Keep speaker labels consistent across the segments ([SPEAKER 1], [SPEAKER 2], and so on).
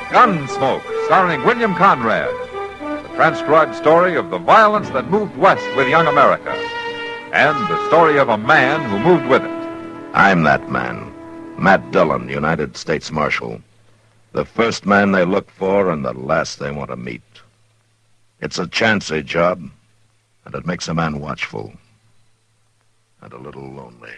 [SPEAKER 1] Gunsmoke, starring William Conrad. The transcribed story of the violence that moved west with young America. And the story of a man who moved with it.
[SPEAKER 2] I'm that man, Matt Dillon, United States Marshal. The first man they look for and the last they want to meet. It's a chancy job, and it makes a man watchful and a little lonely.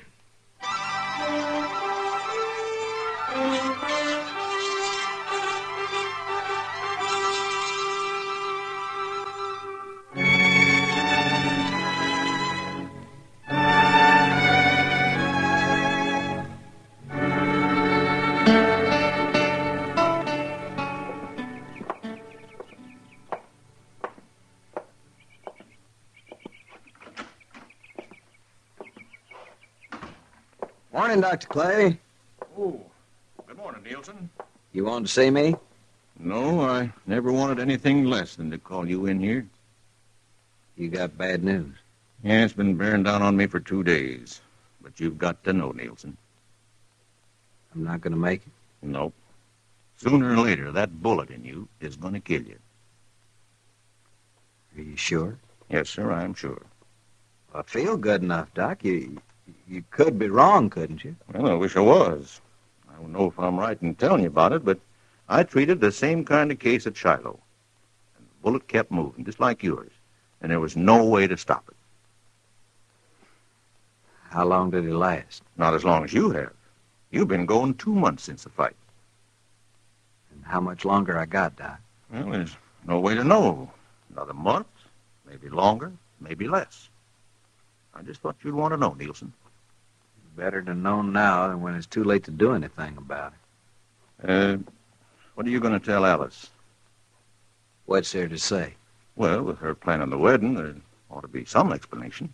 [SPEAKER 3] Morning, Dr. Clay.
[SPEAKER 4] Oh, good morning, Nielsen.
[SPEAKER 3] You wanted to see me?
[SPEAKER 4] No, I never wanted anything less than to call you in here.
[SPEAKER 3] You got bad news.
[SPEAKER 4] Yeah, it's been bearing down on me for 2 days. But you've got to know, Nielsen.
[SPEAKER 3] I'm not going to make it.
[SPEAKER 4] Nope. Sooner or later, that bullet in you is going to kill you.
[SPEAKER 3] Are you sure?
[SPEAKER 4] Yes, sir, I'm sure.
[SPEAKER 3] I feel good enough, Doc. You could be wrong, couldn't you?
[SPEAKER 4] Well, I wish I was. I don't know if I'm right in telling you about it, but I treated the same kind of case at Shiloh. And the bullet kept moving, just like yours. And there was no way to stop it.
[SPEAKER 3] How long did it last?
[SPEAKER 4] Not as long as you have. You've been going 2 months since the fight.
[SPEAKER 3] And how much longer I got, Doc?
[SPEAKER 4] Well, there's no way to know. Another month, maybe longer, maybe less. I just thought you'd want to know, Nielsen.
[SPEAKER 3] Better to know now than when it's too late to do anything about it.
[SPEAKER 4] What are you going to tell Alice?
[SPEAKER 3] What's there to say?
[SPEAKER 4] Well, with her planning the wedding, there ought to be some explanation.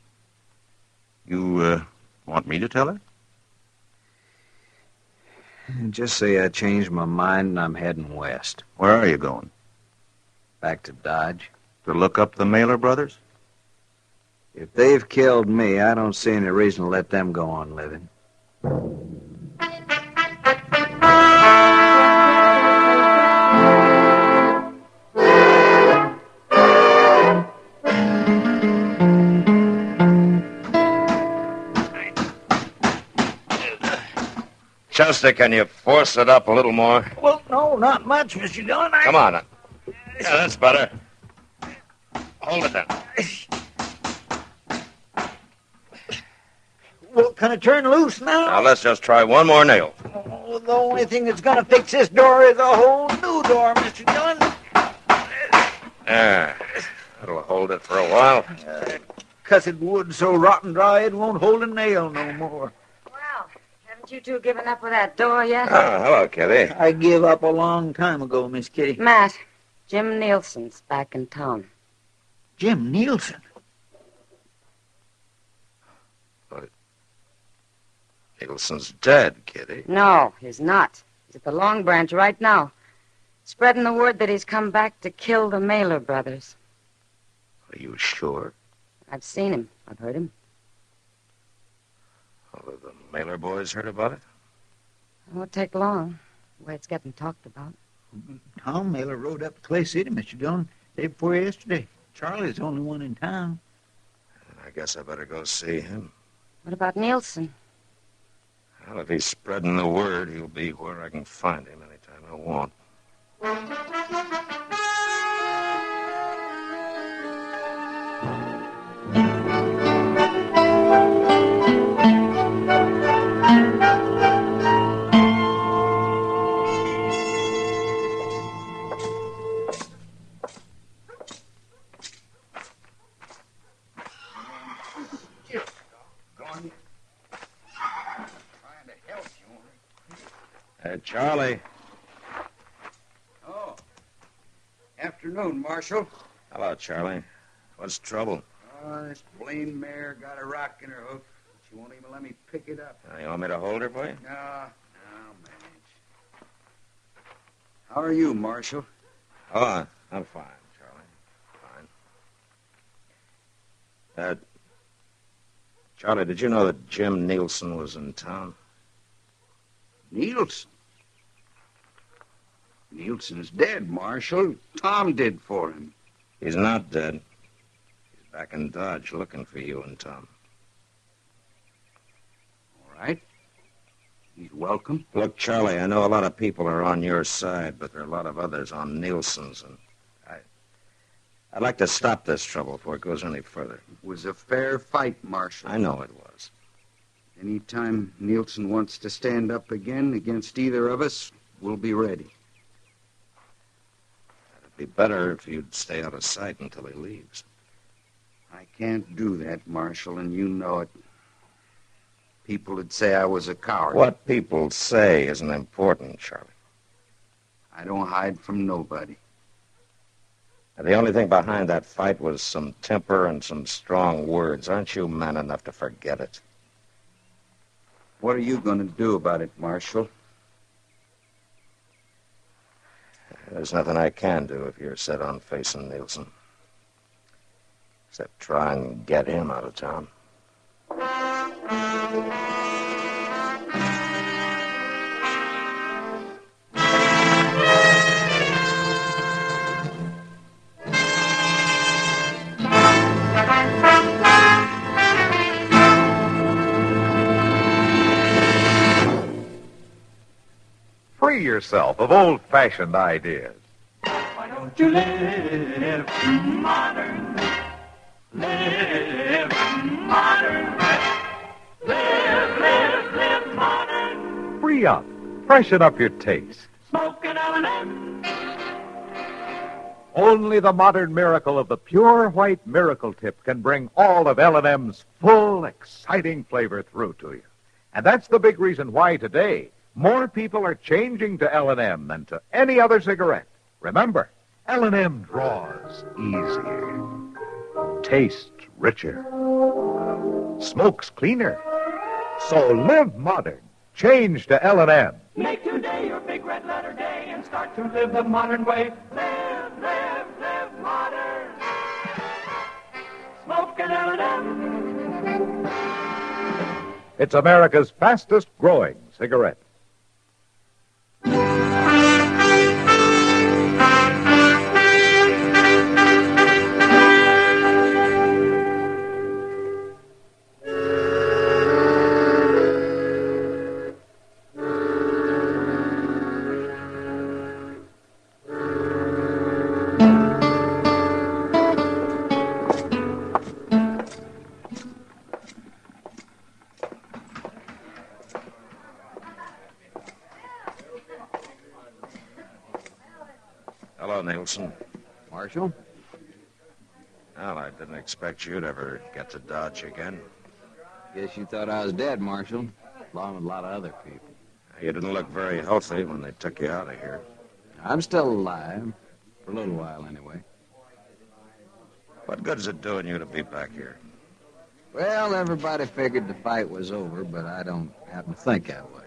[SPEAKER 4] You, want me to tell her?
[SPEAKER 3] Just say I changed my mind and I'm heading west.
[SPEAKER 4] Where are you going?
[SPEAKER 3] Back to Dodge.
[SPEAKER 4] To look up the Mailer brothers?
[SPEAKER 3] If they've killed me, I don't see any reason to let them go on living.
[SPEAKER 2] Chester, can you force it up a little more?
[SPEAKER 5] Well, no, not much, Mr. Dillon.
[SPEAKER 2] Come on. Yeah, that's better. Hold it then.
[SPEAKER 5] Well, can I turn loose now?
[SPEAKER 2] Now, let's just try one more nail.
[SPEAKER 5] Oh, the only thing that's going to fix this door is a whole new door, Mr. Dillon.
[SPEAKER 2] There. That'll hold it for a while.
[SPEAKER 5] Cussed wood so rotten dry it won't hold a nail no more.
[SPEAKER 6] Well, haven't you two given up with that door yet?
[SPEAKER 2] Oh, hello, Kitty.
[SPEAKER 5] I give up a long time ago, Miss Kitty.
[SPEAKER 6] Matt, Jim Nielsen's back in town.
[SPEAKER 5] Jim Nielsen?
[SPEAKER 2] Nielsen's dead, Kitty.
[SPEAKER 6] No, he's not. He's at the Long Branch right now, spreading the word that he's come back to kill the Mailer brothers.
[SPEAKER 2] Are you sure?
[SPEAKER 6] I've seen him. I've heard him.
[SPEAKER 2] Well, have the Mailer boys heard about it?
[SPEAKER 6] It won't take long, the way it's getting talked about.
[SPEAKER 5] Tom Mailer rode up to Clay City, Mr. Dillon, day before yesterday. Charlie's the only one in town.
[SPEAKER 2] I guess I better go see him.
[SPEAKER 6] What about Nielsen?
[SPEAKER 2] Well, if he's spreading the word, he'll be where I can find him anytime I want. Charlie.
[SPEAKER 7] Oh. Afternoon, Marshal.
[SPEAKER 2] Hello, Charlie. What's the trouble?
[SPEAKER 7] Oh, this blame mare got a rock in her hoof. She won't even let me pick it up.
[SPEAKER 2] You want me to hold her for you?
[SPEAKER 7] No, I'll manage. How are you, Marshal?
[SPEAKER 2] Oh, I'm fine, Charlie. Fine. Charlie, did you know that Jim Nielsen was in town?
[SPEAKER 7] Nielsen? Nielsen's dead, Marshal. Tom did for him.
[SPEAKER 2] He's not dead. He's back in Dodge looking for you and Tom.
[SPEAKER 7] All right. He's welcome.
[SPEAKER 2] Look, Charlie, I know a lot of people are on your side, but there are a lot of others on Nielsen's, and I'd like to stop this trouble before it goes any further.
[SPEAKER 7] It was a fair fight, Marshal.
[SPEAKER 2] I know it was.
[SPEAKER 7] Anytime Nielsen wants to stand up again against either of us, we'll be ready.
[SPEAKER 2] It'd be better if you'd stay out of sight until he leaves.
[SPEAKER 7] I can't do that, Marshal, and you know it. People would say I was a coward.
[SPEAKER 2] What people say isn't important, Charlie.
[SPEAKER 7] I don't hide from nobody.
[SPEAKER 2] And the only thing behind that fight was some temper and some strong words. Aren't you man enough to forget it?
[SPEAKER 7] What are you going to do about it, Marshal?
[SPEAKER 2] There's nothing I can do if you're set on facing Nielsen. Except try and get him out of town.
[SPEAKER 1] Free yourself of old-fashioned ideas.
[SPEAKER 8] Why don't you live modern? Live modern. Live modern.
[SPEAKER 1] Free up. Freshen up your taste.
[SPEAKER 8] Smoke an L&M.
[SPEAKER 1] Only the modern miracle of the pure white miracle tip can bring all of L&M's full, exciting flavor through to you. And that's the big reason why today more people are changing to L&M than to any other cigarette. Remember, L&M draws easier, tastes richer, smokes cleaner. So live modern. Change to L&M.
[SPEAKER 8] Make today your big red letter day and start to live the modern way. Live modern. Smoke an L&M.
[SPEAKER 1] It's America's fastest growing cigarette.
[SPEAKER 2] Hello, Nielsen.
[SPEAKER 3] Marshal?
[SPEAKER 2] Well, I didn't expect you'd ever get to Dodge again.
[SPEAKER 3] Guess you thought I was dead, Marshal, along with a lot of other people.
[SPEAKER 2] You didn't look very healthy when they took you out of here.
[SPEAKER 3] I'm still alive, for a little while anyway.
[SPEAKER 2] What good is it doing you to be back here?
[SPEAKER 3] Well, everybody figured the fight was over, but I don't happen to think that way.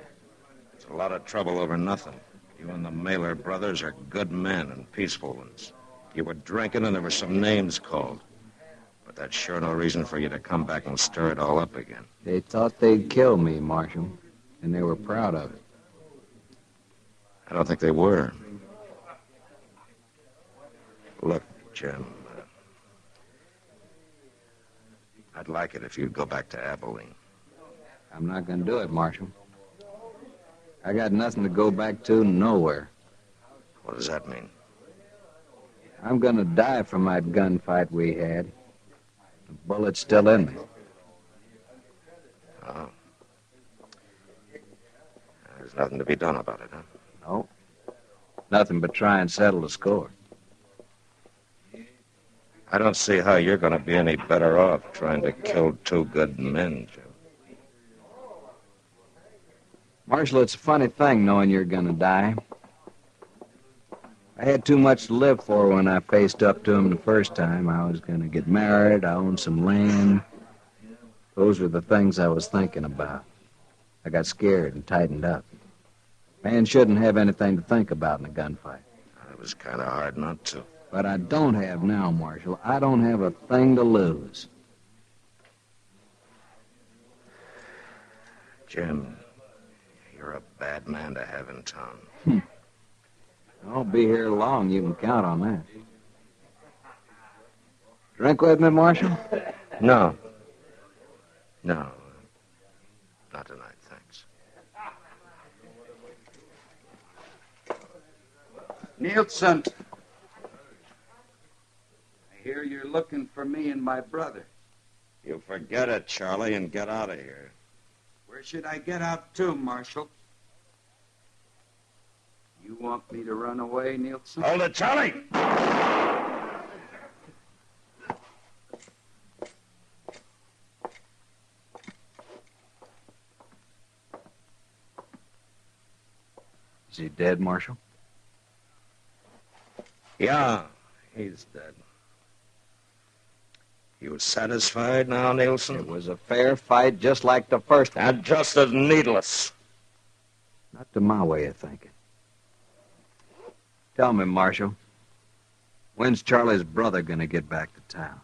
[SPEAKER 2] It's a lot of trouble over nothing. You and the Mailer brothers are good men and peaceful ones. You were drinking and there were some names called. But that's sure no reason for you to come back and stir it all up again.
[SPEAKER 3] They thought they'd kill me, Marshal, and they were proud of it.
[SPEAKER 2] I don't think they were. Look, Jim, I'd like it if you'd go back to Abilene.
[SPEAKER 3] I'm not going to do it, Marshal. I got nothing to go back to, nowhere.
[SPEAKER 2] What does that mean?
[SPEAKER 3] I'm going to die from that gunfight we had. The bullet's still in me.
[SPEAKER 2] Oh. There's nothing to be done about it, huh?
[SPEAKER 3] No. Nothing but try and settle the score.
[SPEAKER 2] I don't see how you're going to be any better off trying to kill two good men, Jim.
[SPEAKER 3] Marshal, it's a funny thing knowing you're going to die. I had too much to live for when I faced up to him the first time. I was going to get married. I owned some land. Those were the things I was thinking about. I got scared and tightened up. Man shouldn't have anything to think about in a gunfight.
[SPEAKER 2] It was kind of hard not to.
[SPEAKER 3] But I don't have now, Marshal. I don't have a thing to lose.
[SPEAKER 2] Jim, you're a bad man to have in town.
[SPEAKER 3] I won't be here long. You can count on that. Drink with me, Marshal?
[SPEAKER 2] No. No. Not tonight, thanks.
[SPEAKER 7] Nielsen. I hear you're looking for me and my brother.
[SPEAKER 9] You forget it, Charlie, and get out of here.
[SPEAKER 7] Where should I get out to, Marshal? You want me to run away, Nielsen?
[SPEAKER 2] Hold it, Charlie!
[SPEAKER 3] Is he dead, Marshal?
[SPEAKER 2] Yeah, he's dead. You satisfied now, Nielsen?
[SPEAKER 3] It was a fair fight, just like the first one.
[SPEAKER 2] And just as needless.
[SPEAKER 3] Not to my way of thinking. Tell me, Marshal, when's Charlie's brother going to get back to town?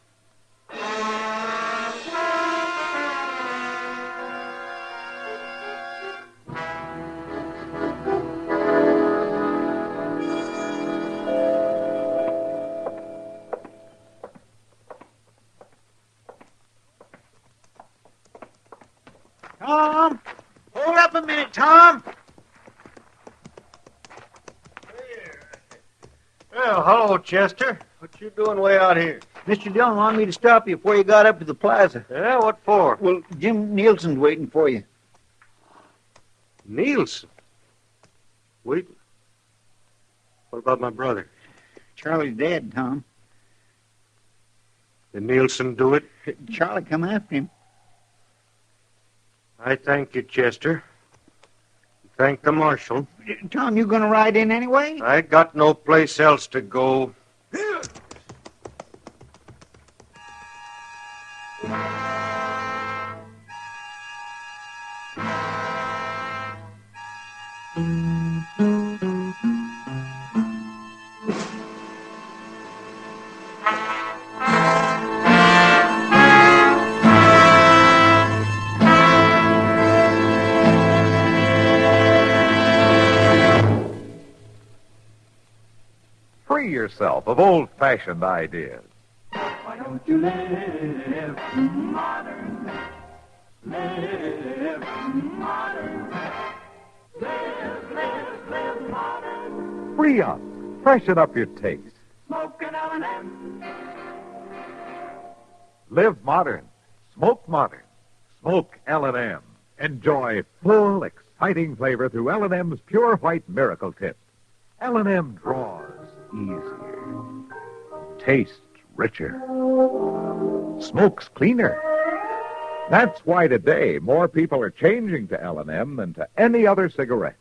[SPEAKER 5] Tom! Hold up a minute, Tom!
[SPEAKER 10] Well, hello, Chester. What you doing way out here?
[SPEAKER 5] Mr. Dillon wanted me to stop you before you got up to the plaza.
[SPEAKER 10] Yeah, what for?
[SPEAKER 5] Well, Jim Nielsen's waiting for you.
[SPEAKER 10] Nielsen. Wait. What about my brother?
[SPEAKER 5] Charlie's dead, Tom.
[SPEAKER 10] Did Nielsen do it?
[SPEAKER 5] Charlie come after him.
[SPEAKER 10] I thank you, Chester. Thank the marshal.
[SPEAKER 5] Tom, you gonna ride in anyway?
[SPEAKER 10] I got no place else to go.
[SPEAKER 1] Free yourself of old-fashioned ideas.
[SPEAKER 8] Why don't you live modern? Live modern. Live modern.
[SPEAKER 1] Free up. Freshen up your taste.
[SPEAKER 8] Smoke an L&M.
[SPEAKER 1] Live modern. Smoke modern. Smoke L&M. Enjoy full, exciting flavor through L&M's Pure White Miracle Tip. L&M draws easier. Tastes richer. Smokes cleaner. That's why today more people are changing to L&M than to any other cigarette.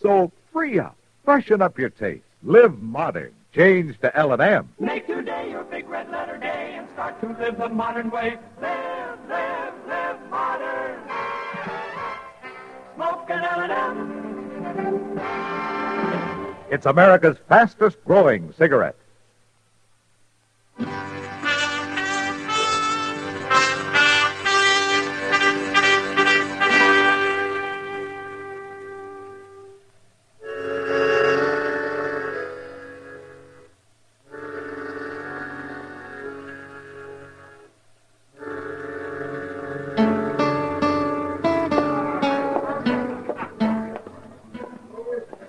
[SPEAKER 1] So free up. Freshen up your taste. Live modern. Change to L&M.
[SPEAKER 8] Make today your big red letter day and start to live the modern way. Live, live, live modern. Smoke an L&M.
[SPEAKER 1] It's America's fastest growing cigarette.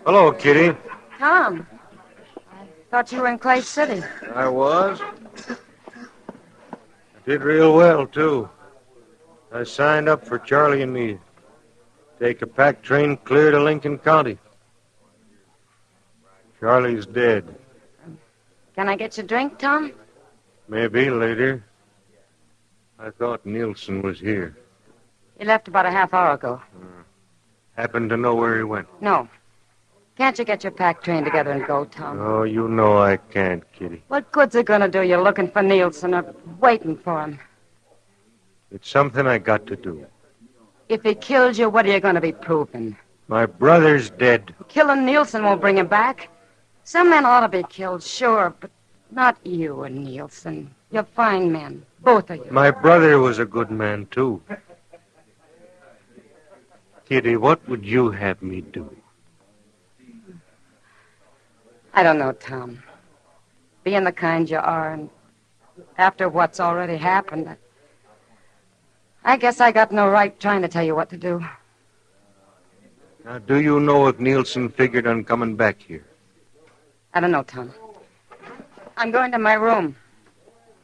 [SPEAKER 10] Hello, Kitty.
[SPEAKER 6] Tom, I thought you were in Clay City.
[SPEAKER 10] I was. I did real well, too. I signed up for Charlie and me. Take a pack train clear to Lincoln County. Charlie's dead.
[SPEAKER 6] Can I get you a drink, Tom?
[SPEAKER 10] Maybe later. I thought Nielsen was here.
[SPEAKER 6] He left about a half hour ago.
[SPEAKER 10] Happened to know where he went.
[SPEAKER 6] No. Can't you get your pack train together and go, Tom?
[SPEAKER 10] Oh, you know I can't, Kitty.
[SPEAKER 6] What good's it gonna do you looking for Nielsen or waiting for him?
[SPEAKER 10] It's something I got to do.
[SPEAKER 6] If he kills you, what are you gonna be proving?
[SPEAKER 10] My brother's dead.
[SPEAKER 6] Killing Nielsen won't bring him back. Some men ought to be killed, sure, but not you and Nielsen. You're fine men, both of you.
[SPEAKER 10] My brother was a good man, too. Kitty, what would you have me do?
[SPEAKER 6] I don't know, Tom. Being the kind you are, and after what's already happened, I guess I got no right trying to tell you what to do.
[SPEAKER 10] Now, do you know if Nielsen figured on coming back here?
[SPEAKER 6] I don't know, Tom. I'm going to my room.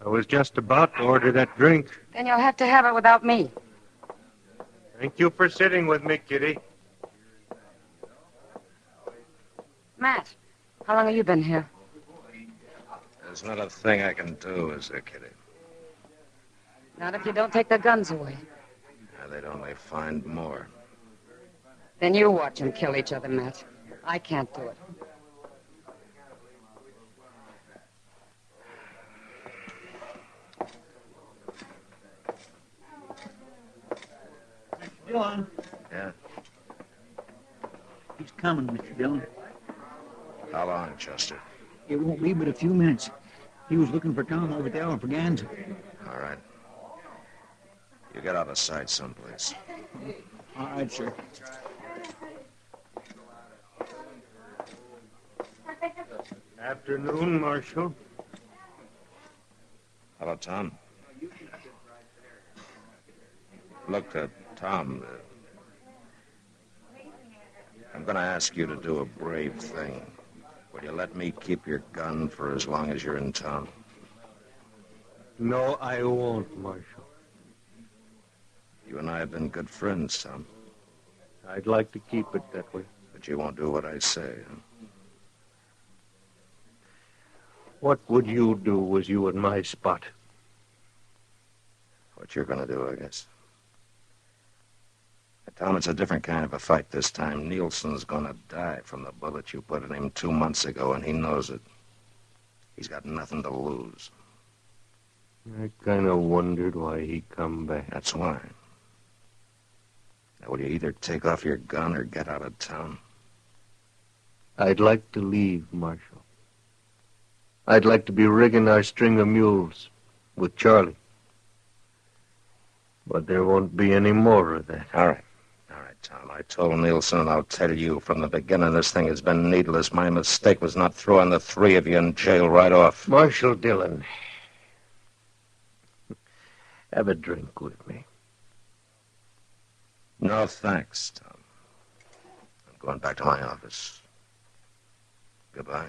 [SPEAKER 10] I was just about to order that drink.
[SPEAKER 6] Then you'll have to have it without me.
[SPEAKER 10] Thank you for sitting with me, Kitty.
[SPEAKER 6] Matt, how long have you been here?
[SPEAKER 2] There's not a thing I can do, is there, Kitty?
[SPEAKER 6] Not if you don't take the guns away.
[SPEAKER 2] They'd only find more.
[SPEAKER 6] Then you watch them kill each other, Matt. I can't do it.
[SPEAKER 5] Mr. Dillon.
[SPEAKER 2] Yeah?
[SPEAKER 5] He's coming, Mr. Dillon.
[SPEAKER 2] How long, Chester?
[SPEAKER 5] It won't be but a few minutes. He was looking for Tom over there on Braganza.
[SPEAKER 2] All right. You get out of sight someplace.
[SPEAKER 5] All right, sir.
[SPEAKER 10] Afternoon, Marshal.
[SPEAKER 2] Hello, Tom. Look, Tom, I'm going to ask you to do a brave thing. Will you let me keep your gun for as long as you're in town?
[SPEAKER 10] No, I won't, Marshal.
[SPEAKER 2] You and I have been good friends, Tom.
[SPEAKER 10] I'd like to keep it that way.
[SPEAKER 2] But you won't do what I say, huh?
[SPEAKER 10] What would you do was you in my spot?
[SPEAKER 2] What you're going to do, I guess. Tom, it's a different kind of a fight this time. Nielsen's going to die from the bullet you put in him 2 months ago, and he knows it. He's got nothing to lose.
[SPEAKER 10] I kind of wondered why he come back.
[SPEAKER 2] That's why. Now, will you either take off your gun or get out of town?
[SPEAKER 10] I'd like to leave, Marshal. I'd like to be rigging our string of mules with Charlie. But there won't be any more of that.
[SPEAKER 2] All right. All right, Tom. I told Nielsen, and I'll tell you from the beginning, this thing has been needless. My mistake was not throwing the three of you in jail right off.
[SPEAKER 10] Marshal Dillon, have a drink with me.
[SPEAKER 2] No, thanks, Tom. I'm going back to my office. Goodbye.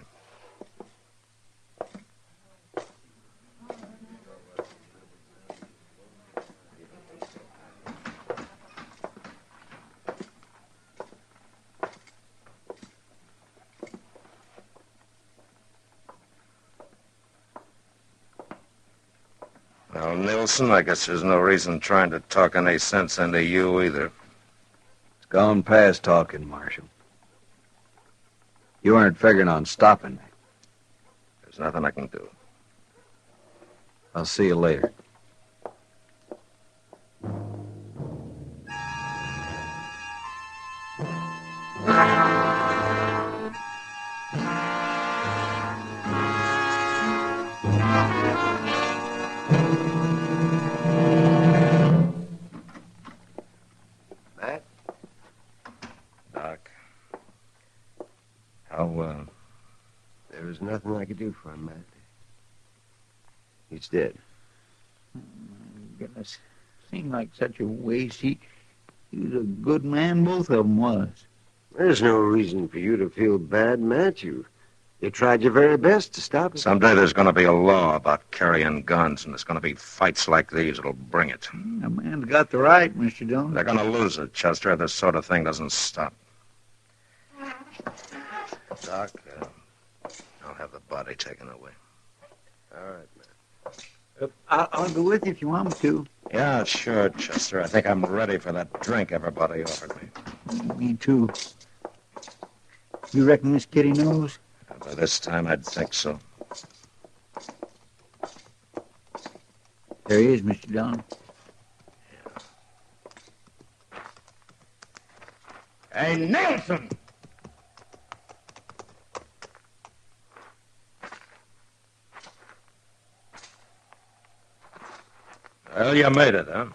[SPEAKER 2] Well, Nielsen, I guess there's no reason trying to talk any sense into you either.
[SPEAKER 3] It's gone past talking, Marshal. You aren't figuring on stopping me.
[SPEAKER 2] There's nothing I can do.
[SPEAKER 3] I'll see you later.
[SPEAKER 2] Matt? Doc. How,
[SPEAKER 11] There was nothing I could do for him, Matt. He's dead.
[SPEAKER 5] Oh, my goodness. Seemed like such a waste. He was a good man, both of them was.
[SPEAKER 11] There's no reason for you to feel bad, Matt. You tried your very best to stop it.
[SPEAKER 2] someday there's going to be a law about carrying guns, and there's going to be fights like these that'll bring it.
[SPEAKER 5] A man's got the right, Mr. Dillon.
[SPEAKER 2] They're going to lose it, Chester, if this sort of thing doesn't stop. Doc, I'll have the body taken away.
[SPEAKER 11] All right, Matt.
[SPEAKER 5] I'll go with you if you want me to.
[SPEAKER 2] Yeah, sure, Chester. I think I'm ready for that drink everybody offered me.
[SPEAKER 5] Me too. You reckon Miss Kitty knows?
[SPEAKER 2] By this time, I'd think so.
[SPEAKER 5] There he is, Mr. Dillon.
[SPEAKER 2] Hey, Nielsen! Well, you made it, huh?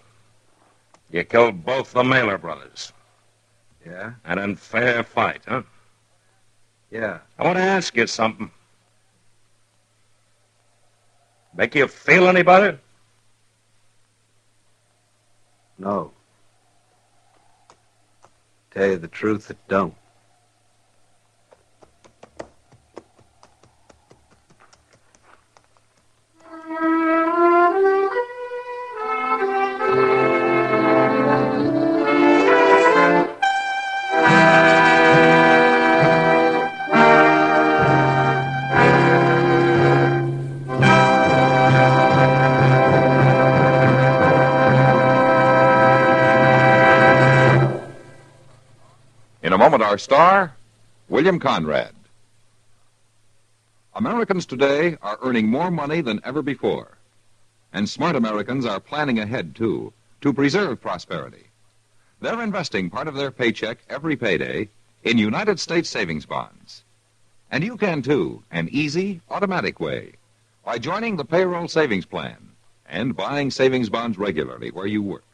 [SPEAKER 2] You killed both the Mailer brothers.
[SPEAKER 3] Yeah?
[SPEAKER 2] And in fair fight, huh?
[SPEAKER 3] Yeah.
[SPEAKER 2] I want to ask you something. Make you feel any better?
[SPEAKER 3] No. Tell you the truth, it don't.
[SPEAKER 12] In a moment, our star, William Conrad. Americans today are earning more money than ever before. And smart Americans are planning ahead, too, to preserve prosperity. They're investing part of their paycheck every payday in United States savings bonds. And you can, too, an easy, automatic way, by joining the payroll savings plan and buying savings bonds regularly where you work.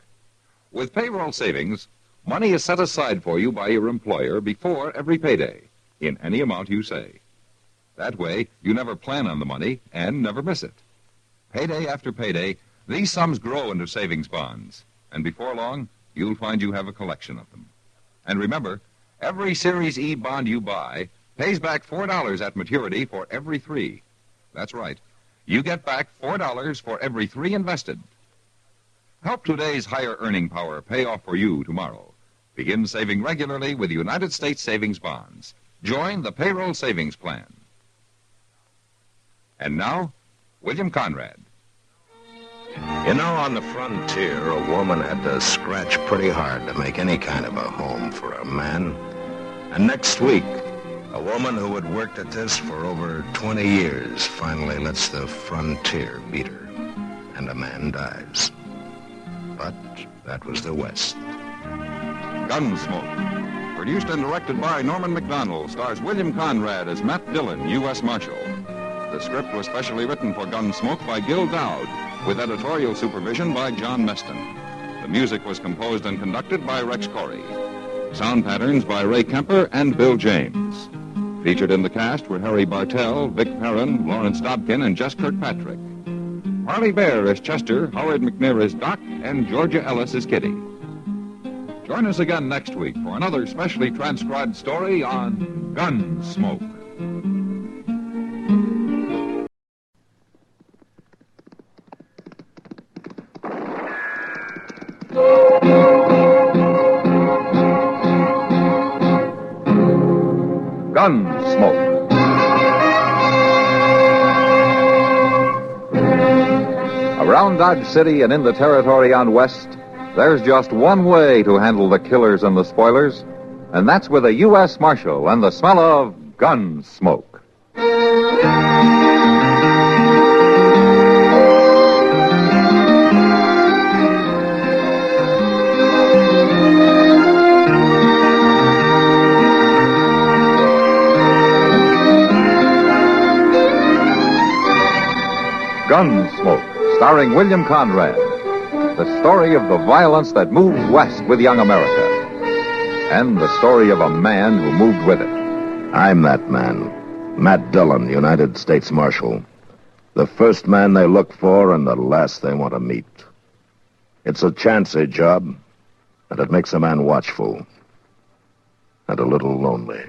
[SPEAKER 12] With payroll savings, money is set aside for you by your employer before every payday, in any amount you say. That way, you never plan on the money and never miss it. Payday after payday, these sums grow into savings bonds, and before long, you'll find you have a collection of them. And remember, every Series E bond you buy pays back $4 at maturity for every 3. That's right. You get back $4 for every 3 invested. Help today's higher earning power pay off for you tomorrow. Begin saving regularly with United States savings bonds. Join the payroll savings plan. And now, William Conrad.
[SPEAKER 2] You know, on the frontier, a woman had to scratch pretty hard to make any kind of a home for a man. And next week, a woman who had worked at this for over 20 years finally lets the frontier beat her, and a man dies. But that was the West.
[SPEAKER 12] Gunsmoke. Produced and directed by Norman McDonald, stars William Conrad as Matt Dillon, U.S. Marshal. The script was specially written for Gunsmoke by Gil Dowd, with editorial supervision by John Meston. The music was composed and conducted by Rex Corey. Sound patterns by Ray Kemper and Bill James. Featured in the cast were Harry Bartell, Vic Perrin, Lawrence Dobkin, and Jess Kirkpatrick. Harley Bear as Chester, Howard McNair as Doc, and Georgia Ellis as Kitty. Join us again next week for another specially transcribed story on Gunsmoke. Gunsmoke. Around Dodge City and in the territory on West, there's just one way to handle the killers and the spoilers, and that's with a U.S. Marshal and the smell of gun smoke. Gunsmoke, starring William Conrad. The story of the violence that moved west with young America. And the story of a man who moved with it.
[SPEAKER 2] I'm that man, Matt Dillon, United States Marshal. The first man they look for and the last they want to meet. It's a chancy job, and it makes a man watchful and a little lonely.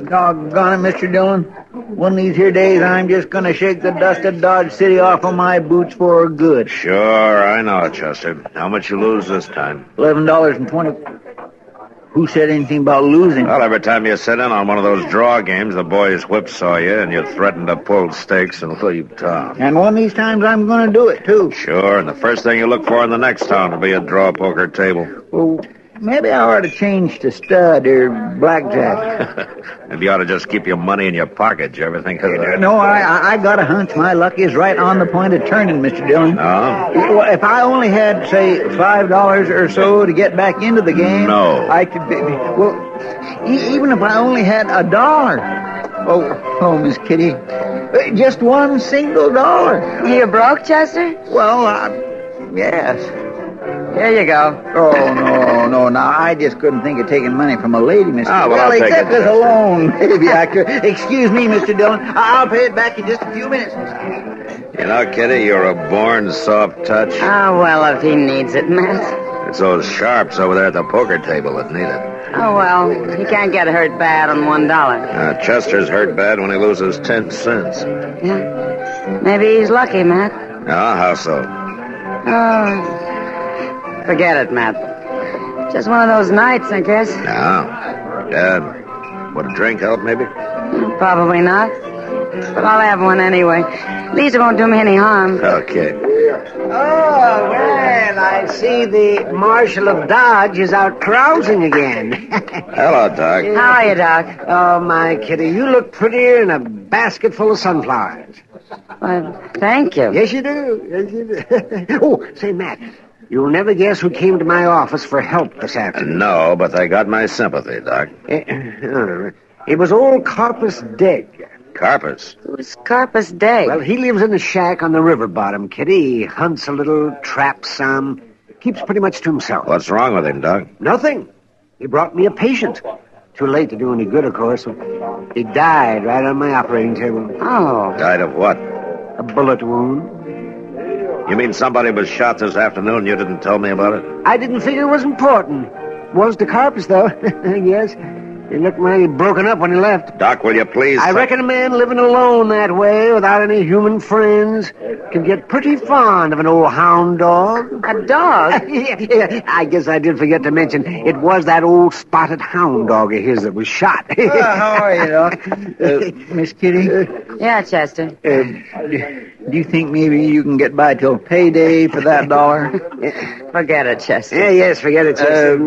[SPEAKER 5] Doggone it, Mr. Dillon. One of these here days, I'm just going to shake the dust of Dodge City off of my boots for good.
[SPEAKER 9] Sure, I know, Chester. How much you lose this time?
[SPEAKER 5] $11.20. Who said anything about losing?
[SPEAKER 9] Well, every time you sit in on one of those draw games, the boys whipsaw you, and you threaten to pull stakes and leave town.
[SPEAKER 5] And one of these times, I'm going to do it, too.
[SPEAKER 9] Sure, and the first thing you look for in the next town will be a draw poker table.
[SPEAKER 5] Well, maybe I ought to change to stud or blackjack.
[SPEAKER 9] Maybe you ought to just keep your money in your pocket. Did you ever think of that?
[SPEAKER 5] No, I got a hunch my luck is right on the point of turning, Mr. Dillon.
[SPEAKER 9] No?
[SPEAKER 5] Well, if I only had, say, $5 or so to get back into the game,
[SPEAKER 9] No.
[SPEAKER 5] I could be... Well, even if I only had $1. Oh, Miss Kitty, just one single dollar.
[SPEAKER 6] You broke, Chester?
[SPEAKER 5] Well, yes.
[SPEAKER 6] Here you go.
[SPEAKER 5] Oh, no. Now, I just couldn't think of taking money from a lady, Mr.
[SPEAKER 9] Ah, well, I'll take
[SPEAKER 5] except
[SPEAKER 9] it.
[SPEAKER 5] as a loan. Maybe I could. Excuse me, Mr. Dillon. I'll pay it back in just a few minutes.
[SPEAKER 9] You know, Kitty, you're a born soft touch.
[SPEAKER 6] Oh, well, if he needs it, Matt.
[SPEAKER 9] It's those sharps over there at the poker table that need it.
[SPEAKER 6] Oh, well, he can't get hurt bad on $1.
[SPEAKER 9] Chester's hurt bad when he loses 10 cents.
[SPEAKER 6] Yeah. Maybe he's lucky, Matt.
[SPEAKER 9] How so?
[SPEAKER 6] Oh, forget it, Matt. Just one of those nights, I guess.
[SPEAKER 9] No. Dad, would a drink help, maybe?
[SPEAKER 6] Probably not. But I'll have one anyway. At least it won't do me any harm.
[SPEAKER 9] Okay.
[SPEAKER 11] Oh, well, I see the Marshal of Dodge is out carousing again.
[SPEAKER 9] Hello, Doc.
[SPEAKER 6] How are you, Doc?
[SPEAKER 11] Oh, my Kitty, you look prettier in a basket full of sunflowers.
[SPEAKER 6] Well, thank you.
[SPEAKER 11] Yes, you do. Yes, you do. Oh, say, Matt, you'll never guess who came to my office for help this afternoon.
[SPEAKER 9] No, but they got my sympathy, Doc.
[SPEAKER 11] It was old Carpus Degg.
[SPEAKER 9] Carpus?
[SPEAKER 6] Who's Carpus Degg?
[SPEAKER 11] Well, he lives in a shack on the river bottom, Kitty. He hunts a little, traps some, keeps pretty much to himself.
[SPEAKER 9] What's wrong with him, Doc?
[SPEAKER 11] Nothing. He brought me a patient. Too late to do any good, of course. He died right on my operating table.
[SPEAKER 6] Oh.
[SPEAKER 9] Died of what?
[SPEAKER 11] A bullet wound.
[SPEAKER 9] You mean somebody was shot this afternoon and you didn't tell me about it?
[SPEAKER 11] I didn't figure it was important. Was to Carpus, though. Yes. He looked mighty broken up when he left.
[SPEAKER 9] Doc, will you please...
[SPEAKER 11] I reckon a man living alone that way, without any human friends, can get pretty fond of an old hound dog.
[SPEAKER 6] A dog?
[SPEAKER 11] Yeah, I guess I did forget to mention, it was that old spotted hound dog of his that was shot.
[SPEAKER 5] How are you, Doc? Miss Kitty?
[SPEAKER 6] Yeah, Chester.
[SPEAKER 5] Do you think maybe you can get by till payday for that $1?
[SPEAKER 6] Forget it, Chester.
[SPEAKER 11] Yes, forget it, Chester.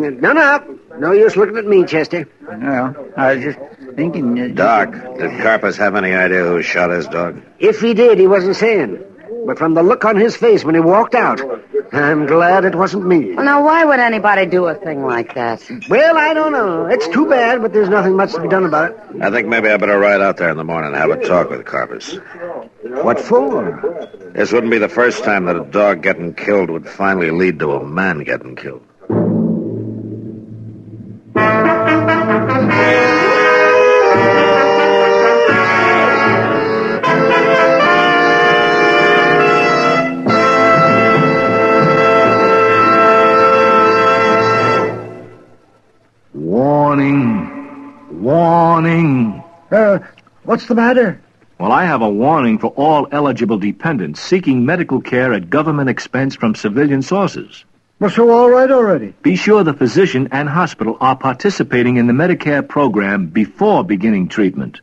[SPEAKER 11] No use looking at me, Chester.
[SPEAKER 5] Well, I was just thinking...
[SPEAKER 9] Doc, did Carpus have any idea who shot his dog?
[SPEAKER 11] If he did, he wasn't saying. But from the look on his face when he walked out, I'm glad it wasn't me.
[SPEAKER 6] Well, now, why would anybody do a thing like that?
[SPEAKER 11] Well, I don't know. It's too bad, but there's nothing much to be done about it.
[SPEAKER 9] I think maybe I better ride out there in the morning and have a talk with Carpus.
[SPEAKER 11] What for?
[SPEAKER 9] This wouldn't be the first time that a dog getting killed would finally lead to a man getting killed.
[SPEAKER 13] Warning.
[SPEAKER 5] What's the matter?
[SPEAKER 13] Well, I have a warning for all eligible dependents seeking medical care at government expense from civilian sources.
[SPEAKER 5] Well, so all right already.
[SPEAKER 13] Be sure the physician and hospital are participating in the Medicare program before beginning treatment.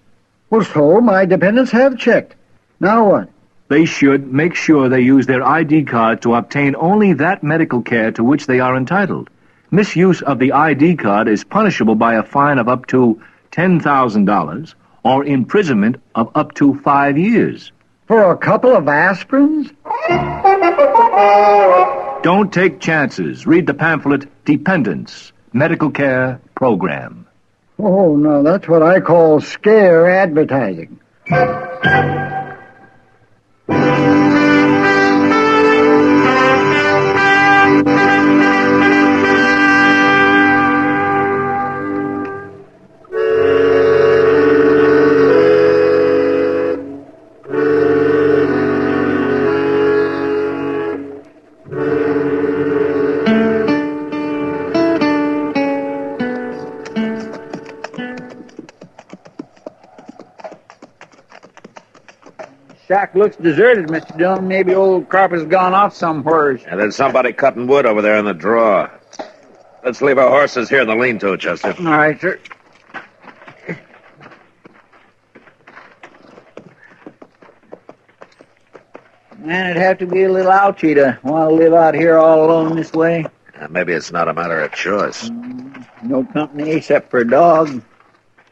[SPEAKER 5] Well, so my dependents have checked. Now what?
[SPEAKER 13] They should make sure they use their ID card to obtain only that medical care to which they are entitled. Misuse of the ID card is punishable by a fine of up to $10,000 or imprisonment of up to 5 years.
[SPEAKER 5] For a couple of aspirins?
[SPEAKER 13] Don't take chances. Read the pamphlet, Dependents, Medical Care Program.
[SPEAKER 5] Oh, no, that's what I call scare advertising. Shack looks deserted, Mr. Dillon. Maybe old Carpenter's gone off somewhere.
[SPEAKER 9] And there's somebody cutting wood over there in the draw. Let's leave our horses here in the lean-to, Chester.
[SPEAKER 5] All right, sir. Man, it'd have to be a little ouchy to want to live out here all alone this way.
[SPEAKER 9] Maybe it's not a matter of choice.
[SPEAKER 5] No company except for a dog.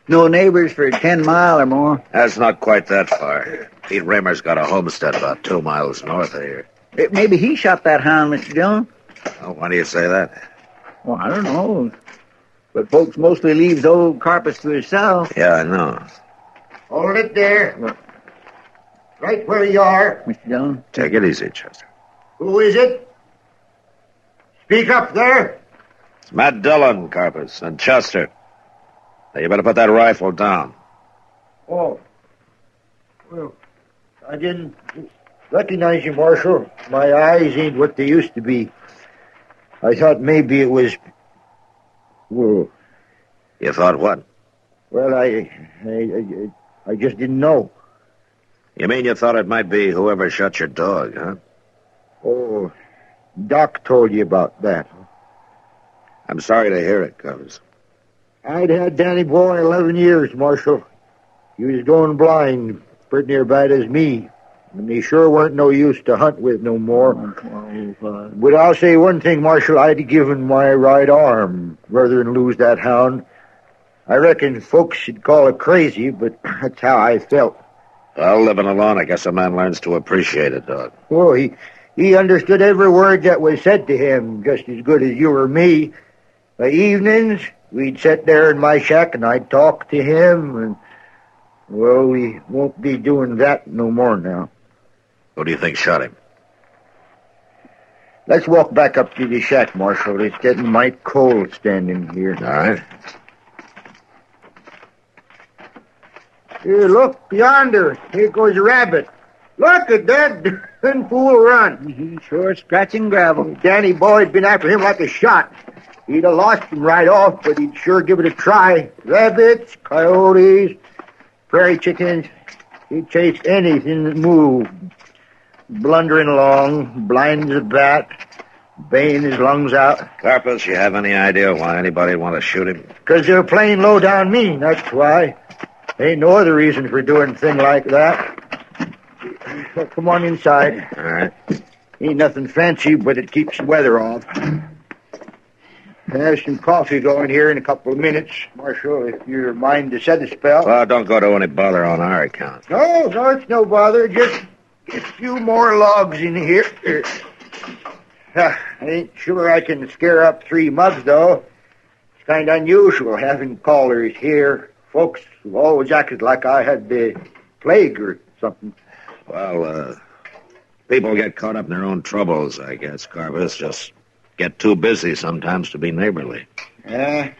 [SPEAKER 5] No neighbors for 10 mile or more.
[SPEAKER 9] That's not quite that far. Pete Raymer's got a homestead about 2 miles north of here.
[SPEAKER 5] Maybe he shot that hound, Mr. Dillon.
[SPEAKER 9] Oh, why do you say that?
[SPEAKER 5] Well, I don't know. But folks mostly leaves old Carpus to himself.
[SPEAKER 9] Yeah, I know.
[SPEAKER 11] Hold it there. Right where you are.
[SPEAKER 5] Mr. Dillon?
[SPEAKER 9] Take it easy, Chester.
[SPEAKER 11] Who is it? Speak up there.
[SPEAKER 9] It's Matt Dillon, Carpus, and Chester. Now, you better put that rifle down.
[SPEAKER 11] Oh. Well, I didn't recognize you, Marshal. My eyes ain't what they used to be. I thought maybe it was... Well...
[SPEAKER 9] You thought what?
[SPEAKER 11] Well, I just didn't know.
[SPEAKER 9] You mean you thought it might be whoever shot your dog, huh?
[SPEAKER 11] Oh, Doc told you about that.
[SPEAKER 9] I'm sorry to hear it, Carpus.
[SPEAKER 11] I'd had Danny Boy 11 years, Marshal. He was going blind, pretty near bad as me. And he sure weren't no use to hunt with no more. But I'll say one thing, Marshal, I'd given my right arm rather than lose that hound. I reckon folks should call it crazy, but that's how I felt.
[SPEAKER 9] Well, living alone, I guess a man learns to appreciate a dog.
[SPEAKER 11] Oh, he understood every word that was said to him, just as good as you or me. By evenings, we'd sit there in my shack and I'd talk to him, and, well, we won't be doing that no more now.
[SPEAKER 9] Who do you think shot him?
[SPEAKER 11] Let's walk back up to the shack, Marshal. It's getting mighty cold standing here.
[SPEAKER 9] All right.
[SPEAKER 11] Here, look, yonder. Here goes a rabbit. Look at that darn fool run.
[SPEAKER 5] He's sure scratching gravel.
[SPEAKER 11] Danny Boy'd been after him like a shot. He'd have lost him right off, but he'd sure give it a try. Rabbits, coyotes, prairie chickens. He'd chase anything that moved. Blundering along, blind as a bat, baying his lungs out.
[SPEAKER 9] Carpus, you have any idea why anybody'd want to shoot him?
[SPEAKER 11] 'Cause they're plain low-down mean, that's why. Ain't no other reason for doing a thing like that. Well, come on inside.
[SPEAKER 9] All right.
[SPEAKER 11] Ain't nothing fancy, but it keeps the weather off. Have some coffee going here in a couple of minutes, Marshal, if you're mind to set a spell.
[SPEAKER 9] Well, don't go to any bother on our account.
[SPEAKER 11] No, it's no bother. Just get a few more logs in here. I ain't sure I can scare up 3 mugs, though. It's kind of unusual having callers here. Folks have always acted like I had the plague or something.
[SPEAKER 9] Well, people get caught up in their own troubles, I guess, Carpus. Just get too busy sometimes to be neighborly.
[SPEAKER 11] Yeah,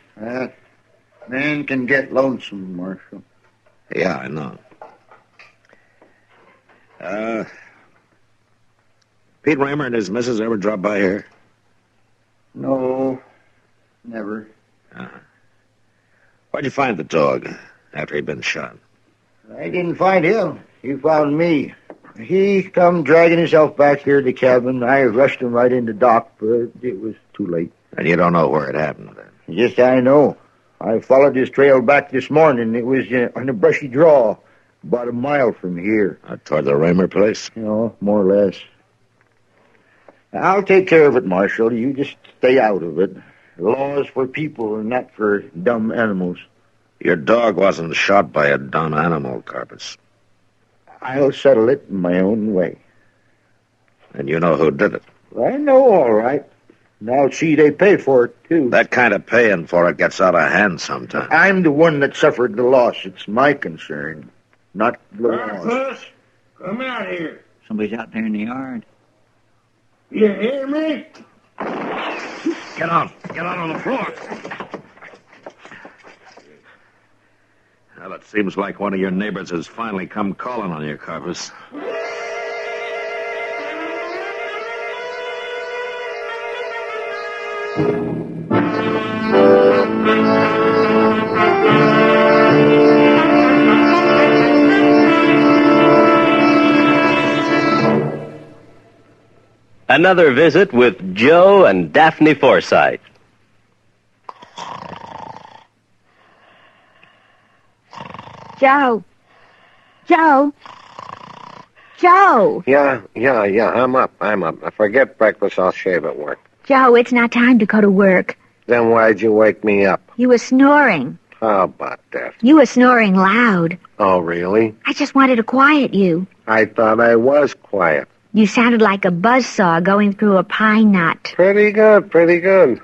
[SPEAKER 11] man can get lonesome, Marshal.
[SPEAKER 9] Yeah, I know. Pete Raymer and his missus ever drop by here?
[SPEAKER 11] No, never.
[SPEAKER 9] Where'd you find the dog after he'd been shot?
[SPEAKER 11] I didn't find him. He found me. He come dragging himself back here to the cabin. I rushed him right into Doc, but it was too late.
[SPEAKER 9] And you don't know where it happened, then?
[SPEAKER 11] Yes, I know. I followed his trail back this morning. It was on a brushy draw, about a mile from here.
[SPEAKER 9] Toward the Raymer place?
[SPEAKER 11] You know, more or less. I'll take care of it, Marshal. You just stay out of it. The law's for people and not for dumb animals.
[SPEAKER 9] Your dog wasn't shot by a dumb animal, Carpus.
[SPEAKER 11] I'll settle it in my own way.
[SPEAKER 9] And you know who did it?
[SPEAKER 11] I know, all right. Now, see, they pay for it, too.
[SPEAKER 9] That kind of paying for it gets out of hand sometimes.
[SPEAKER 11] I'm the one that suffered the loss. It's my concern, not the loss.
[SPEAKER 14] Marcus, come out here.
[SPEAKER 5] Somebody's out there in the yard.
[SPEAKER 14] You hear me?
[SPEAKER 9] Get out. Get out on the floor. Well, it seems like one of your neighbors has finally come calling on you, Carpus.
[SPEAKER 15] Another visit with Joe and Daphne Forsythe.
[SPEAKER 16] Joe. Joe. Joe.
[SPEAKER 17] Yeah, I'm up. I forget breakfast, I'll shave at work.
[SPEAKER 16] Joe, it's not time to go to work.
[SPEAKER 9] Then why'd you wake me up?
[SPEAKER 16] You were snoring.
[SPEAKER 9] How about that?
[SPEAKER 16] You were snoring loud.
[SPEAKER 9] Oh, really?
[SPEAKER 16] I just wanted to quiet you.
[SPEAKER 9] I thought I was quiet.
[SPEAKER 16] You sounded like a buzzsaw going through a pine knot.
[SPEAKER 9] Pretty good, pretty good.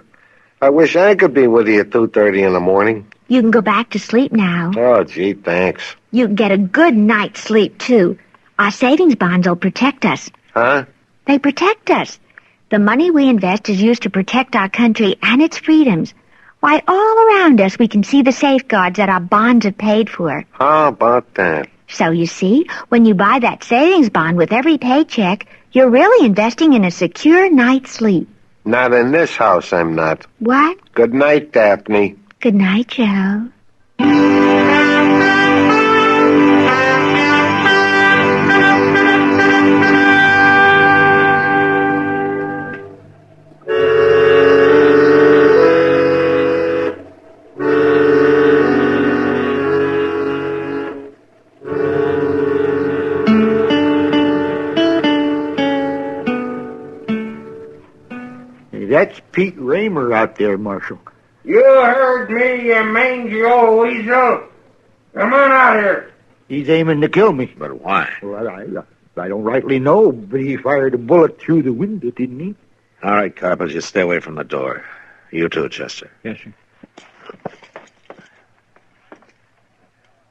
[SPEAKER 9] I wish I could be with you at 2:30 in the morning.
[SPEAKER 16] You can go back to sleep now.
[SPEAKER 9] Oh, gee, thanks.
[SPEAKER 16] You can get a good night's sleep, too. Our savings bonds will protect us.
[SPEAKER 9] Huh?
[SPEAKER 16] They protect us. The money we invest is used to protect our country and its freedoms. Why, all around us we can see the safeguards that our bonds have paid for.
[SPEAKER 9] How about that?
[SPEAKER 16] So you see, when you buy that savings bond with every paycheck, you're really investing in a secure night's sleep.
[SPEAKER 9] Not in this house, I'm not.
[SPEAKER 16] What?
[SPEAKER 9] Good night, Daphne.
[SPEAKER 16] Good night, Joe.
[SPEAKER 11] That's Pete Raymer out there, Marshal.
[SPEAKER 14] You heard me, you mangy old weasel. Come on out here.
[SPEAKER 11] He's aiming to kill me.
[SPEAKER 9] But why?
[SPEAKER 11] Well, I don't rightly know, but he fired a bullet through the window, didn't he?
[SPEAKER 9] All right, Carpus, you stay away from the door. You too, Chester.
[SPEAKER 11] Yes, sir.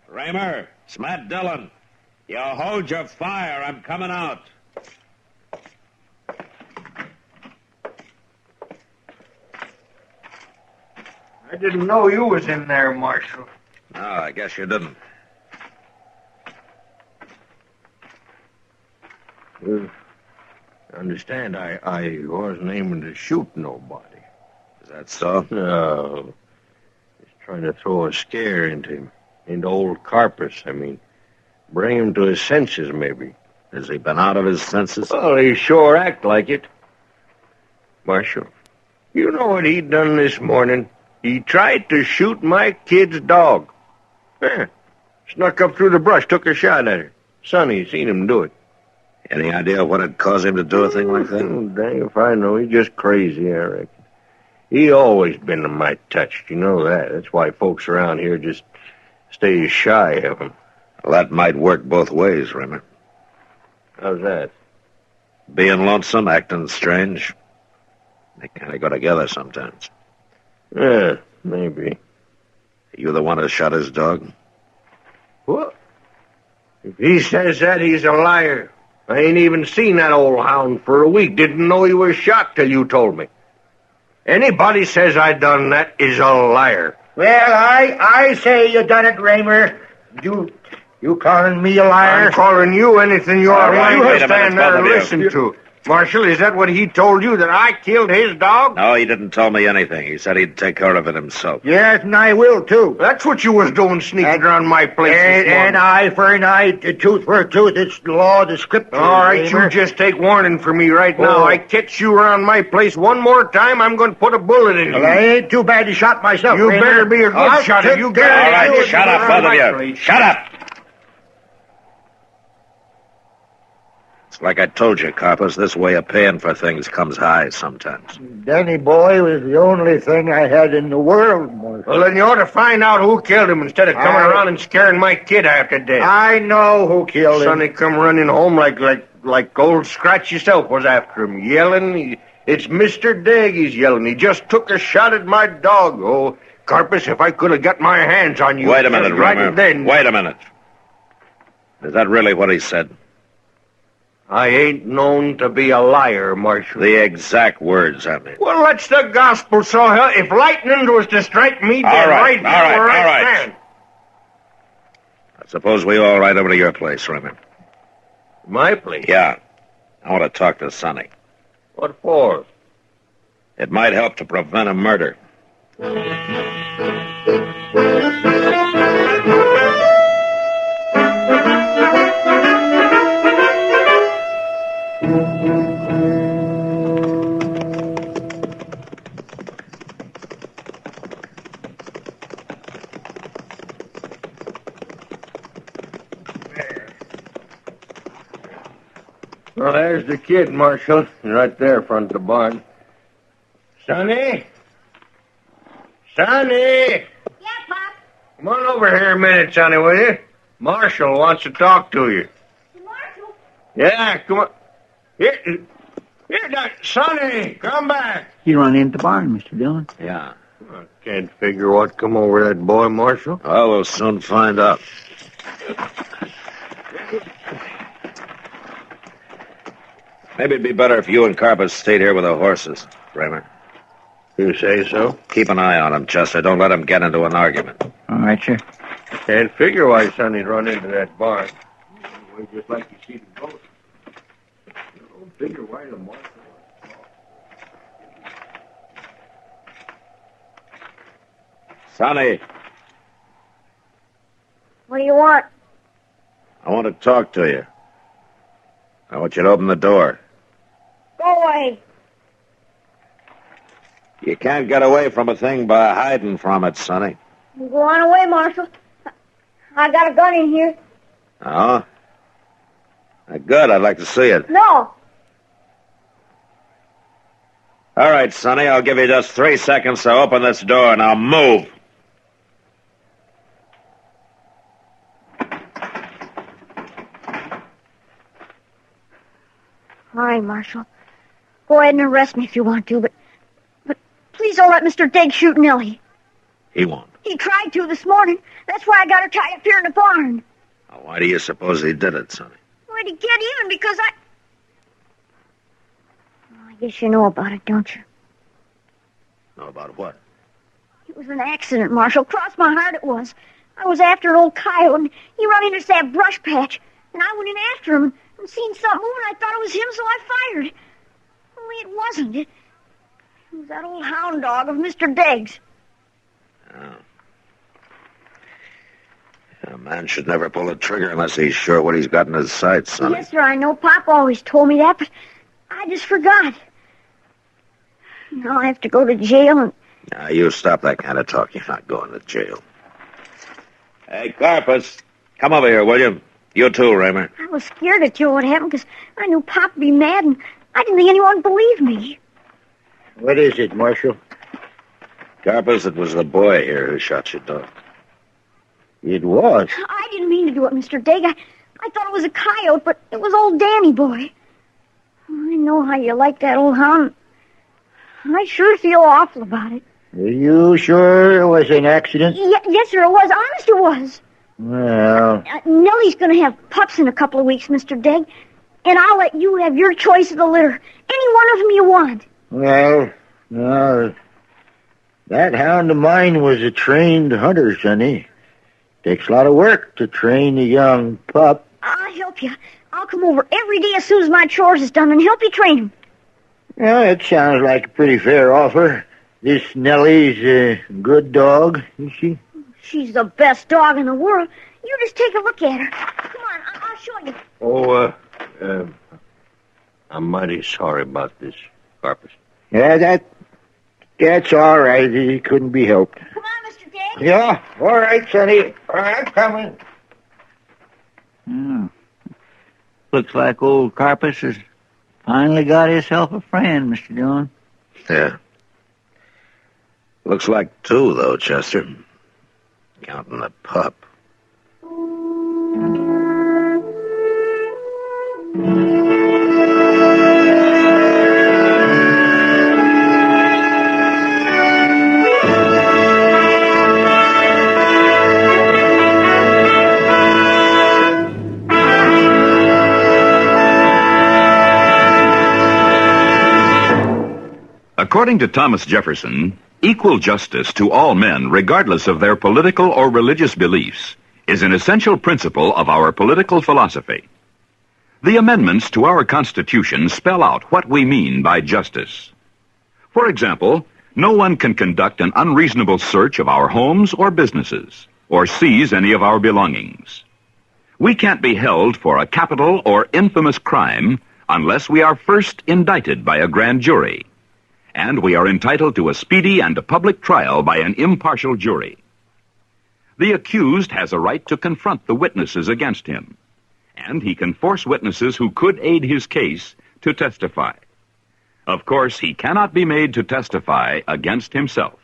[SPEAKER 9] Raymer, it's Matt Dillon. You hold your fire. I'm coming out.
[SPEAKER 14] I didn't know you was in there, Marshal.
[SPEAKER 9] No, I guess you didn't.
[SPEAKER 10] Understand, I wasn't aiming to shoot nobody.
[SPEAKER 9] Is that so?
[SPEAKER 10] No. Just trying to throw a scare into him. Into old Carpus, I mean. Bring him to his senses, maybe.
[SPEAKER 9] Has he been out of his senses?
[SPEAKER 10] Well, he sure act like it. Marshal, you know what he done this morning? He tried to shoot my kid's dog. Yeah. Snuck up through the brush, took a shot at her. Sonny seen him do it.
[SPEAKER 9] Any idea what'd cause him to do a thing like that?
[SPEAKER 10] Oh, dang if I know. He's just crazy, I reckon. He always been a mite touched, you know that. That's why folks around here just stay shy of him.
[SPEAKER 9] Well, that might work both ways, Raymer.
[SPEAKER 10] How's that?
[SPEAKER 9] Being lonesome, acting strange. They kind of go together sometimes.
[SPEAKER 10] Yeah, maybe.
[SPEAKER 9] You the one who shot his dog?
[SPEAKER 10] What? If he says that, he's a liar. I ain't even seen that old hound for a week. Didn't know he was shot till you told me. Anybody says I done that is a liar.
[SPEAKER 11] Well, I say you done it, Raymer. You calling me a liar?
[SPEAKER 10] I'm calling you anything you are.
[SPEAKER 9] right,
[SPEAKER 10] You
[SPEAKER 9] wait a
[SPEAKER 10] stand
[SPEAKER 9] minute,
[SPEAKER 10] there and
[SPEAKER 9] both of you.
[SPEAKER 10] listen to. Marshal, is that what he told you, that I killed his dog?
[SPEAKER 9] No, he didn't tell me anything. He said he'd take care of it himself.
[SPEAKER 11] Yes, and I will, too.
[SPEAKER 10] That's what you was doing, sneaking around my place this morning.
[SPEAKER 11] An eye for an eye, a tooth for a tooth. It's the law of the scripture.
[SPEAKER 10] All right,
[SPEAKER 11] Raymer.
[SPEAKER 10] you just take warning from me right now.
[SPEAKER 11] Oh.
[SPEAKER 10] I catch you around my place one more time, I'm going to put a bullet in you.
[SPEAKER 11] Well, I ain't too bad to shot myself,
[SPEAKER 10] You
[SPEAKER 11] Raymer.
[SPEAKER 10] better be a good
[SPEAKER 11] I'll
[SPEAKER 10] shot if
[SPEAKER 11] take
[SPEAKER 10] you
[SPEAKER 11] care
[SPEAKER 10] get
[SPEAKER 11] of
[SPEAKER 10] it.
[SPEAKER 9] All
[SPEAKER 11] you.
[SPEAKER 9] right, shut up, both of you.
[SPEAKER 10] Place.
[SPEAKER 9] Shut up! It's like I told you, Carpus, this way of paying for things comes high sometimes.
[SPEAKER 11] Danny boy was the only thing I had in the world, Marshal.
[SPEAKER 10] Well, then you ought to find out who killed him instead of coming around and scaring my kid half to death.
[SPEAKER 11] I know who killed him.
[SPEAKER 10] Sonny come running home like old Scratch yourself was after him, yelling. It's Mr. Degg, he's yelling. He just took a shot at my dog. Oh, Carpus, if I could have got my hands on you.
[SPEAKER 9] Wait a minute,
[SPEAKER 10] right
[SPEAKER 9] Raymer.
[SPEAKER 10] then.
[SPEAKER 9] Wait a minute. Is that really what he said?
[SPEAKER 10] I ain't known to be a liar, Marshal.
[SPEAKER 9] The exact words, I mean.
[SPEAKER 10] Well, that's the gospel, so hell, if lightning was to strike me dead right now where I stand.
[SPEAKER 9] I suppose we all ride over to your place, Raymer.
[SPEAKER 10] My place?
[SPEAKER 9] Yeah. I want to talk to Sonny.
[SPEAKER 10] What for?
[SPEAKER 9] It might help to prevent a murder.
[SPEAKER 10] Well, there's the kid, Marshal. Right there, front of the barn. Sonny? Sonny!
[SPEAKER 16] Yeah, Pop.
[SPEAKER 10] Come on over here a minute, Sonny, will you? Marshal wants to talk to you.
[SPEAKER 16] Marshal?
[SPEAKER 10] Yeah, come on. Here, Sonny, come back.
[SPEAKER 5] He run into the barn, Mr. Dillon.
[SPEAKER 2] Yeah.
[SPEAKER 10] I can't figure what come over that boy, Marshal.
[SPEAKER 2] Well, we'll soon find out. Maybe it'd be better if you and Carpus stayed here with the horses, Raymer.
[SPEAKER 10] You say so?
[SPEAKER 2] Keep an eye on him, Chester. Don't let him get into an argument.
[SPEAKER 5] All right, sir.
[SPEAKER 10] Can't figure why Sonny'd run into that barn. Just like you see the goat. Don't figure why the Marshal...
[SPEAKER 2] Sonny,
[SPEAKER 16] What do you want?
[SPEAKER 2] I want to talk to you. I want you to open the door.
[SPEAKER 16] Go away.
[SPEAKER 2] You can't get away from a thing by hiding from it, Sonny.
[SPEAKER 16] You go on away, Marshal. I got a gun in here.
[SPEAKER 2] Oh? Good, I'd like to see it.
[SPEAKER 16] No.
[SPEAKER 2] All right, Sonny, I'll give you just 3 seconds to open this door. Now move.
[SPEAKER 16] All right, Marshal. Go ahead and arrest me if you want to, but please don't let Mr. Diggs shoot Nellie.
[SPEAKER 2] He won't.
[SPEAKER 16] He tried to this morning. That's why I got her tied up here in the barn.
[SPEAKER 2] Now, why do you suppose he did it, Sonny?
[SPEAKER 16] Why to get even? Because I guess you know about it, don't you?
[SPEAKER 2] Know about what?
[SPEAKER 16] It was an accident, Marshal. Cross my heart it was. I was after an old coyote, and he run into that brush patch, and I went in after him and seen something moving. I thought it was him, so I fired. Only it wasn't. It was that old hound dog of Mr. Diggs.
[SPEAKER 2] Oh. A man should never pull a trigger unless he's sure what he's got in his sights, Sonny.
[SPEAKER 16] Yes, sir, I know. Pop always told me that, but I just forgot. Now I have to go to jail and...
[SPEAKER 2] Now, you stop that kind of talk. You're not going to jail. Hey, Carpus, come over here, will you? You too, Raymer.
[SPEAKER 16] I was scared to tell what happened because I knew Pop would be mad, and I didn't think anyone would believe me.
[SPEAKER 11] What is it, Marshal?
[SPEAKER 2] Carpus, it was the boy here who shot your dog.
[SPEAKER 11] It was?
[SPEAKER 16] I didn't mean to do it, Mr. Digg. I thought it was a coyote, but it was old Danny boy. I know how you like that old hound. I sure feel awful about it.
[SPEAKER 11] Are you sure it was an accident?
[SPEAKER 16] Yes, sir, it was. Honest, it was.
[SPEAKER 11] Well...
[SPEAKER 16] Nellie's going to have pups in a couple of weeks, Mr. Digg. And I'll let you have your choice of the litter. Any one of them you want.
[SPEAKER 11] Well, that hound of mine was a trained hunter, Sonny. Takes a lot of work to train a young pup.
[SPEAKER 16] I'll help you. I'll come over every day as soon as my chores is done and help you train him.
[SPEAKER 11] Yeah, it sounds like a pretty fair offer. This Nellie's a good dog, is she?
[SPEAKER 16] She's the best dog in the world. You just take a look at her. Come on, I'll show you.
[SPEAKER 10] Oh, I'm mighty sorry about this, Carpus.
[SPEAKER 11] Yeah, that's all right. It couldn't be helped.
[SPEAKER 16] Come on, Mr. Diggs.
[SPEAKER 11] Yeah, all right, Sonny. All right, coming.
[SPEAKER 5] Looks like old Carpus has finally got himself a friend, Mr. Dillon.
[SPEAKER 2] Yeah. Looks like two, though, Chester. Counting the pup.
[SPEAKER 12] According to Thomas Jefferson, equal justice to all men, regardless of their political or religious beliefs, is an essential principle of our political philosophy. The amendments to our Constitution spell out what we mean by justice. For example, no one can conduct an unreasonable search of our homes or businesses, or seize any of our belongings. We can't be held for a capital or infamous crime unless we are first indicted by a grand jury. And we are entitled to a speedy and a public trial by an impartial jury. The accused has a right to confront the witnesses against him, and he can force witnesses who could aid his case to testify.
[SPEAKER 17] Of course, he cannot be made to testify against himself.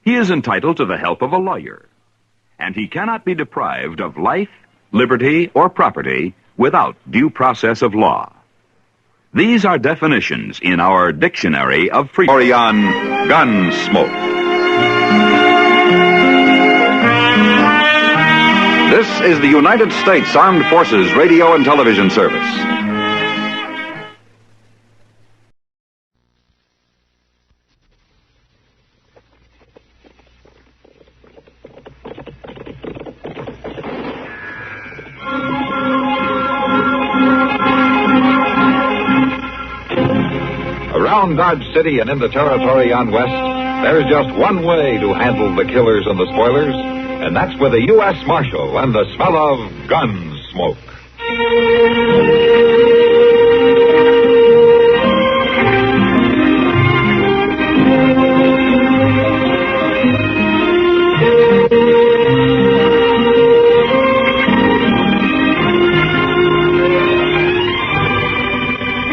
[SPEAKER 17] He is entitled to the help of a lawyer, and he cannot be deprived of life, liberty, or property without due process of law. These are definitions in our Dictionary of Freedom. Story on Gunsmoke. This is the United States Armed Forces Radio and Television Service.
[SPEAKER 12] Around Dodge City and in the territory on West, there's just one way to handle the killers and the spoilers, and that's with a U.S. Marshal and the smell of gun smoke.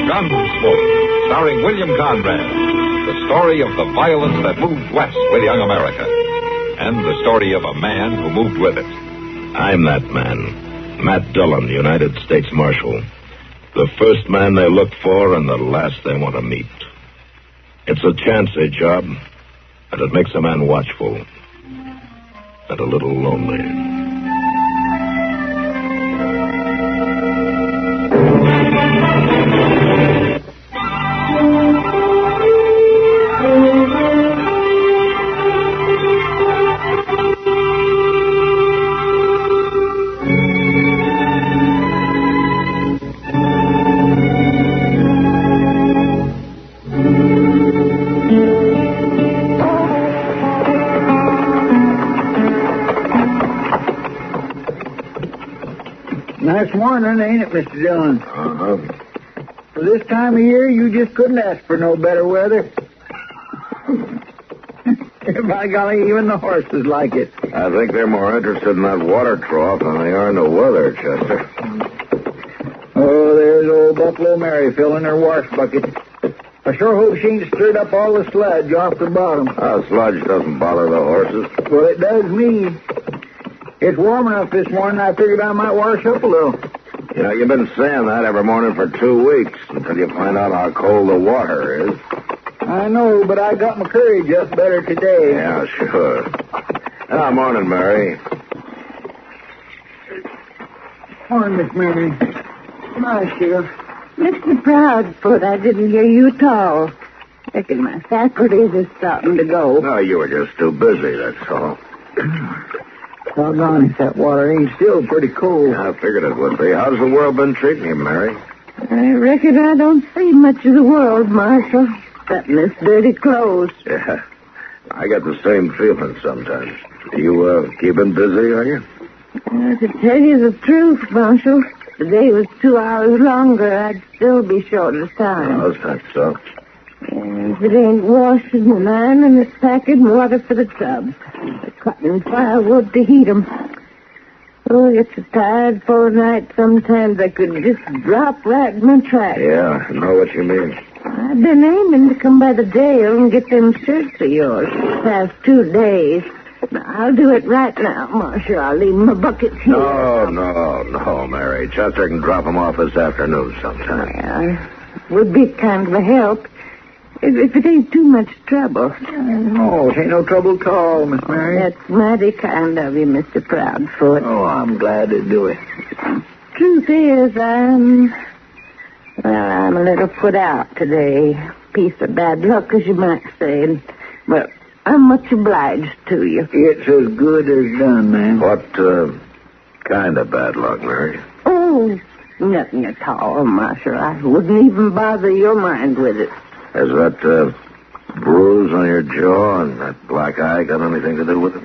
[SPEAKER 12] Gunsmoke, starring William Conrad, the story of the violence that moved west with young America, and the story of a man who moved with it.
[SPEAKER 2] I'm that man, Matt Dillon, United States Marshal. The first man they look for and the last they want to meet. It's a chancy job, and it makes a man watchful and a little lonely.
[SPEAKER 5] Nice morning, ain't it, Mr. Dillon?
[SPEAKER 2] Uh-huh.
[SPEAKER 5] For this time of year, you just couldn't ask for no better weather. By golly, even the horses like it.
[SPEAKER 2] I think they're more interested in that water trough than they are in the weather, Chester.
[SPEAKER 5] Oh, there's old Buffalo Mary filling her wash bucket. I sure hope she ain't stirred up all the sludge off the bottom.
[SPEAKER 2] Sludge doesn't bother the horses.
[SPEAKER 5] Well, it does me. It's warm enough this morning, I figured I might wash up a little.
[SPEAKER 2] You know, you've been saying that every morning for 2 weeks until you find out how cold the water is.
[SPEAKER 5] I know, but I got my courage up better today.
[SPEAKER 2] Yeah, sure. Morning, Mary.
[SPEAKER 5] Morning, Miss Mary. Nice, Sheriff.
[SPEAKER 18] Mr. Proudfoot, I didn't hear you at all. Reckon my faculties are starting to go.
[SPEAKER 2] No, you were just too busy, that's all.
[SPEAKER 5] Doggone if that water ain't still pretty cold.
[SPEAKER 2] I figured it would be. How's the world been treating you, Mary?
[SPEAKER 18] I reckon I don't see much of the world, Marshal. Except in this dirty clothes.
[SPEAKER 2] Yeah, I get the same feeling sometimes. You keeping busy, are you?
[SPEAKER 18] To tell you the truth, Marshal, if the day was 2 hours longer, I'd still be short of time.
[SPEAKER 2] How's that so?
[SPEAKER 18] If it ain't washing and ironing, it's packing water for the tubs. Cutting firewood to heat 'em. Oh, it's a tired full night. Sometimes I could just drop right in my tracks.
[SPEAKER 2] Yeah, I know what you mean.
[SPEAKER 18] I've been aiming to come by the jail and get them shirts of yours for the past 2 days. Now, I'll do it right now, Marshal. I'll leave my buckets here.
[SPEAKER 2] No, Mary. Chester can drop them off this afternoon sometime.
[SPEAKER 18] Yeah, it would be kind of a help. If it ain't too much trouble.
[SPEAKER 5] No, it ain't no trouble at all, Miss Mary.
[SPEAKER 18] That's mighty kind of you, Mr. Proudfoot.
[SPEAKER 5] Oh, I'm glad to do it.
[SPEAKER 18] Truth is, I'm a little put out today. Piece of bad luck, as you might say. Well, I'm much obliged to you.
[SPEAKER 5] It's as good as done, ma'am.
[SPEAKER 2] What kind of bad luck, Mary?
[SPEAKER 18] Oh, nothing at all, Marshal. I wouldn't even bother your mind with it.
[SPEAKER 2] Has that bruise on your jaw and that black eye got anything to do with it?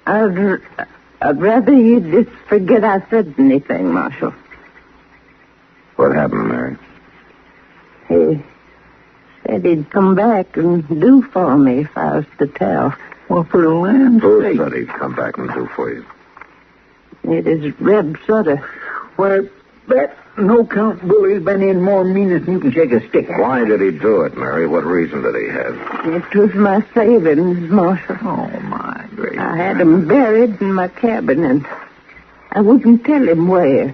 [SPEAKER 18] I'd rather you just forget I said anything, Marshal.
[SPEAKER 2] What happened, Mary?
[SPEAKER 18] He said he'd come back and do for me if I was to tell.
[SPEAKER 5] Well, for the land's sake.
[SPEAKER 2] Who said he'd come back and do for you?
[SPEAKER 18] It is Reb Sutter.
[SPEAKER 5] Why, That no-count bully's been in more meanness than you can shake a stick at.
[SPEAKER 9] Why did he do it, Mary? What reason did he have?
[SPEAKER 18] It was my savings, Marshal.
[SPEAKER 5] Oh, my gracious.
[SPEAKER 18] I had 'em buried in my cabin, and I wouldn't tell him where.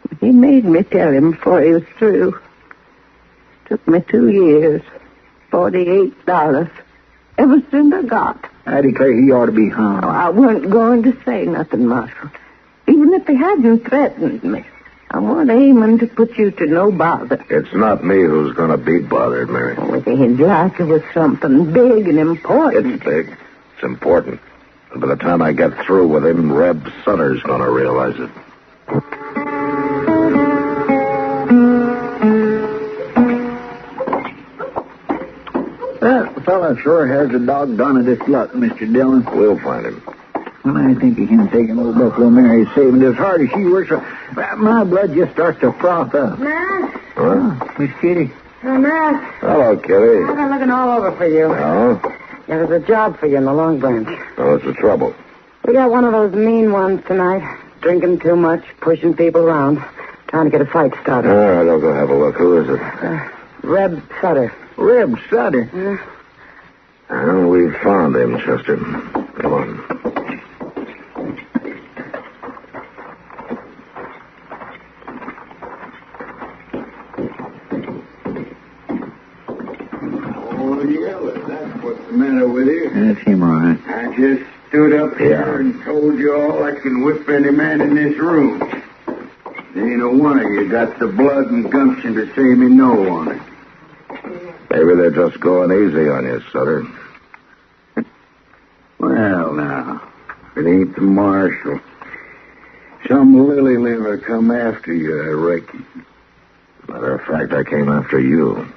[SPEAKER 18] But he made me tell him before he was through. Took me 2 years, $48. Everything I got.
[SPEAKER 5] I declare he ought to be hung.
[SPEAKER 18] Oh, I wasn't going to say nothing, Marshal. Even if he hadn't threatened me. I wasn't aiming to put you to no bother.
[SPEAKER 9] It's not me who's going to be bothered, Mary.
[SPEAKER 18] Oh, it ain't like it was something big and important.
[SPEAKER 9] It's big. It's important. And by the time I get through with him, Reb Sutter's going to realize it.
[SPEAKER 5] Well, the fella sure has a doggone of this luck, Mr. Dillon.
[SPEAKER 9] We'll find him.
[SPEAKER 5] When I think of him taking old Buffalo Mary's saving as hard as she works, my blood just starts to froth up.
[SPEAKER 6] Matt?
[SPEAKER 9] Huh?
[SPEAKER 5] Miss Kitty.
[SPEAKER 6] Oh, Matt.
[SPEAKER 9] Hello, Kitty.
[SPEAKER 6] I've been looking all over for you.
[SPEAKER 9] Oh?
[SPEAKER 6] Yeah, there's a job for you in the Long Branch.
[SPEAKER 9] Oh, what's the trouble?
[SPEAKER 6] We got one of those mean ones tonight. Drinking too much, pushing people around, trying to get a fight started.
[SPEAKER 9] All right, I'll go have a look. Who is it?
[SPEAKER 6] Reb Sutter.
[SPEAKER 5] Reb Sutter?
[SPEAKER 6] Yeah.
[SPEAKER 9] Well, we've found him, Chester. Come on.
[SPEAKER 14] Oh, Yeller, that's what's the matter with you.
[SPEAKER 5] That's him, all right.
[SPEAKER 14] I just stood up here and told you all I can whip any man in this room. Ain't a one of you got the blood and gumption to say me no on it.
[SPEAKER 9] Maybe they're just going easy on you, Sutter.
[SPEAKER 14] Well, now, it ain't the marshal. Some lily liver come after you, I reckon.
[SPEAKER 9] Matter of fact, I came after you.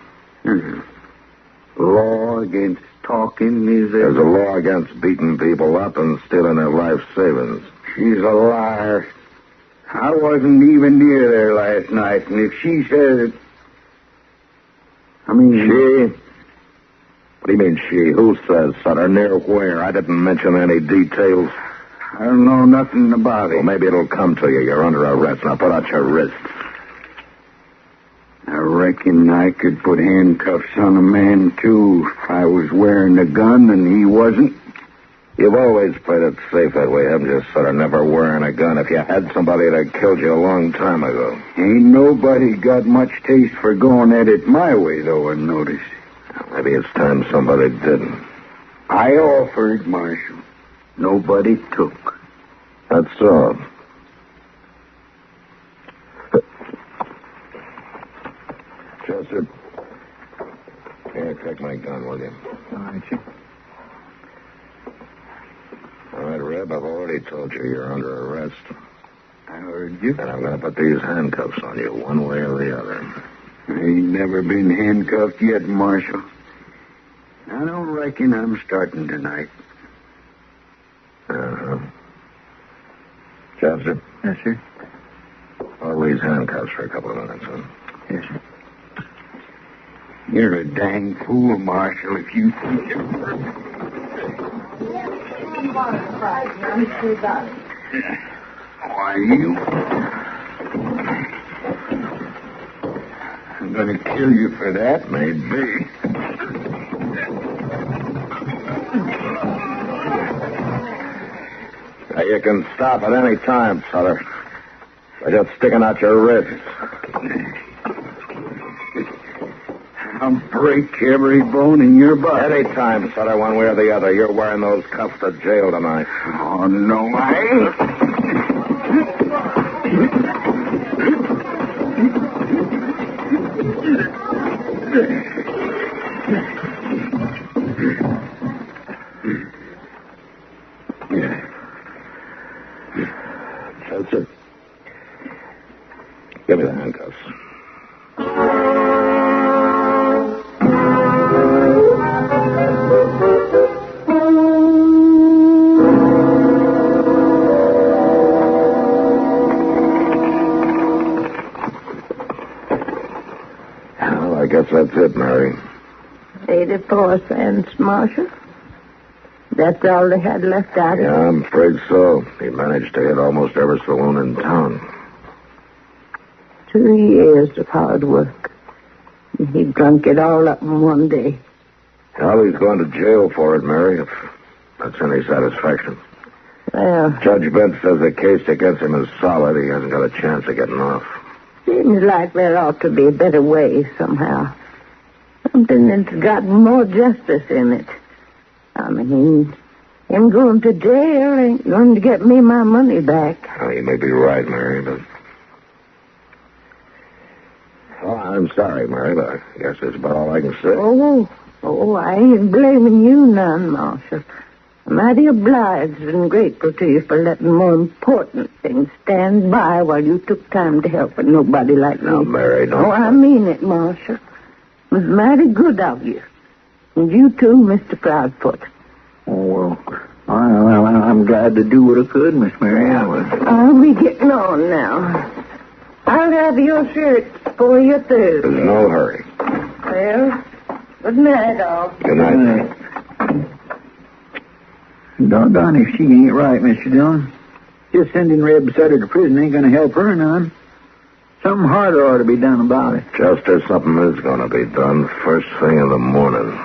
[SPEAKER 14] Law against talking, is there?
[SPEAKER 9] There's a law against beating people up and stealing their life savings.
[SPEAKER 14] She's a liar. I wasn't even near there last night, and if she says it...
[SPEAKER 9] She? What do you mean, she? Who says, Sutter? Near where? I didn't mention any details.
[SPEAKER 14] I don't know nothing about it.
[SPEAKER 9] Well, maybe it'll come to you. You're under arrest. Now put out your wrists.
[SPEAKER 14] I reckon I could put handcuffs on a man, too, if I was wearing a gun and he wasn't.
[SPEAKER 9] You've always played it safe that way, haven't you, Sutter? Never wearing a gun. If you had somebody that killed you a long time ago.
[SPEAKER 14] Ain't nobody got much taste for going at it my way, though, I notice.
[SPEAKER 9] Maybe it's time somebody didn't.
[SPEAKER 14] I offered, Marshal. Nobody took.
[SPEAKER 9] That's so. Chester, here, take my gun, will you?
[SPEAKER 5] All right, sir.
[SPEAKER 9] All right, Reb, I've already told you you're under arrest.
[SPEAKER 14] I heard you.
[SPEAKER 9] And I'm going to put these handcuffs on you, one way or the other.
[SPEAKER 14] I ain't never been handcuffed yet, Marshal. I don't reckon I'm starting tonight.
[SPEAKER 9] Uh-huh. Chester?
[SPEAKER 5] Yes, sir.
[SPEAKER 9] Hold these handcuffs for a couple of minutes, huh?
[SPEAKER 5] Yes, sir.
[SPEAKER 14] You're a dang fool, Marshal, if you think you're... Why, you... I'm gonna kill you for that.
[SPEAKER 9] Maybe. Now, you can stop at any time, Sutter. By just sticking out your wrists.
[SPEAKER 14] I'll break every bone in your body.
[SPEAKER 9] Any time, Sutter, one way or the other. You're wearing those cuffs to jail tonight.
[SPEAKER 14] Oh, no, I ain't.
[SPEAKER 9] That's it. Give me the handcuffs. Well, I guess that's it, Mary.
[SPEAKER 18] 84 cents, Marshal. That's all they had left out of it.
[SPEAKER 9] Yeah, I'm afraid so. He managed to hit almost every saloon in town.
[SPEAKER 18] 2 years of hard work. And he drunk it all up in one day.
[SPEAKER 9] Well, he's going to jail for it, Mary, if that's any satisfaction.
[SPEAKER 18] Well,
[SPEAKER 9] Judge Bent says the case against him is solid. He hasn't got a chance of getting off.
[SPEAKER 18] seems like there ought to be a better way somehow. Something that's got more justice in it. I mean, him going to jail ain't going to get me my money back.
[SPEAKER 9] Well, you may be right, Mary, but... Oh, I'm sorry, Mary, but I guess that's about all I can say.
[SPEAKER 18] Oh, I ain't blaming you none, Marshal. I'm mighty obliged and grateful to you for letting more important things stand by while you took time to help nobody like
[SPEAKER 9] Now,
[SPEAKER 18] me.
[SPEAKER 9] Mary, don't...
[SPEAKER 18] Oh, I mean it, Marshal. It was mighty good of you. And you too, Mr. Proudfoot.
[SPEAKER 5] Oh, well, I'm glad to do what I could, Miss Mary.
[SPEAKER 18] I'll be getting on now. I'll have your shirt before you're through.
[SPEAKER 9] There's no hurry.
[SPEAKER 18] Well, good night, all.
[SPEAKER 9] Good night.
[SPEAKER 5] Doggone if she ain't right, Mr. Dillon. Just sending Reb Sutter to prison ain't going to help her none. Something harder ought to be done about it.
[SPEAKER 9] Just as something is going to be done first thing in the morning.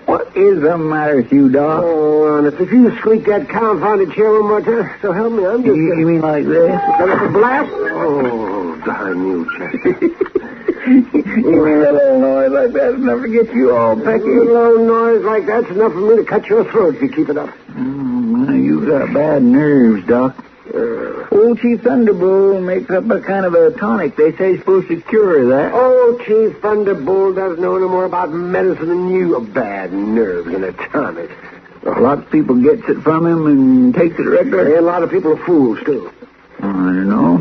[SPEAKER 5] What is the matter with you, Doc?
[SPEAKER 11] Oh, honest, if you squeak that confounded chair one more time, so help me, I'm just...
[SPEAKER 5] You mean like this?
[SPEAKER 11] Got a blast? Oh, darn you, Chester.
[SPEAKER 5] You mean a little noise like that enough to get you all pecky?
[SPEAKER 11] A little noise like that's enough for me to cut your throat if you keep it up.
[SPEAKER 5] You got bad nerves, Doc. Old Chief Thunderbolt makes up a kind of a tonic. They say it's supposed to cure that.
[SPEAKER 11] Oh, Chief Thunderbolt doesn't know no more about medicine than you. Bad nerves and a tonic.
[SPEAKER 5] A lot of people gets it from him and takes it regular.
[SPEAKER 11] And a lot of people are fools, too.
[SPEAKER 5] I don't know.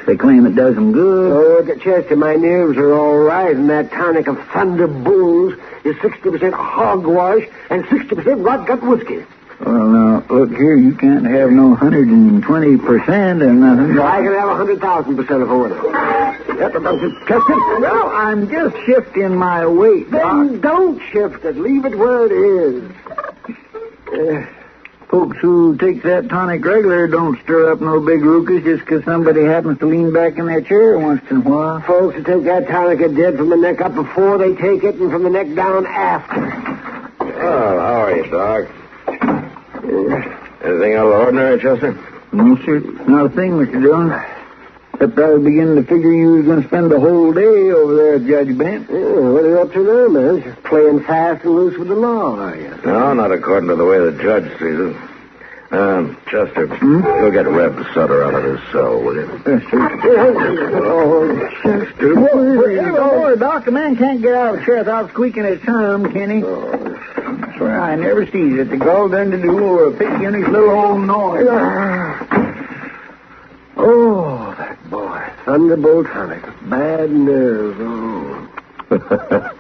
[SPEAKER 5] They claim it does them good.
[SPEAKER 11] Oh, Chester, my nerves are all right, and that tonic of Thunderbolts is 60% hogwash and 60% rot gut whiskey.
[SPEAKER 5] Well, now, look here, you can't have no 120% or nothing.
[SPEAKER 11] I can have 100,000% of a winner. Chester?
[SPEAKER 5] Well, I'm just shifting my weight, Doc.
[SPEAKER 11] Then don't shift it. Leave it where it is.
[SPEAKER 5] Folks who take that tonic regular don't stir up no big ruckus just because somebody happens to lean back in their chair once in a while.
[SPEAKER 11] Folks who take that tonic are dead from the neck up before they take it and from the neck down after.
[SPEAKER 9] Oh, how are you, Doc? Anything out of the ordinary, Chester?
[SPEAKER 5] No, sir. Not a thing, Mr. Dillon. Except I was beginning to figure you was going to spend the whole day over there at Judge Bent.
[SPEAKER 11] What are you up to now, man? Just playing fast and loose with the law, are you?
[SPEAKER 9] No, not according to the way the judge sees it. Chester, go get Reb Sutter out of his cell, will you?
[SPEAKER 5] Yes, sir.
[SPEAKER 11] Oh, Chester.
[SPEAKER 5] Oh, Doc, a man can't get out of the chair without squeaking his tongue, can he? I swear I never sees it. The gall done to do or a picky in his little old noise.
[SPEAKER 11] Oh, that boy. Thunderbolt tonic. Bad nerves. Oh.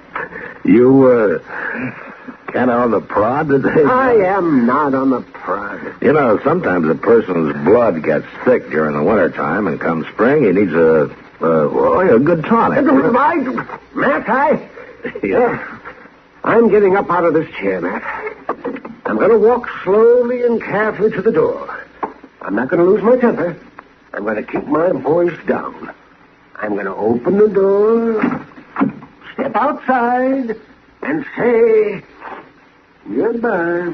[SPEAKER 9] You, kind of on the prod today?
[SPEAKER 11] I am not on the prod.
[SPEAKER 9] You know, sometimes a person's blood gets thick during the wintertime, and come spring, he needs a good tonic.
[SPEAKER 11] Matt, Yeah. I'm getting up out of this chair, Matt. I'm going to walk slowly and carefully to the door. I'm not going to lose my temper. I'm going to keep my voice down. I'm going to open the door, step outside, and say goodbye.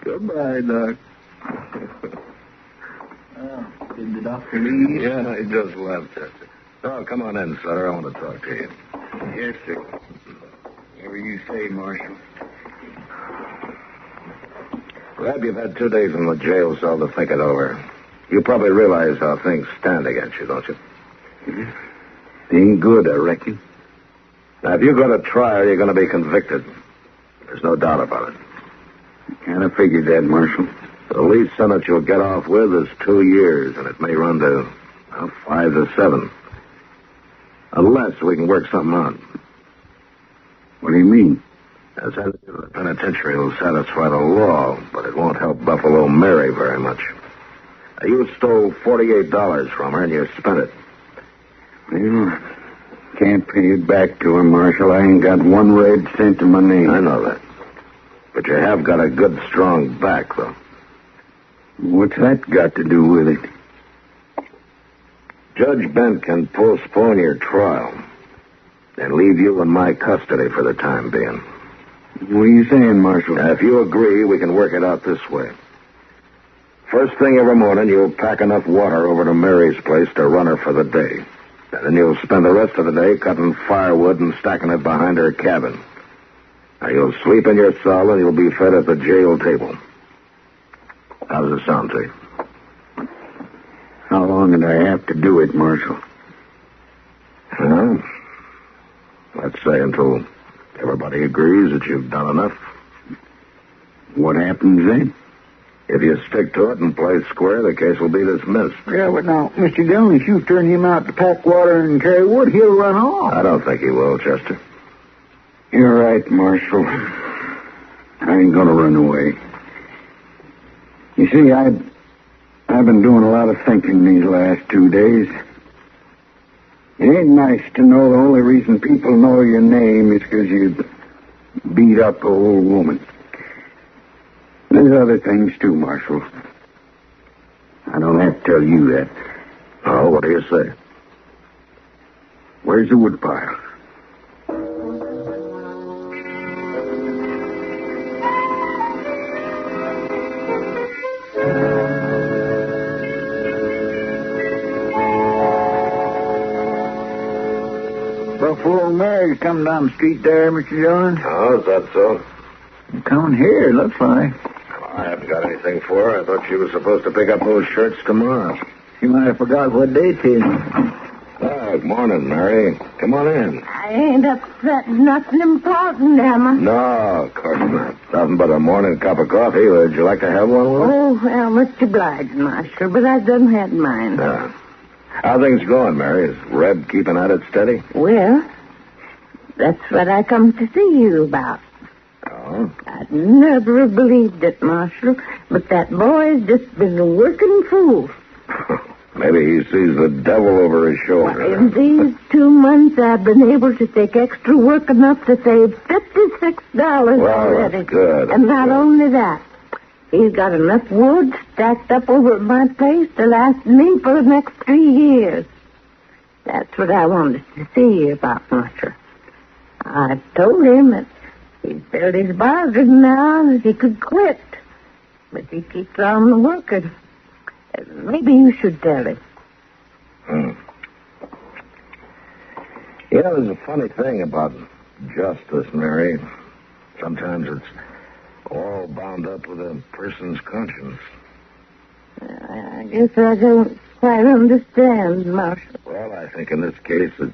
[SPEAKER 5] Goodbye, Doc. Did the doctor leave?
[SPEAKER 9] Yeah, he just left, Chester. Oh, come on in, Sutter. I want to talk to you.
[SPEAKER 5] Yes, sir. Whatever you say, Marshal.
[SPEAKER 9] Reb, you've had 2 days in the jail cell to think it over. You probably realize how things stand against you, don't you?
[SPEAKER 5] Ain't good, I reckon.
[SPEAKER 9] Now, if you go to trial, you're going to be convicted. There's no doubt about it.
[SPEAKER 5] Kind of figured that, Marshal.
[SPEAKER 9] The least sentence you'll get off with is 2 years, and it may run to 5 to 7. Unless we can work something out.
[SPEAKER 14] What do you mean?
[SPEAKER 9] A sentence to the penitentiary will satisfy the law, but it won't help Buffalo Mary very much. You stole $48 from her, and you spent it.
[SPEAKER 14] Well, can't pay it back to her, Marshal. I ain't got 1 red cent to my name.
[SPEAKER 9] I know that. But you have got a good, strong back, though.
[SPEAKER 14] What's that got to do with it?
[SPEAKER 9] Judge Bent can postpone your trial and leave you in my custody for the time being.
[SPEAKER 14] What are you saying, Marshal?
[SPEAKER 9] Now, if you agree, we can work it out this way. First thing every morning, you'll pack enough water over to Mary's place to run her for the day. And then you'll spend the rest of the day cutting firewood and stacking it behind her cabin. Now, you'll sleep in your cell and you'll be fed at the jail table. How does it sound to you?
[SPEAKER 14] How long did I have to do it, Marshal?
[SPEAKER 9] Well, let's say until everybody agrees that you've done enough.
[SPEAKER 14] What happens then?
[SPEAKER 9] If you stick to it and play square, the case will be dismissed.
[SPEAKER 5] Yeah, but now, Mr. Dillon, if you turn him out to pack water and carry wood, he'll run off.
[SPEAKER 9] I don't think he will, Chester.
[SPEAKER 14] You're right, Marshal. I ain't gonna run away. You see, I've been doing a lot of thinking these last 2 days. It ain't nice to know the only reason people know your name is because you beat up a old woman. There's other things, too, Marshal. I don't have to tell you that.
[SPEAKER 9] Oh, what do you say?
[SPEAKER 14] Where's the woodpile?
[SPEAKER 5] Buffalo Mary's coming down the street there, Mr. Dillon.
[SPEAKER 9] Oh, is that so?
[SPEAKER 5] Coming here, it looks like.
[SPEAKER 9] I haven't got anything for her. I thought she was supposed to pick up those shirts tomorrow.
[SPEAKER 5] She might have forgot what day it is.
[SPEAKER 9] Oh, good morning, Mary. Come on in.
[SPEAKER 18] I ain't upsetting nothing important, am I?
[SPEAKER 9] No, of course not. Nothing but a morning cup of coffee. Would you like to have one, Will?
[SPEAKER 18] Oh, well, much obliged, Marshal, but I done had mine.
[SPEAKER 9] How things going, Mary? Is Reb keeping at it steady?
[SPEAKER 18] Well, that's what I come to see you about.
[SPEAKER 9] Oh?
[SPEAKER 18] I'd never have believed it, Marshal, but that boy's just been a working fool.
[SPEAKER 9] Maybe he sees the devil over his shoulder.
[SPEAKER 18] In these 2 months, I've been able to take extra work enough to save $56 already.
[SPEAKER 9] That's good.
[SPEAKER 18] And not only that, he's got enough wood stacked up over at my place to last me for the next 3 years. That's what I wanted to see you about, Marshal. I told him that he'd filled his bargain now that he could quit. But he keeps on working. Maybe you should tell him.
[SPEAKER 9] You know, there's a funny thing about justice, Mary. Sometimes it's all bound up with a person's conscience.
[SPEAKER 18] I guess I don't quite understand, Marshal.
[SPEAKER 9] Well, I think in this case that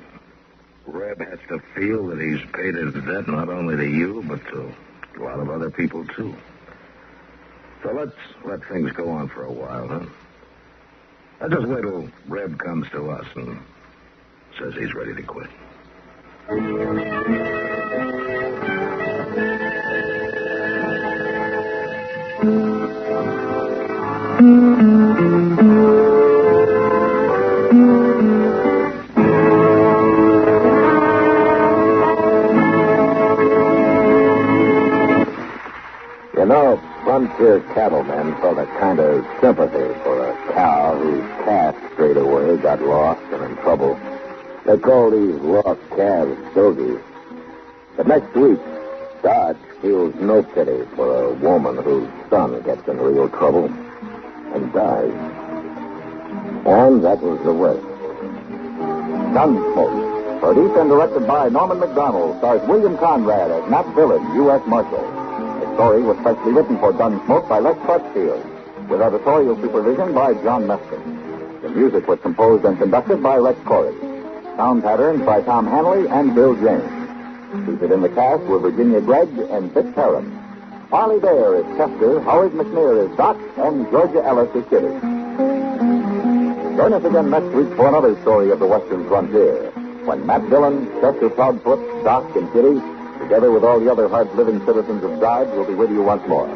[SPEAKER 9] Reb has to feel that he's paid his debt not only to you, but to a lot of other people, too. So let's let things go on for a while, huh? I'll just wait till Reb comes to us and says he's ready to quit. You know, frontier cattlemen felt a kind of sympathy for a cow whose calf strayed away, got lost, and in trouble. They call these lost calves stogies. But next week, Dodge feels no pity for a woman whose son gets in real trouble and dies. And that was the worst. Gunsmoke, produced and directed by Norman McDonald, stars William Conrad as Matt Dillon, U.S. Marshal. The story was specially written for Gunsmoke by Lex Crutchfield, with editorial supervision by John Meston. The music was composed and conducted by Rex Corey. Sound patterns by Tom Hanley and Bill James. Seated in the cast were Virginia Gregg and Vic Perrin. Arlie Bear is Chester, Howard McNear is Doc, and Georgia Ellis is Kitty. Join us again next week for another story of the Western frontier, when Matt Dillon, Chester Proudfoot, Doc, and Kitty, together with all the other hard-living citizens of Dodge, will be with you once more.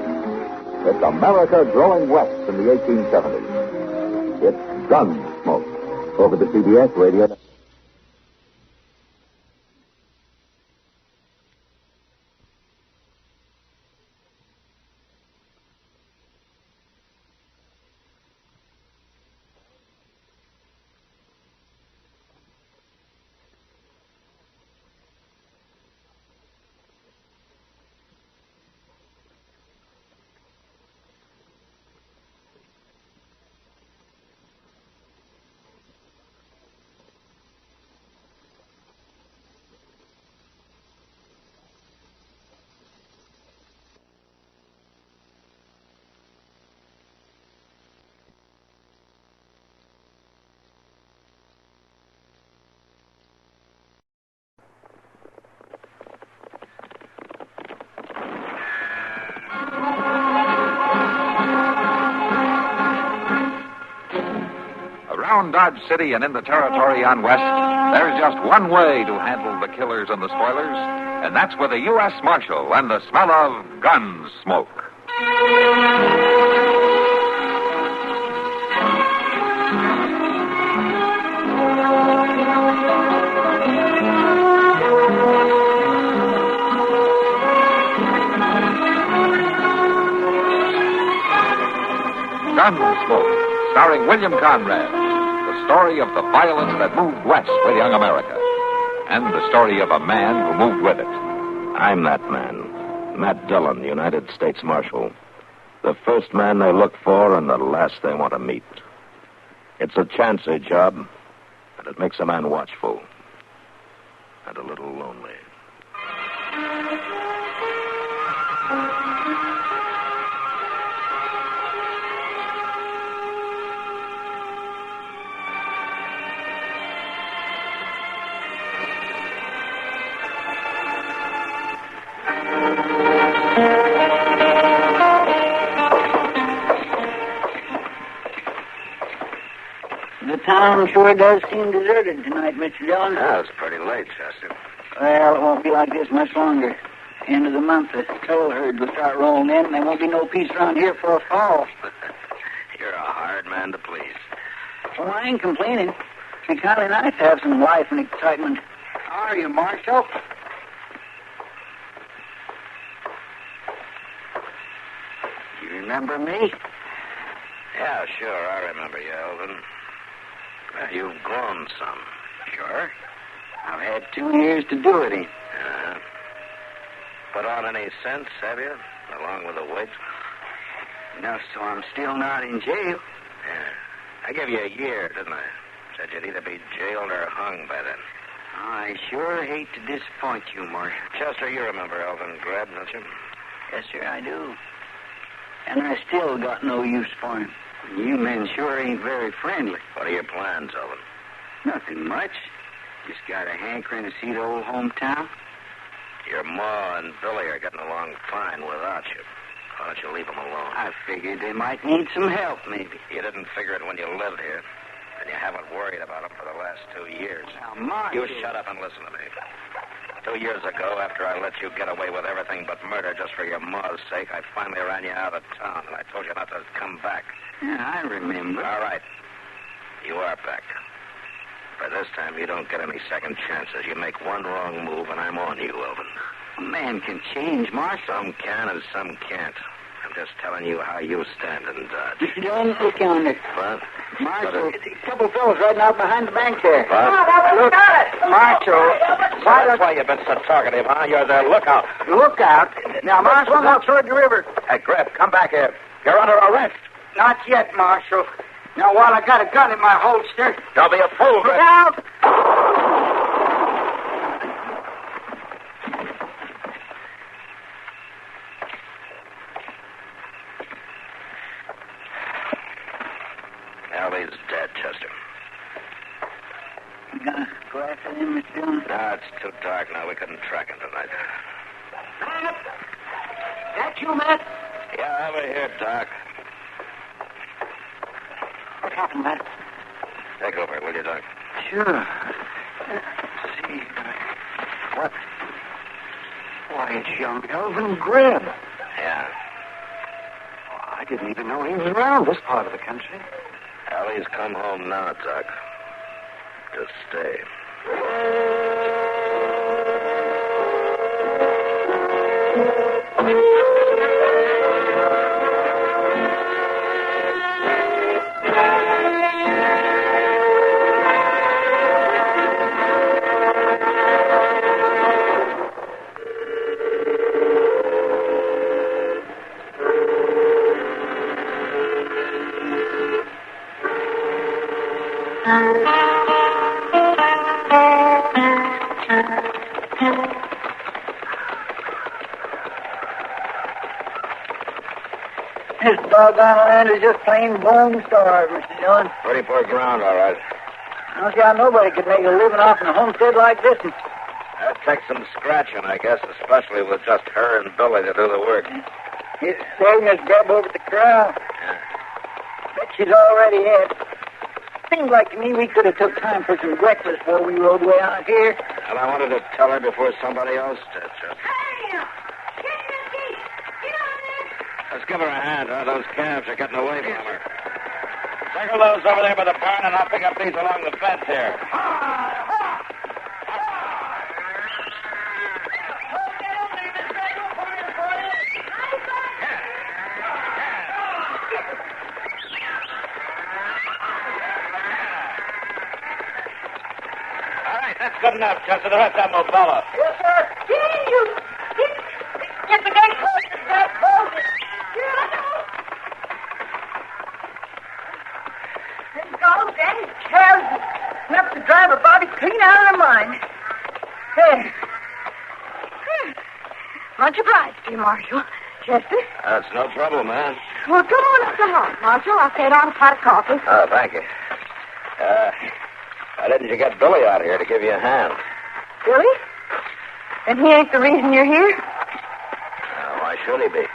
[SPEAKER 9] It's America growing west in the 1870s. It's Gunsmoke over the CBS radio.
[SPEAKER 12] Around Dodge City and in the territory on West, there's just one way to handle the killers and the spoilers, and that's with a U.S. Marshal and the smell of gun smoke. Gunsmoke, starring William Conrad. The story of the violence that moved west with young America. And the story of a man who moved with it.
[SPEAKER 2] I'm that man, Matt Dillon, United States Marshal. The first man they look for and the last they want to meet. It's a chancy job, and it makes a man watchful. And a little lonely.
[SPEAKER 5] The town sure does seem deserted tonight, Mr. Dillon.
[SPEAKER 2] Yeah, it's pretty late, Chester.
[SPEAKER 5] Well, it won't be like this much longer. End of the month, the toll herds will start rolling in, and there won't be no peace around here for a fall.
[SPEAKER 2] You're a hard man to please.
[SPEAKER 5] Well, I ain't complaining. It's kind of nice to have some life and excitement. How are you, Marshal?
[SPEAKER 2] You remember me? Yeah, sure, I remember you, Elvin. Well, you've grown some.
[SPEAKER 5] Sure. I've had 2 years to do it in.
[SPEAKER 2] Put on any sense, have you? Along with the weight?
[SPEAKER 5] Enough so I'm still not in jail.
[SPEAKER 2] Yeah. I gave you a year, didn't I? Said you'd either be jailed or hung by then.
[SPEAKER 5] I sure hate to disappoint you, Marshal.
[SPEAKER 2] Chester, you remember Elvin Grebb, don't you?
[SPEAKER 5] Yes, sir, I do. And I still got no use for him. You men sure ain't very friendly.
[SPEAKER 2] What are your plans, Elvin?
[SPEAKER 5] Nothing much. Just got a hankering to see the old hometown.
[SPEAKER 2] Your Ma and Billy are getting along fine without you. Why don't you leave them alone?
[SPEAKER 5] I figured they might need some help, maybe.
[SPEAKER 2] You didn't figure it when you lived here. And you haven't worried about them for the last 2 years.
[SPEAKER 5] Now, Marshal...
[SPEAKER 2] You shut up and listen to me. 2 years ago, after I let you get away with everything but murder just for your ma's sake, I finally ran you out of town, and I told you not to come back.
[SPEAKER 5] Yeah, I remember.
[SPEAKER 2] All right. You are back. By this time, you don't get any second chances. You make one wrong move, and I'm on you, Elvin.
[SPEAKER 5] A man can change, Marshal.
[SPEAKER 2] Some can and some can't. I'm just telling you how you stand in Dodge.
[SPEAKER 5] Mr. Dillon, look yonder.
[SPEAKER 2] What?
[SPEAKER 5] Marshal, a couple of fellows riding out behind the bank there.
[SPEAKER 2] What?
[SPEAKER 5] Look, Marshal.
[SPEAKER 2] That's why you've been so talkative, huh? You're the lookout.
[SPEAKER 5] Lookout? Now, Marshal, I'm out toward the river.
[SPEAKER 2] Hey, Grebb, come back here. You're under arrest.
[SPEAKER 5] Not yet, Marshal. Now, while I got a gun in my holster...
[SPEAKER 2] Don't be a fool,
[SPEAKER 5] Look
[SPEAKER 2] Grebb.
[SPEAKER 5] out!
[SPEAKER 2] Ellie's dead, Chester.
[SPEAKER 5] You gonna go after him, Mr. Dillon?
[SPEAKER 2] No, it's too dark now. We couldn't track him tonight.
[SPEAKER 5] That you, Matt?
[SPEAKER 2] Yeah, over here, Doc.
[SPEAKER 5] What happened, Matt?
[SPEAKER 2] Take over, will you, Doc?
[SPEAKER 5] Sure. Let's see. What? Why, it's young Elvin Grebb.
[SPEAKER 2] Yeah.
[SPEAKER 5] I didn't even know he was around this part of the country.
[SPEAKER 2] Well, he's come home now, Doc. To stay.
[SPEAKER 5] This doggone land is just plain bone starved, Mr. Dillon.
[SPEAKER 2] Pretty poor ground, all right.
[SPEAKER 5] I don't see how nobody could make a living off in a homestead like this one.
[SPEAKER 2] That takes some scratching, I guess, especially with just her and Billy to do the work.
[SPEAKER 5] He's saving Miss Grebb over at the corral.
[SPEAKER 2] Yeah.
[SPEAKER 5] Bet she's already had. Seems like to me we could have took time for some breakfast before we rode way out here.
[SPEAKER 2] And I wanted to tell her before somebody else did, Chuck. Let's give her a hand, huh? Those calves are getting away from her. Circle those over there by the barn, and I'll pick up these along the fence here. All right, that's good enough, Chester. The rest of them will follow.
[SPEAKER 5] Yes, sir. Get the gate closed. Daddy's calves enough to drive a body clean out of their mind. There. Much obliged to you, Marshal. Chester?
[SPEAKER 2] That's no trouble, man.
[SPEAKER 6] Well, come on up the house, Marshal. I'll set on a pot of coffee.
[SPEAKER 2] Oh, thank you. Why didn't you get Billy out here to give you a hand?
[SPEAKER 6] Billy? Then he ain't the reason you're here?
[SPEAKER 2] Why should he be?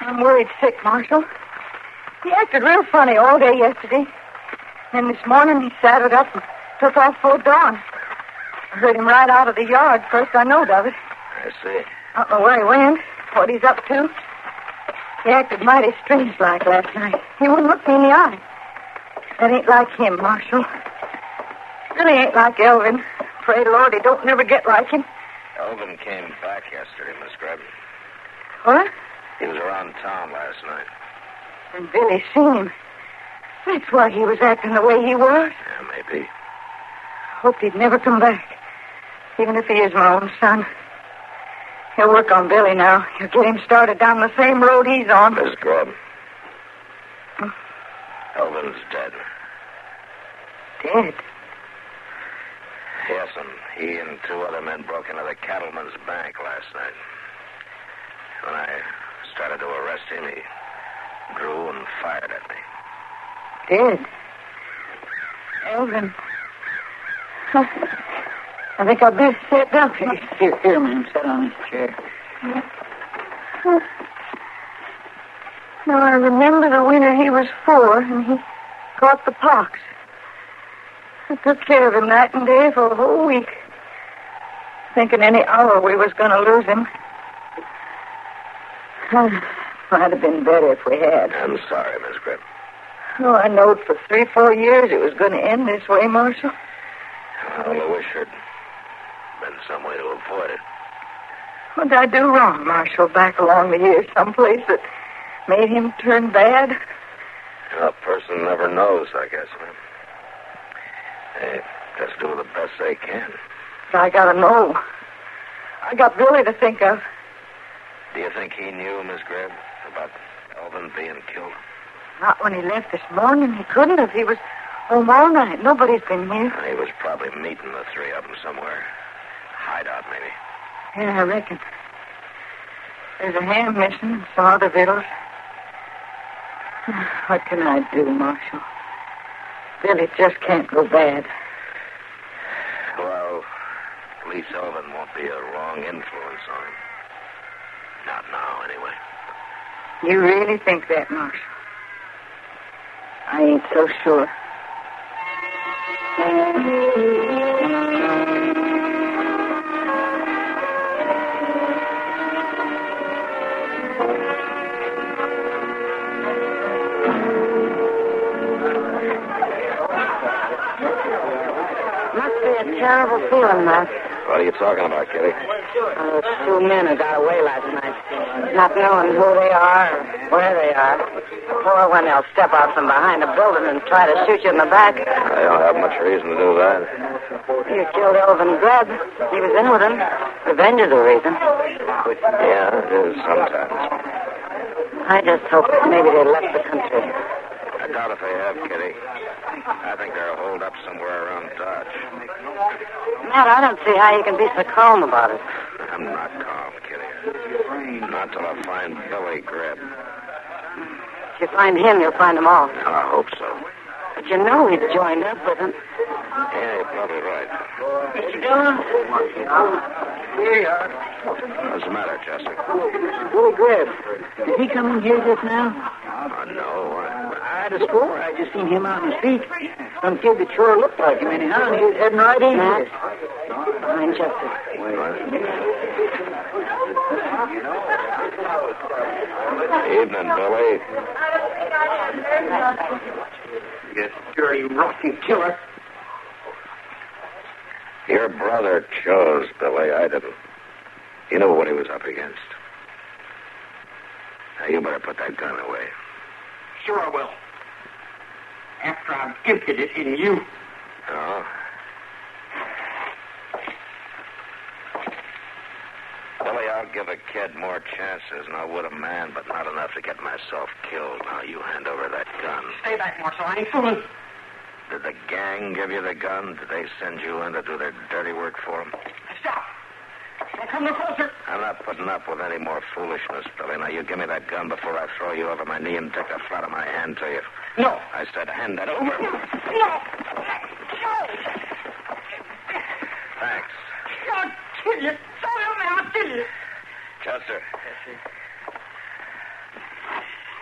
[SPEAKER 6] I'm worried sick, Marshal. He acted real funny all day yesterday. Then this morning he saddled up and took off for dawn. I heard him right out of the yard. First I knowed of it.
[SPEAKER 2] I see.
[SPEAKER 6] I don't know where he went, what he's up to. He acted mighty strange like last night. He wouldn't look me in the eye. That ain't like him, Marshal. Really ain't like Elvin. Pray the Lord he don't never get like him.
[SPEAKER 2] Elvin came back yesterday, Miss Grebb.
[SPEAKER 6] What?
[SPEAKER 2] He was around town last night.
[SPEAKER 6] And Billy seen him. That's why he was acting the way he was.
[SPEAKER 2] Yeah, maybe.
[SPEAKER 6] Hoped he'd never come back. Even if he is my own son. He'll work on Billy now. He'll get him started down the same road he's on.
[SPEAKER 2] Miss Grebb. Elvin's dead.
[SPEAKER 6] Dead?
[SPEAKER 2] Yes, and he and two other men broke into the cattleman's bank last night. When I started to arrest him, he drew and fired at me.
[SPEAKER 6] Dead? Elvin. I think I'd better sit down.
[SPEAKER 5] Here, ma'am. Sit on this chair.
[SPEAKER 6] Now, I remember the winter he was 4, and he caught the pox. I took care of him night and day for a whole week, thinking any hour we was going to lose him. Might have been better if we had.
[SPEAKER 2] I'm sorry, Miss Grebb.
[SPEAKER 6] Oh, I knowed for 3-4 years it was going to end this way, Marshal.
[SPEAKER 2] Well, I wish there'd been some way to avoid it.
[SPEAKER 6] What did I do wrong, Marshal, back along the years, someplace that made him turn bad?
[SPEAKER 2] A person never knows, I guess, ma'am. They just do the best they can.
[SPEAKER 6] But I gotta know. I got Billy to think of.
[SPEAKER 2] Do you think he knew, Miss Grebb, about Elvin being killed?
[SPEAKER 6] Not when he left this morning. He couldn't have. He was home all night. Nobody's been here.
[SPEAKER 2] He was probably meeting the three of them somewhere. Hideout, maybe.
[SPEAKER 6] Yeah, I reckon. There's a ham missing and some other victuals. What can I do, Marshal? Billy just can't go bad.
[SPEAKER 2] Well, at least Elvin won't be a wrong influence on him. Not now, anyway.
[SPEAKER 6] You really think that, Marshal? I ain't so sure. Must be a terrible feeling, Matt.
[SPEAKER 2] What are you talking about, Kitty?
[SPEAKER 6] Two men who got away last night, not knowing who they are or where they are. Or when they'll step out from behind a building and try to shoot you in the back.
[SPEAKER 2] I don't have much reason to do that.
[SPEAKER 6] You killed Elvin Grebb. He was in with him. Revenge is the reason.
[SPEAKER 2] Yeah, it is sometimes.
[SPEAKER 6] I just hope maybe they left the country.
[SPEAKER 2] I doubt if they have, Kitty. I think they're holed up somewhere around Dodge.
[SPEAKER 6] Matt, I don't see how you can be so calm about it.
[SPEAKER 2] I'm not calm, Kitty. Not till I find Billy Grebb.
[SPEAKER 6] If you find him, you'll find them all.
[SPEAKER 2] I hope so.
[SPEAKER 6] But you know he joined up with him.
[SPEAKER 2] Yeah, you're probably right.
[SPEAKER 5] Mr. Dillon? Here you are.
[SPEAKER 2] What's the matter, Chester?
[SPEAKER 5] Billy Grebb. Did he come in here just now?
[SPEAKER 2] No.
[SPEAKER 5] I'd have swore I just seen him out in the street. Some kid that sure looked like him anyhow, and he was heading right in here.
[SPEAKER 6] Behind Chester.
[SPEAKER 2] Evening, Billy.
[SPEAKER 5] You dirty, rotten killer.
[SPEAKER 2] Your brother chose, Billy. I didn't. He knew what he was up against. Now, you better put that gun away.
[SPEAKER 5] Sure I will. After I've gifted it in you.
[SPEAKER 2] No? Billy, I'll give a kid more chances than I would a man, but not enough to get myself killed. Now, you hand over that gun.
[SPEAKER 5] Stay back, Marshal. I ain't fooling.
[SPEAKER 2] Did the gang give you the gun? Did they send you in to do their dirty work for them?
[SPEAKER 5] Stop. Don't come no closer.
[SPEAKER 2] I'm not putting up with any more foolishness, Billy. Now, you give me that gun before I throw you over my knee and take the flat of my hand to you.
[SPEAKER 5] No.
[SPEAKER 2] I said hand that over.
[SPEAKER 5] No.
[SPEAKER 2] Thanks.
[SPEAKER 5] I'll kill you. So help me, I'll kill you.
[SPEAKER 2] Chester.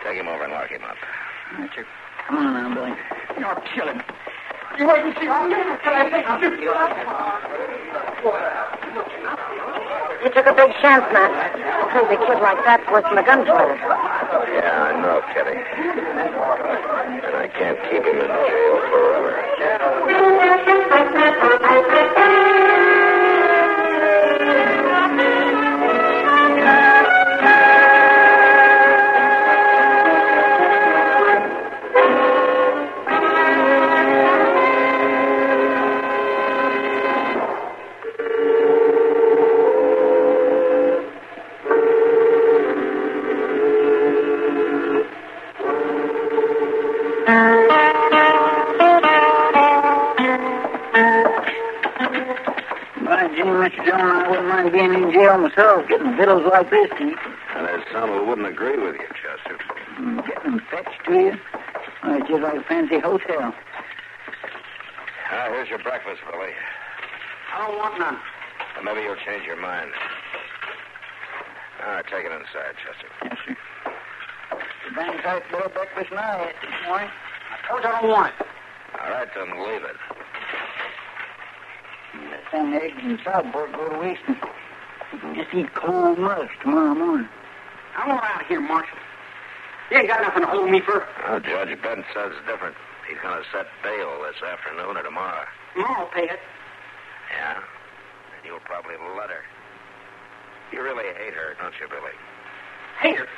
[SPEAKER 2] Take him over and lock him up.
[SPEAKER 5] That's it. Come on now, Billy. You'll kill him. You wait and see. I'll get him.
[SPEAKER 6] You took a big chance, Matt. A crazy kid like that's worse than a gunfighter.
[SPEAKER 2] Yeah, I know, Kitty. And I can't keep him in jail forever.
[SPEAKER 5] Mr. Dillon, I wouldn't mind being in jail myself, getting vittles like this to eat.
[SPEAKER 2] And there's some who wouldn't agree with you, Chester.
[SPEAKER 5] Getting them fetched to you? Oh, it's just like a fancy hotel.
[SPEAKER 2] Here's your breakfast, Billy.
[SPEAKER 5] I don't want none.
[SPEAKER 2] Well, maybe you'll change your mind. All right, take it inside, Chester.
[SPEAKER 5] Yes, sir. The dang sight better breakfast than I ate this morning. I told you I don't want it.
[SPEAKER 2] All right, then leave it.
[SPEAKER 5] That thing eggs and sideboard go to waste. You can just eat cold mush tomorrow morning. I want out of here, Marshal. You ain't got nothing to hold me for.
[SPEAKER 2] Well, Judge Bent says different. He's going to set bail this afternoon or tomorrow.
[SPEAKER 5] Tomorrow, pay it.
[SPEAKER 2] Yeah? And you'll probably let her. You really hate her, don't you, Billy?
[SPEAKER 5] Hate her?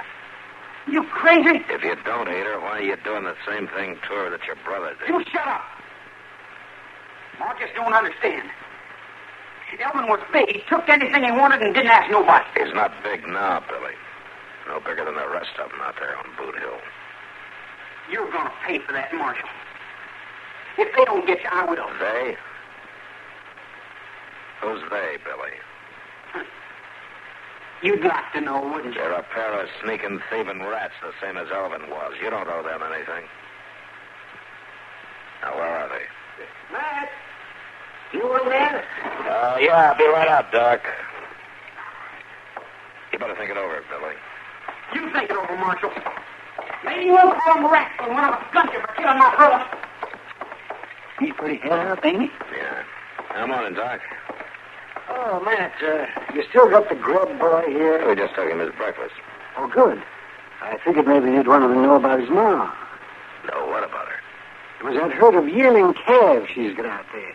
[SPEAKER 5] You crazy?
[SPEAKER 2] If you don't hate her, why are you doing the same thing to her that your brother did?
[SPEAKER 5] You shut up. Marcus don't understand. Elvin was big. He took anything he wanted and didn't ask nobody.
[SPEAKER 2] He's not big now, Billy. No bigger than the rest of them out there on Boot Hill.
[SPEAKER 5] You're going to pay for that, Marshal. If they don't get you, I will.
[SPEAKER 2] They? Who's they, Billy?
[SPEAKER 5] You'd like to know, wouldn't you?
[SPEAKER 2] They're a pair of sneaking, thieving rats, the same as Elvin was. You don't owe them anything. Now, where are they?
[SPEAKER 5] Matt, you in there?
[SPEAKER 2] Yeah, I'll be right out, Doc. You better think it over, Billy.
[SPEAKER 19] You think it over, Marshal. Maybe you won't call him a rascal when I'll gun you for killing my brother.
[SPEAKER 5] He's pretty head up, ain't he?
[SPEAKER 2] Yeah. Come on in, Doc.
[SPEAKER 5] Oh, Matt, you still got the Grebb boy here?
[SPEAKER 2] We just took him his breakfast.
[SPEAKER 5] Oh, good. I figured maybe you'd want to know about his mom.
[SPEAKER 2] No, what about her?
[SPEAKER 5] It was that herd of yearling calves she's got out there.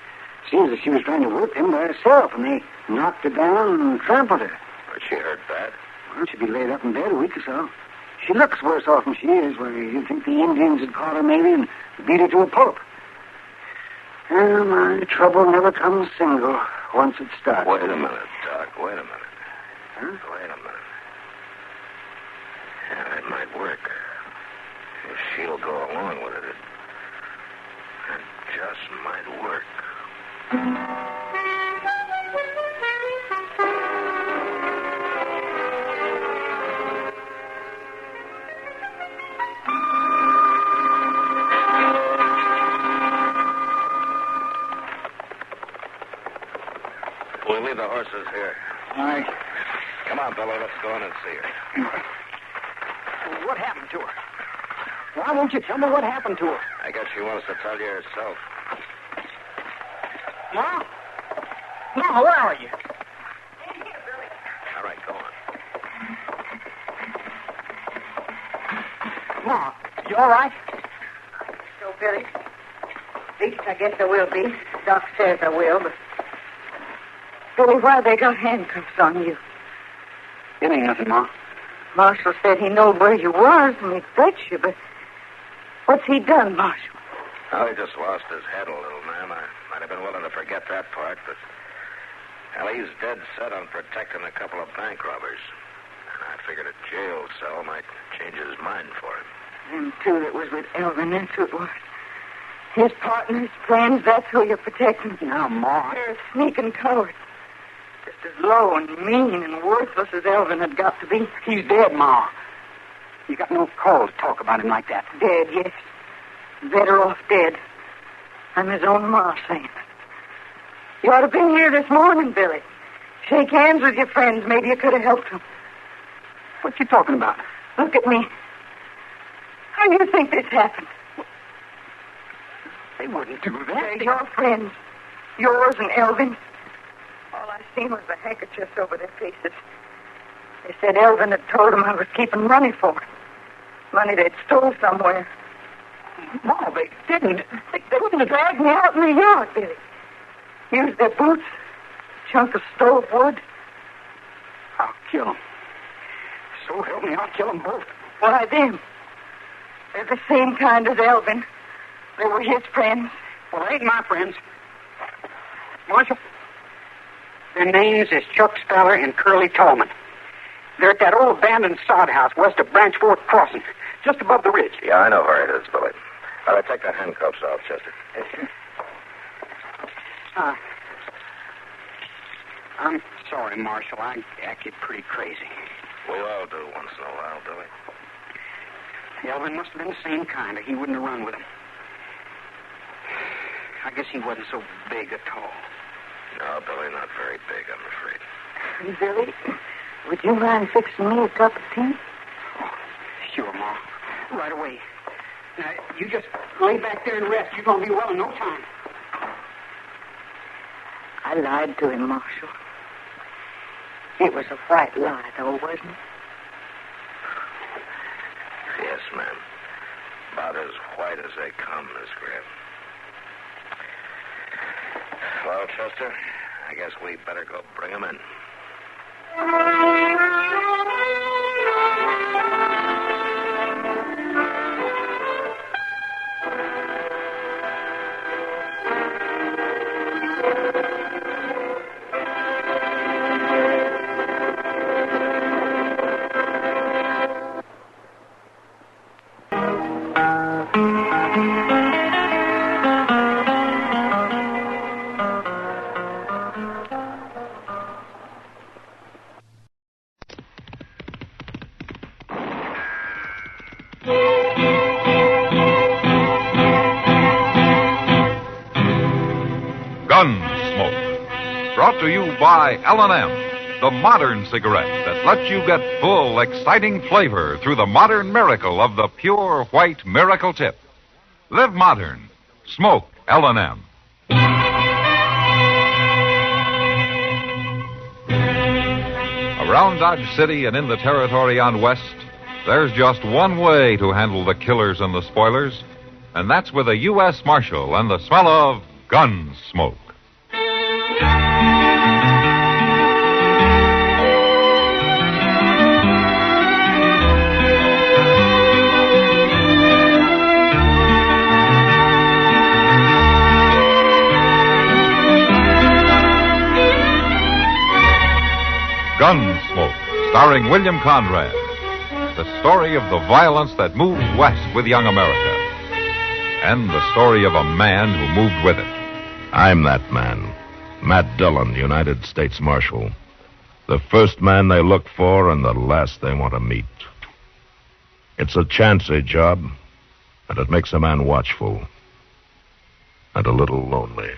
[SPEAKER 5] Seems that she was trying to whip him by herself, and they knocked her down and trampled her.
[SPEAKER 2] Was she hurt bad?
[SPEAKER 5] Well, she'd be laid up in bed a week or so. She looks worse off than she is, where you'd think the Indians had caught her maybe and beat her to a pulp. Well, my trouble never comes single once it starts.
[SPEAKER 2] Wait a minute, Doc. Wait a minute.
[SPEAKER 5] Huh?
[SPEAKER 2] Wait a minute. Yeah, that might work. If she'll go along with it, it just might work. We'll leave the horses here.
[SPEAKER 5] All right.
[SPEAKER 2] Come on, Billy. Let's go in and see her.
[SPEAKER 19] What happened to her? Why won't you tell me what happened to her?
[SPEAKER 2] I guess she wants to tell you herself.
[SPEAKER 19] Ma? Ma, where are you?
[SPEAKER 2] All right, go on.
[SPEAKER 19] Ma, you all right?
[SPEAKER 6] So, Billy. At least I guess I will be. Doc says I will, but... Billy, why they got handcuffs on you?
[SPEAKER 5] It ain't nothing, Ma.
[SPEAKER 6] Marshal said he knowed where you was and he'd fetch you, but... What's he done, Marshal?
[SPEAKER 2] Oh, he just lost his head a little, ma'am. I might have been willing to forget that part, but... Well, he's dead set on protecting a couple of bank robbers. And I figured a jail cell might change his mind for him.
[SPEAKER 6] Them two that was with Elvin, that's who it was. His partners, friends, that's who you're protecting.
[SPEAKER 19] Now, Ma.
[SPEAKER 6] You're a sneaking coward. Just as low and mean and worthless as Elvin had got to be.
[SPEAKER 19] He's dead, Ma. You got no call to talk about him like that.
[SPEAKER 6] Dead, yes. Better off dead. I'm his own ma saying it. You ought to have been here this morning, Billy. Shake hands with your friends. Maybe you could have helped them.
[SPEAKER 19] What you talking about?
[SPEAKER 6] Look at me. How do you think this happened?
[SPEAKER 19] They wouldn't do that.
[SPEAKER 6] They're your friends. Yours and Elvin's. All I seen was the handkerchiefs over their faces. They said Elvin had told them I was keeping money for him. Money they'd stole somewhere.
[SPEAKER 19] No, they didn't.
[SPEAKER 6] They wouldn't have dragged me out in the yard, Billy. Used their boots, a chunk of stove wood.
[SPEAKER 19] I'll kill them. So help me, I'll kill them both.
[SPEAKER 6] Why, them? They're the same kind as Elvin. They were his friends.
[SPEAKER 19] Well, they ain't my friends. Marshal, their names is Chuck Speller and Curly Tallman. They're at that old abandoned sod house west of Branch Fork Crossing, just above the ridge.
[SPEAKER 2] Yeah, I know where it is, Billy. All right, take the handcuffs off, Chester.
[SPEAKER 19] I'm sorry, Marshal. I acted pretty crazy.
[SPEAKER 2] We all do once in a while, Billy.
[SPEAKER 19] Elvin must have been the same kind, or he wouldn't have run with him. I guess he wasn't so big at all.
[SPEAKER 2] No, Billy, not very big, I'm afraid.
[SPEAKER 6] Billy, would you mind fixing me a cup of tea?
[SPEAKER 19] Oh, sure, Ma. Right away. Now, you just lay back there and rest. You're going to be well in no time.
[SPEAKER 6] I lied to him, Marshal. It was a white lie, though, wasn't it?
[SPEAKER 2] Yes, ma'am. About as white as they come, Miss Grebb. Well, Chester, I guess we better go bring him in.
[SPEAKER 12] Gunsmoke. Brought to you by L&M,
[SPEAKER 20] the modern cigarette that lets you get full, exciting flavor through the modern miracle of the pure white miracle tip. Live modern. Smoke L&M. Around Dodge City and in the territory on West, there's just one way to handle the killers and the spoilers, and that's with a U.S. Marshal and the smell of gun smoke. Gunsmoke, starring William Conrad. The story of the violence that moved west with young America. And the story of a man who moved with it.
[SPEAKER 2] I'm that man, Matt Dillon, United States Marshal. The first man they look for and the last they want to meet. It's a chancy job, and it makes a man watchful and a little lonely.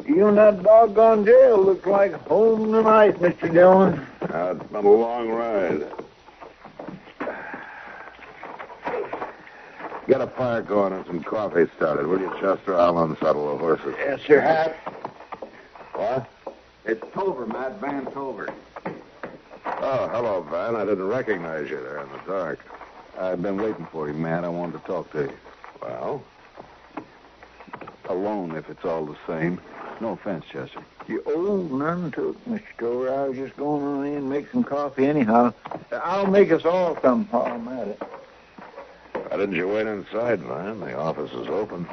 [SPEAKER 11] You and that doggone jail look like home tonight, Mr. Dillon.
[SPEAKER 14] It's been a long ride. Get a fire going and some coffee started, will you, Chester? I'll unsaddle the horses.
[SPEAKER 11] Yes, sir. Hat.
[SPEAKER 14] What?
[SPEAKER 7] It's Tover, Matt, Van Tover.
[SPEAKER 14] Oh, hello, Van. I didn't recognize you there in the dark.
[SPEAKER 7] I've been waiting for you, Matt. I wanted to talk to you.
[SPEAKER 14] Well?
[SPEAKER 7] Alone, if it's all the same. No offense, Chester.
[SPEAKER 11] You owe none to it, Mr. Tover. I was just going on in and make some coffee anyhow. I'll make us all some while I'm at it.
[SPEAKER 14] Why didn't you wait inside, Van? The office is open.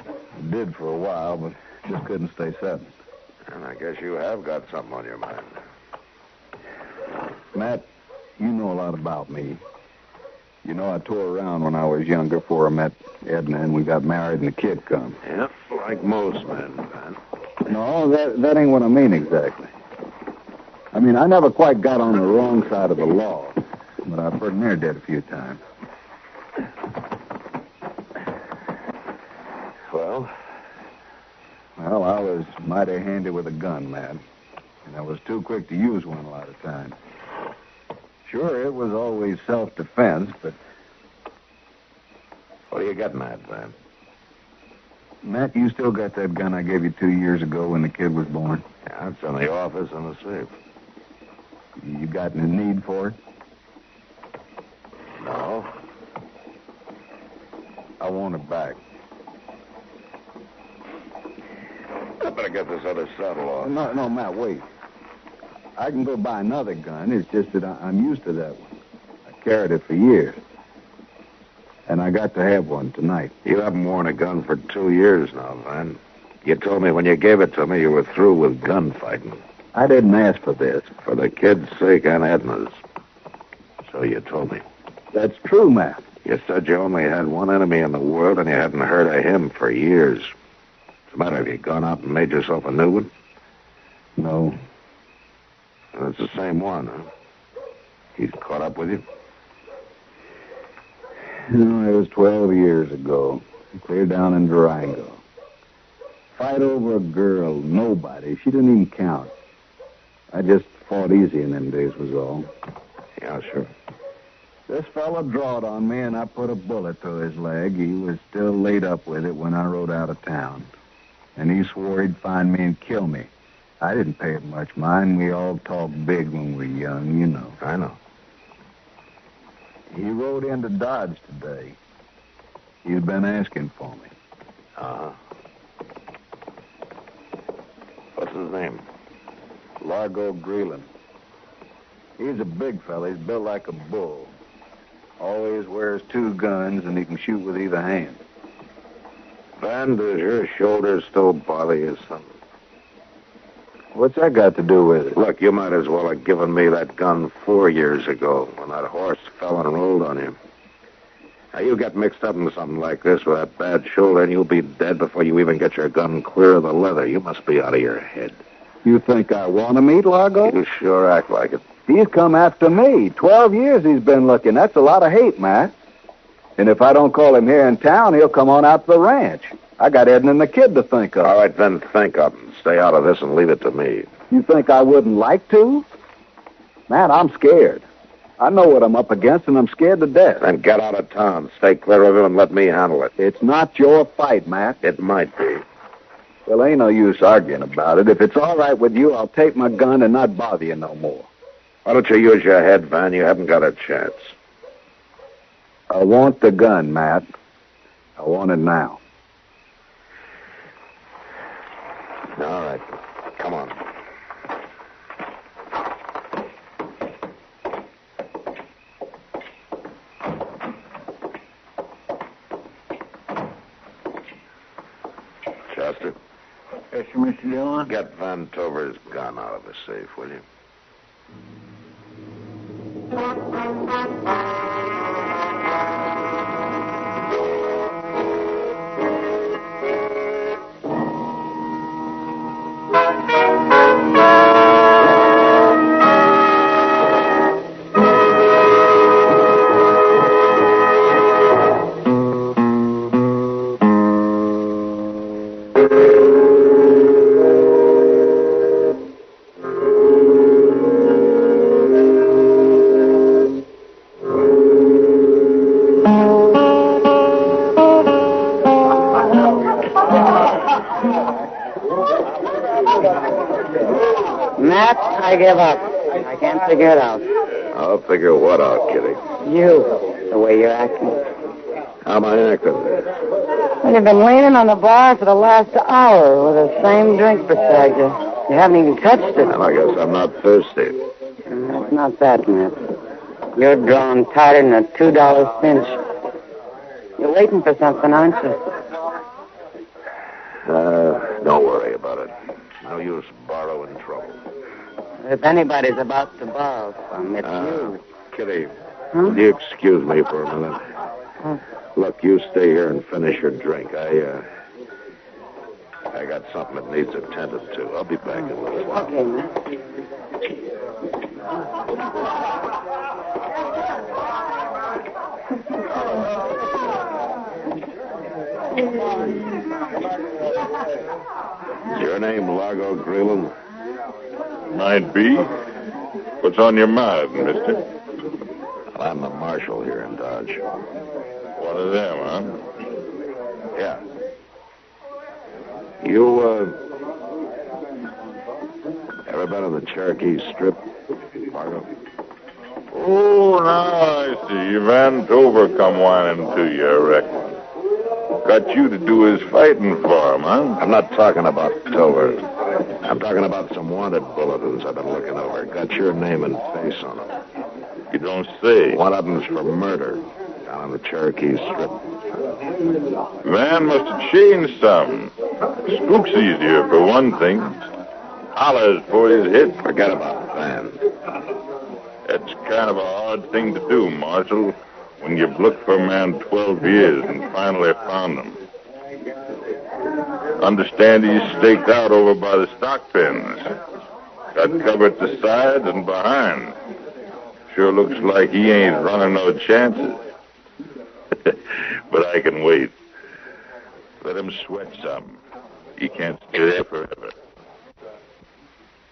[SPEAKER 7] Did for a while, but just couldn't stay sitting.
[SPEAKER 14] And I guess you have got something on your mind.
[SPEAKER 7] Matt, you know a lot about me. You know I tore around when I was younger before I met Edna and we got married and the kid come.
[SPEAKER 14] Yep, like most men, Van.
[SPEAKER 7] No, that ain't what I mean exactly. I mean, I never quite got on the wrong side of the law, but I pretty near did a few times.
[SPEAKER 14] Well,
[SPEAKER 7] I was mighty handy with a gun, Matt. And I was too quick to use one a lot of times. Sure, it was always self-defense, but...
[SPEAKER 14] What are you getting at, Van?
[SPEAKER 7] Matt, you still got that gun I gave you 2 years ago when the kid was born?
[SPEAKER 14] Yeah, it's in the office in the safe.
[SPEAKER 7] You got any need for it?
[SPEAKER 14] No.
[SPEAKER 7] I want it back.
[SPEAKER 14] I better get this other saddle off.
[SPEAKER 7] No, Matt, wait. I can go buy another gun. It's just that I'm used to that one. I carried it for years. And I got to have one tonight.
[SPEAKER 14] You haven't worn a gun for 2 years now, Van. You told me when you gave it to me you were through with gunfighting.
[SPEAKER 7] I didn't ask for this.
[SPEAKER 14] For the kid's sake and Edna's. So you told me.
[SPEAKER 7] That's true, Matt.
[SPEAKER 14] You said you only had one enemy in the world and you hadn't heard of him for years. What's the matter? Have you gone out and made yourself a new one?
[SPEAKER 7] No.
[SPEAKER 14] Well, it's the same one, huh? He's caught up with you?
[SPEAKER 7] No, it was 12 years ago. Clear down in Durango. Fight over a girl, nobody. She didn't even count. I just fought easy in them days was all.
[SPEAKER 14] Yeah, sure.
[SPEAKER 7] This fella drawed on me, and I put a bullet through his leg. He was still laid up with it when I rode out of town. And he swore he'd find me and kill me. I didn't pay it much mind. We all talk big when we're young, you know.
[SPEAKER 14] I know.
[SPEAKER 7] He rode into Dodge today. He'd been asking for me.
[SPEAKER 14] Uh-huh. What's his name?
[SPEAKER 7] Largo Greeland. He's a big fella. He's built like a bull. Always wears 2 guns, and he can shoot with either hand.
[SPEAKER 14] Van, does your shoulder still bother you something?
[SPEAKER 7] What's that got to do with it?
[SPEAKER 2] Look, you might as well have given me that gun 4 years ago when that horse fell and rolled on you. Now, you get mixed up in something like this with that bad shoulder, and you'll be dead before you even get your gun clear of the leather. You must be out of your head.
[SPEAKER 7] You think I want to meet Largo?
[SPEAKER 2] You sure act like it.
[SPEAKER 7] He's come after me. 12 years he's been looking. That's a lot of hate, Matt. And if I don't call him here in town, he'll come on out to the ranch. I got Edna and the kid to think of.
[SPEAKER 2] All right, then think of him. Stay out of this and leave it to me.
[SPEAKER 7] You think I wouldn't like to? Matt, I'm scared. I know what I'm up against, and I'm scared to death.
[SPEAKER 2] Then get out of town. Stay clear of him and let me handle it.
[SPEAKER 7] It's not your fight, Matt.
[SPEAKER 2] It might be.
[SPEAKER 7] Well, ain't no use arguing about it. If it's all right with you, I'll take my gun and not bother you no more.
[SPEAKER 2] Why don't you use your head, Van? You haven't got a chance.
[SPEAKER 7] I want the gun, Matt. I want it now.
[SPEAKER 2] All right. Come on. Chester?
[SPEAKER 7] Yes, sir, Mr. Dillon?
[SPEAKER 2] Get Van Tover's gun out of the safe, will you?
[SPEAKER 21] Matt, I give up. I can't figure it out.
[SPEAKER 2] I'll figure what out, Kitty?
[SPEAKER 21] You, the way you're acting.
[SPEAKER 2] How am I acting?
[SPEAKER 21] Well, you've been leaning on the bar for the last hour with the same drink beside you. You haven't even touched it.
[SPEAKER 2] Well, I guess I'm not thirsty.
[SPEAKER 21] It's not that, Matt. You're drawn tighter than a $2 cinch. You're waiting for something, aren't you?
[SPEAKER 2] Don't worry about it. No use borrowing trouble.
[SPEAKER 21] If anybody's about to borrow from, it's you.
[SPEAKER 2] Kitty, will you excuse me for a minute? Look, you stay here and finish your drink. I got something that needs attended to. I'll be back in a little while.
[SPEAKER 21] Okay, man.
[SPEAKER 2] Is your name Largo Greeland?
[SPEAKER 22] Might be. What's on your mind, mister?
[SPEAKER 2] Well, I'm the marshal here in Dodge.
[SPEAKER 22] One of them, huh?
[SPEAKER 2] Yeah. You, ever been on the Cherokee Strip, Largo?
[SPEAKER 22] Oh, now I see. Van Tover come whining to you, I reckon. Got you to do his fighting for him, huh?
[SPEAKER 2] I'm not talking about Tover. I'm talking about some wanted bulletins I've been looking over. Got your name and face on them.
[SPEAKER 22] You don't say.
[SPEAKER 2] One of them's for murder down on the Cherokee Strip.
[SPEAKER 22] Man must have changed some. Spook's easier, for one thing. Hollers before he's hit.
[SPEAKER 2] Forget about Van.
[SPEAKER 22] That's kind of a hard thing to do, Marshal, when you've looked for a man 12 years and finally found him. Understand he's staked out over by the stock pens. Got cover at the side and behind. Sure looks like he ain't running no chances. But I can wait. Let him sweat some. He can't stay there forever.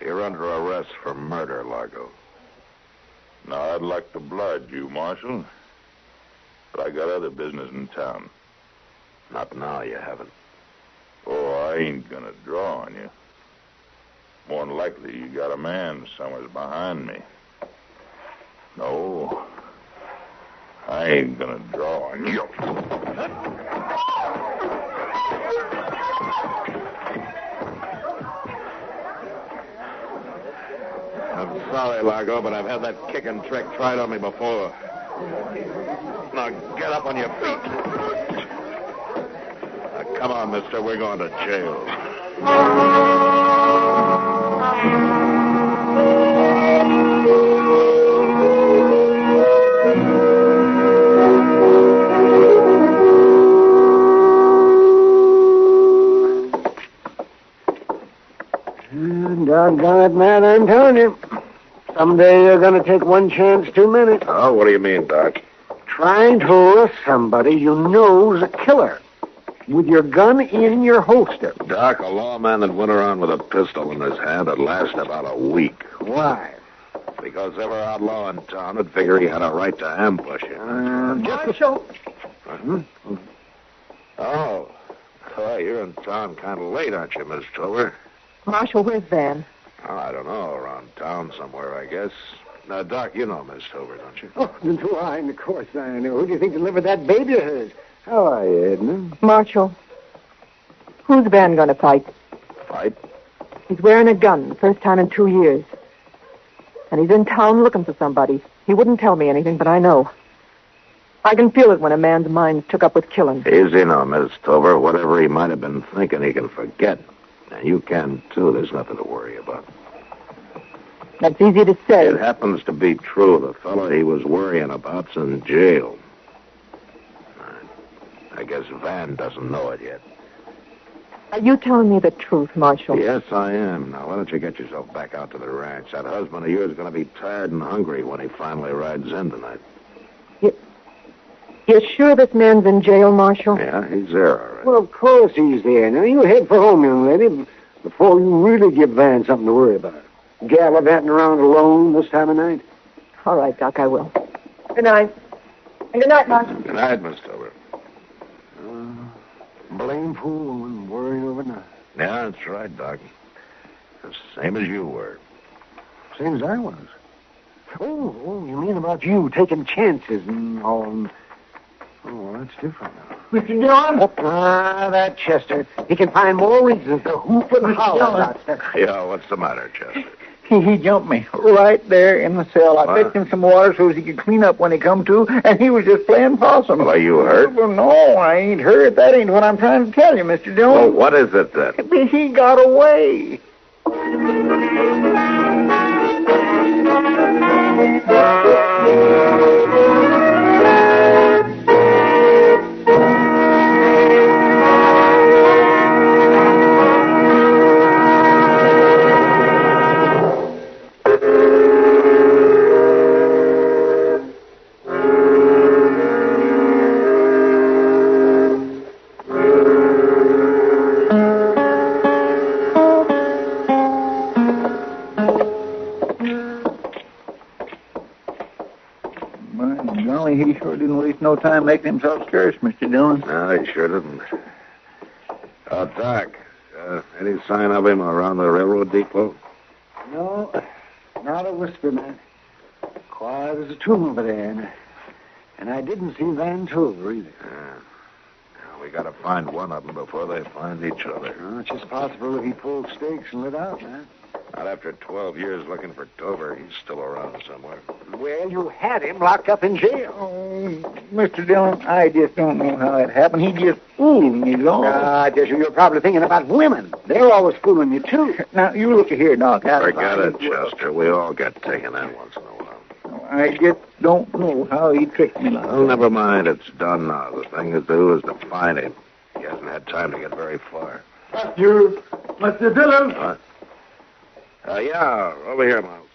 [SPEAKER 2] You're under arrest for murder, Largo.
[SPEAKER 22] Now, I'd like to oblige you, Marshal. But I got other business in town.
[SPEAKER 2] Not now, you haven't.
[SPEAKER 22] Oh, I ain't gonna draw on you. More than likely, you got a man somewhere behind me. No, I ain't gonna draw on you.
[SPEAKER 2] I'm sorry, Largo, but I've had that kicking trick tried on me before. Now, get up on your feet. Now, come on, mister. We're going to jail.
[SPEAKER 5] Doggone it, man, I'm telling you. Someday you're going to take one chance too many.
[SPEAKER 2] Oh, what do you mean, Doc?
[SPEAKER 5] Trying to arrest somebody you know's a killer with your gun in your holster.
[SPEAKER 2] Doc, a lawman that went around with a pistol in his hand would last about a week.
[SPEAKER 5] Why?
[SPEAKER 2] Because every outlaw in town would figure he had a right to ambush him.
[SPEAKER 5] Marshal.
[SPEAKER 2] Oh, you're in town kind of late, aren't you, Miss Tover?
[SPEAKER 4] Marshal, where's Van?
[SPEAKER 2] Oh, I don't know, around town somewhere, I guess. Now, Doc, you know Miss Tover, don't you?
[SPEAKER 5] Oh, do I? Of course I know. Who do you think delivered that baby of hers? How are you, Edna?
[SPEAKER 4] Marshal, who's Van going to fight?
[SPEAKER 2] Fight?
[SPEAKER 4] He's wearing a gun, the first time in 2 years. And he's in town looking for somebody. He wouldn't tell me anything, but I know. I can feel it when a man's mind's took up with killing.
[SPEAKER 2] Easy now, Miss Tover. Whatever he might have been thinking, he can forget. And you can, too. There's nothing to worry about.
[SPEAKER 4] That's easy to say.
[SPEAKER 2] It happens to be true. The fellow he was worrying about's in jail. I guess Van doesn't know it yet.
[SPEAKER 4] Are you telling me the truth, Marshal?
[SPEAKER 2] Yes, I am. Now, why don't you get yourself back out to the ranch? That husband of yours is going to be tired and hungry when he finally rides in tonight.
[SPEAKER 4] You're sure this man's in jail, Marshal?
[SPEAKER 2] Yeah, he's there, all right.
[SPEAKER 5] Well, of course he's there. Now, you head for home, young lady, before you really give Van something to worry about. Gallivanting around alone this time of night?
[SPEAKER 4] All right, Doc, I will. Good night. And good night, Marshal.
[SPEAKER 2] Good night, Miss Tover.
[SPEAKER 5] Blame fool woman worrying over nothing.
[SPEAKER 2] Yeah, that's right, Doc. The same as you were.
[SPEAKER 5] Same as I was. Oh, you mean about you taking chances and all. Oh, that's different now.
[SPEAKER 11] Mr. Dillon?
[SPEAKER 5] That Chester. He can find more reasons to hoop and holler about stuff.
[SPEAKER 2] Yeah, what's the matter, Chester?
[SPEAKER 11] He jumped me right there in the cell. I fetched him some water so he could clean up when he come to, and he was just playing possum.
[SPEAKER 2] Are you hurt?
[SPEAKER 11] Well, no, I ain't hurt. That ain't what I'm trying to tell you, Mr. Dillon.
[SPEAKER 2] Well, what is it then?
[SPEAKER 11] He got away. He sure didn't waste no time making himself scarce, Mr. Dillon.
[SPEAKER 2] No, he sure didn't. Doc, any sign of him around the railroad depot?
[SPEAKER 5] No, not a whisper, man. Quiet as a tomb over there. And I didn't see Van Tover either.
[SPEAKER 2] We gotta find one of them before they find each other.
[SPEAKER 5] It's just possible that he pulled stakes and lit out, man.
[SPEAKER 2] Not after 12 years looking for Tover. He's still around somewhere.
[SPEAKER 5] Well, you had him locked up in jail.
[SPEAKER 11] Oh, Mr. Dillon, I just don't know how it happened. He just fooled me, all.
[SPEAKER 5] Jesse, you're probably thinking about women. They're always fooling you, too.
[SPEAKER 11] Now, you look here, Doc.
[SPEAKER 2] Forget it, Chester. We all get taken in once in a while.
[SPEAKER 11] I just don't know how he tricked me like
[SPEAKER 2] Well, never mind. It's done now. The thing to do is to find him. He hasn't had time to get very far.
[SPEAKER 11] You, Mr. Dillon.
[SPEAKER 2] What? Yeah, over here, Miles.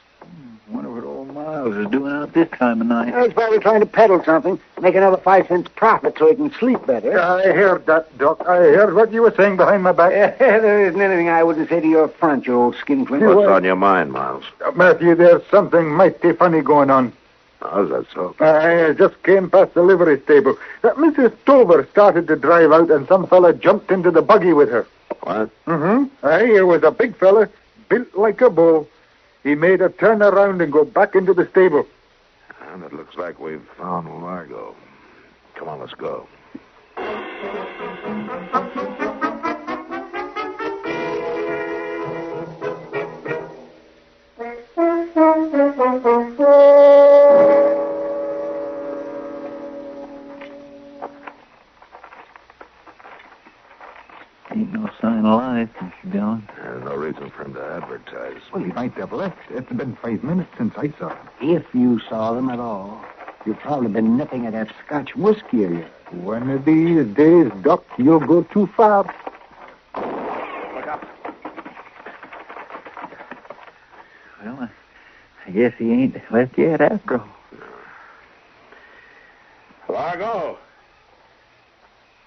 [SPEAKER 11] Wonder what old Miles is doing out this time of night.
[SPEAKER 5] He's probably trying to peddle something, make another 5 cents profit so he can sleep better.
[SPEAKER 11] I heard that, Doc. I heard what you were saying behind my back.
[SPEAKER 5] There isn't anything I wouldn't say to your front, you old skinflint.
[SPEAKER 2] What's on your mind, Miles?
[SPEAKER 11] Matthew, there's something mighty funny going on.
[SPEAKER 2] How's that so?
[SPEAKER 11] I just came past the livery stable. Mrs. Tover started to drive out, and some fella jumped into the buggy with her.
[SPEAKER 2] What?
[SPEAKER 11] Mm-hmm. Here was a big fella, built like a bull. He made her turn around and go back into the stable.
[SPEAKER 2] And it looks like we've found Largo. Come on, let's go.
[SPEAKER 11] Ain't no sign of life.
[SPEAKER 7] it, Mr. Dillon.
[SPEAKER 2] There's no reason for him to advertise.
[SPEAKER 7] Well, he might have left. It's been 5 minutes since I saw him. If you saw them at all, you've probably been nipping at that Scotch whiskey of yours. One of these days, Doc, you'll go too far.
[SPEAKER 2] Look up.
[SPEAKER 7] Well, I guess he ain't left yet after all.
[SPEAKER 2] Largo,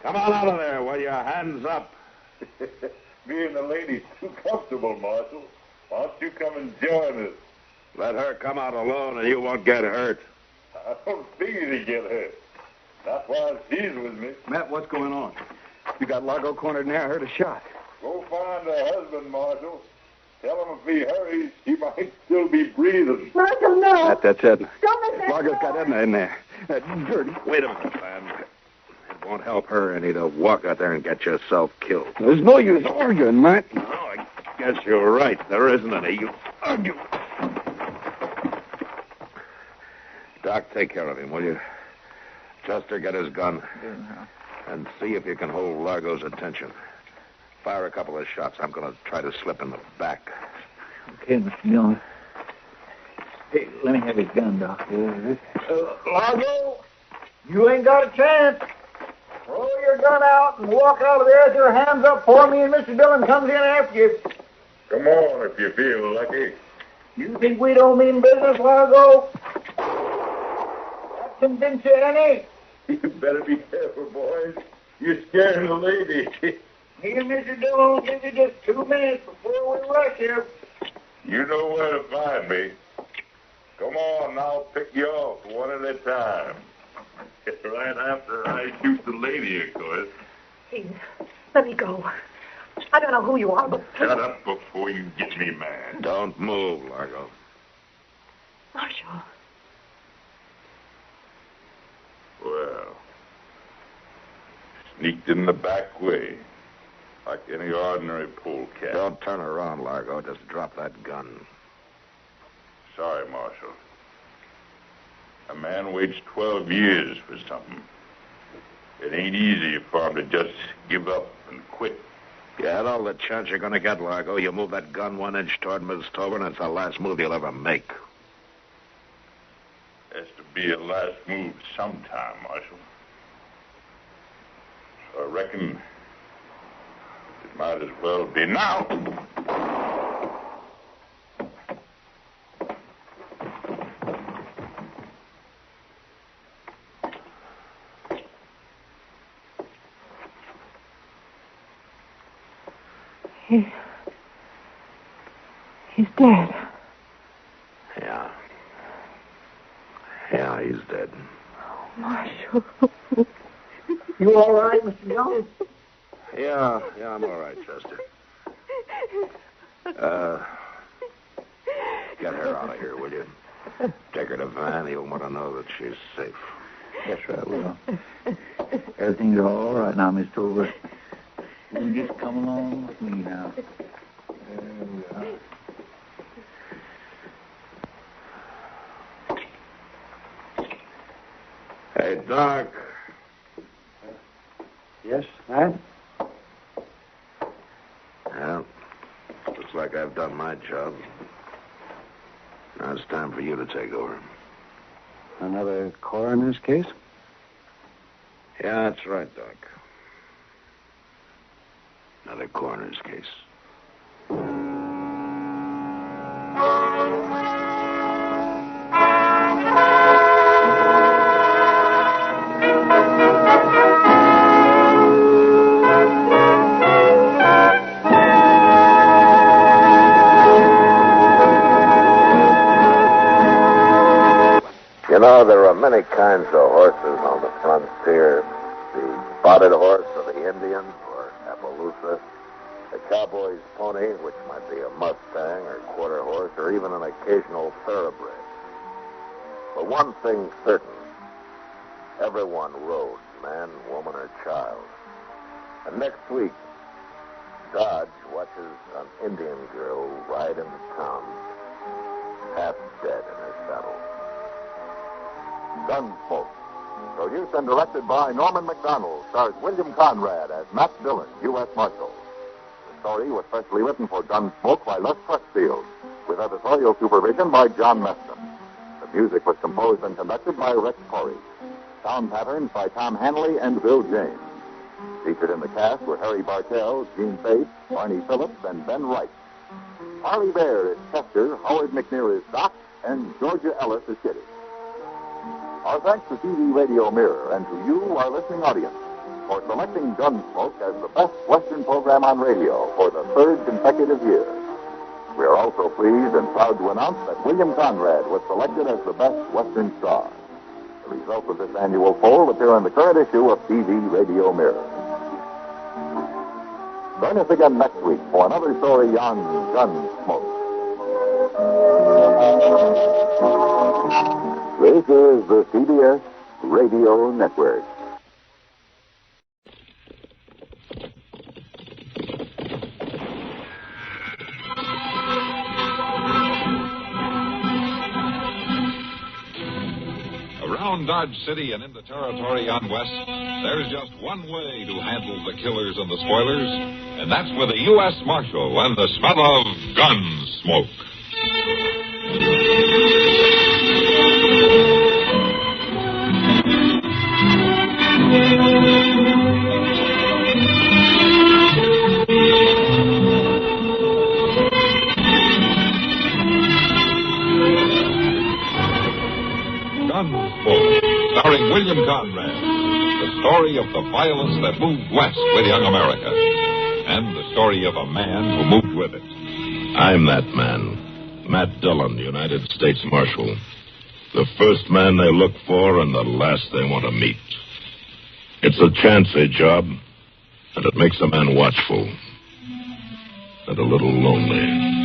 [SPEAKER 2] come on out of there with your hands up.
[SPEAKER 22] Me and the lady's too comfortable, Marshal. Why don't you come and join us?
[SPEAKER 2] Let her come out alone and you won't get hurt.
[SPEAKER 22] I don't figure to get hurt. Not while she's with me.
[SPEAKER 7] Matt, what's going on? You got Largo cornered in there. I heard a shot.
[SPEAKER 22] Go find her husband, Marshal. Tell him if he hurries, he might still be breathing.
[SPEAKER 6] Marshal, no.
[SPEAKER 7] That's Edna.
[SPEAKER 6] Don't let that
[SPEAKER 7] Largo's got Edna in there. Dirty.
[SPEAKER 2] Wait a minute, man. It won't help her any to walk out there and get yourself killed.
[SPEAKER 7] There's no use arguing, Matt.
[SPEAKER 2] No, I guess you're right. There isn't any. You argue. Doc, take care of him, will you? Chester, get his gun. And see if you can hold Largo's attention. Fire a couple of shots. I'm going to try to slip in the back.
[SPEAKER 7] Okay, Mr. Dillon. Hey, let me have his gun, Doc.
[SPEAKER 11] Largo, you ain't got a chance. Throw your gun out and walk out of there with your hands up before me and Mr. Dillon comes in after you.
[SPEAKER 22] Come on if you feel lucky.
[SPEAKER 11] You think we don't mean business, Largo? That convince you any?
[SPEAKER 22] You better be careful, boys. You're scaring the lady.
[SPEAKER 11] Me and Mr. Dillon will give you just 2 minutes before we rush here.
[SPEAKER 22] You know where to find me. Come on, I'll pick you off one at a time. Right after I shoot the lady, of course.
[SPEAKER 4] Please, let me go. I don't know who you are, but...
[SPEAKER 22] Shut up before you get me mad.
[SPEAKER 2] Don't move, Largo.
[SPEAKER 4] Marshal.
[SPEAKER 22] Well, sneaked in the back way, like any ordinary polecat.
[SPEAKER 2] Don't turn around, Largo. Just drop that gun.
[SPEAKER 22] Sorry, Marshal. A man waits 12 years for something. It ain't easy for him to just give up and quit.
[SPEAKER 2] You had all the chance you're going to get, Largo. You move that gun 1 inch toward Miss Tobin, and it's the last move you'll ever make.
[SPEAKER 22] Has to be a last move sometime, Marshal. So I reckon it might as well be now.
[SPEAKER 4] He's dead.
[SPEAKER 2] Yeah. Yeah, he's dead.
[SPEAKER 4] Marshal.
[SPEAKER 11] You all right, Mr. Dillon?
[SPEAKER 2] Yeah, I'm all right, Chester. Get her out of here, will you? Take her to Van. He'll want to know that she's safe.
[SPEAKER 7] Yes, sir, I will. Everything's all right now, Miss Tover. You just come along with me now. There we are.
[SPEAKER 2] Hey, Doc.
[SPEAKER 7] Yes, Matt?
[SPEAKER 2] Well, looks like I've done my job. Now it's time for you to take over.
[SPEAKER 7] Another coroner's case?
[SPEAKER 2] Yeah, that's right, Doc. Another coroner's case.
[SPEAKER 9] You know, there are many kinds of horses on the frontier. The spotted horse of the Indian, or Appaloosa. The cowboy's pony, which might be a Mustang or quarter horse, or even an occasional thoroughbred. But one thing's certain. Everyone rode, man, woman, or child. And next week, Dodge watches an Indian girl ride into town, half dead in her saddle. Gunsmoke, produced and directed by Norman McDonald, stars William Conrad as Matt Dillon, U.S. Marshal.
[SPEAKER 1] story was specially written for Gunsmoke by Les Crutchfield, with editorial supervision by John Meston. The music was composed and conducted by Rex Corey. Sound patterns by Tom Hanley and Bill James. Featured in the cast were Harry Bartell, Gene Bates, Barney Phillips, and Ben Wright. Harley Bear is Chester, Howard McNear is Doc, and Georgia Ellis is Kitty. Our thanks to TV Radio Mirror and to you, our listening audience, for selecting Gunsmoke as the best Western program on radio for the third consecutive year. We are also pleased and proud to announce that William Conrad was selected as the best Western star. The results of this annual poll appear in the current issue of TV Radio Mirror. Join us again next week for another story on Gunsmoke. This is the CBS Radio Network.
[SPEAKER 20] Around Dodge City and in the territory on West, there's just one way to handle the killers and the spoilers, and that's with a U.S. Marshal and the smell of gun smoke. Gunsmoke, starring William Conrad. The story of the violence that moved west with young America. And the story of a man who moved with it.
[SPEAKER 2] I'm that man, Matt Dillon, United States Marshal. The first man they look for and the last they want to meet. It's a chancy job, and it makes a man watchful and a little lonely.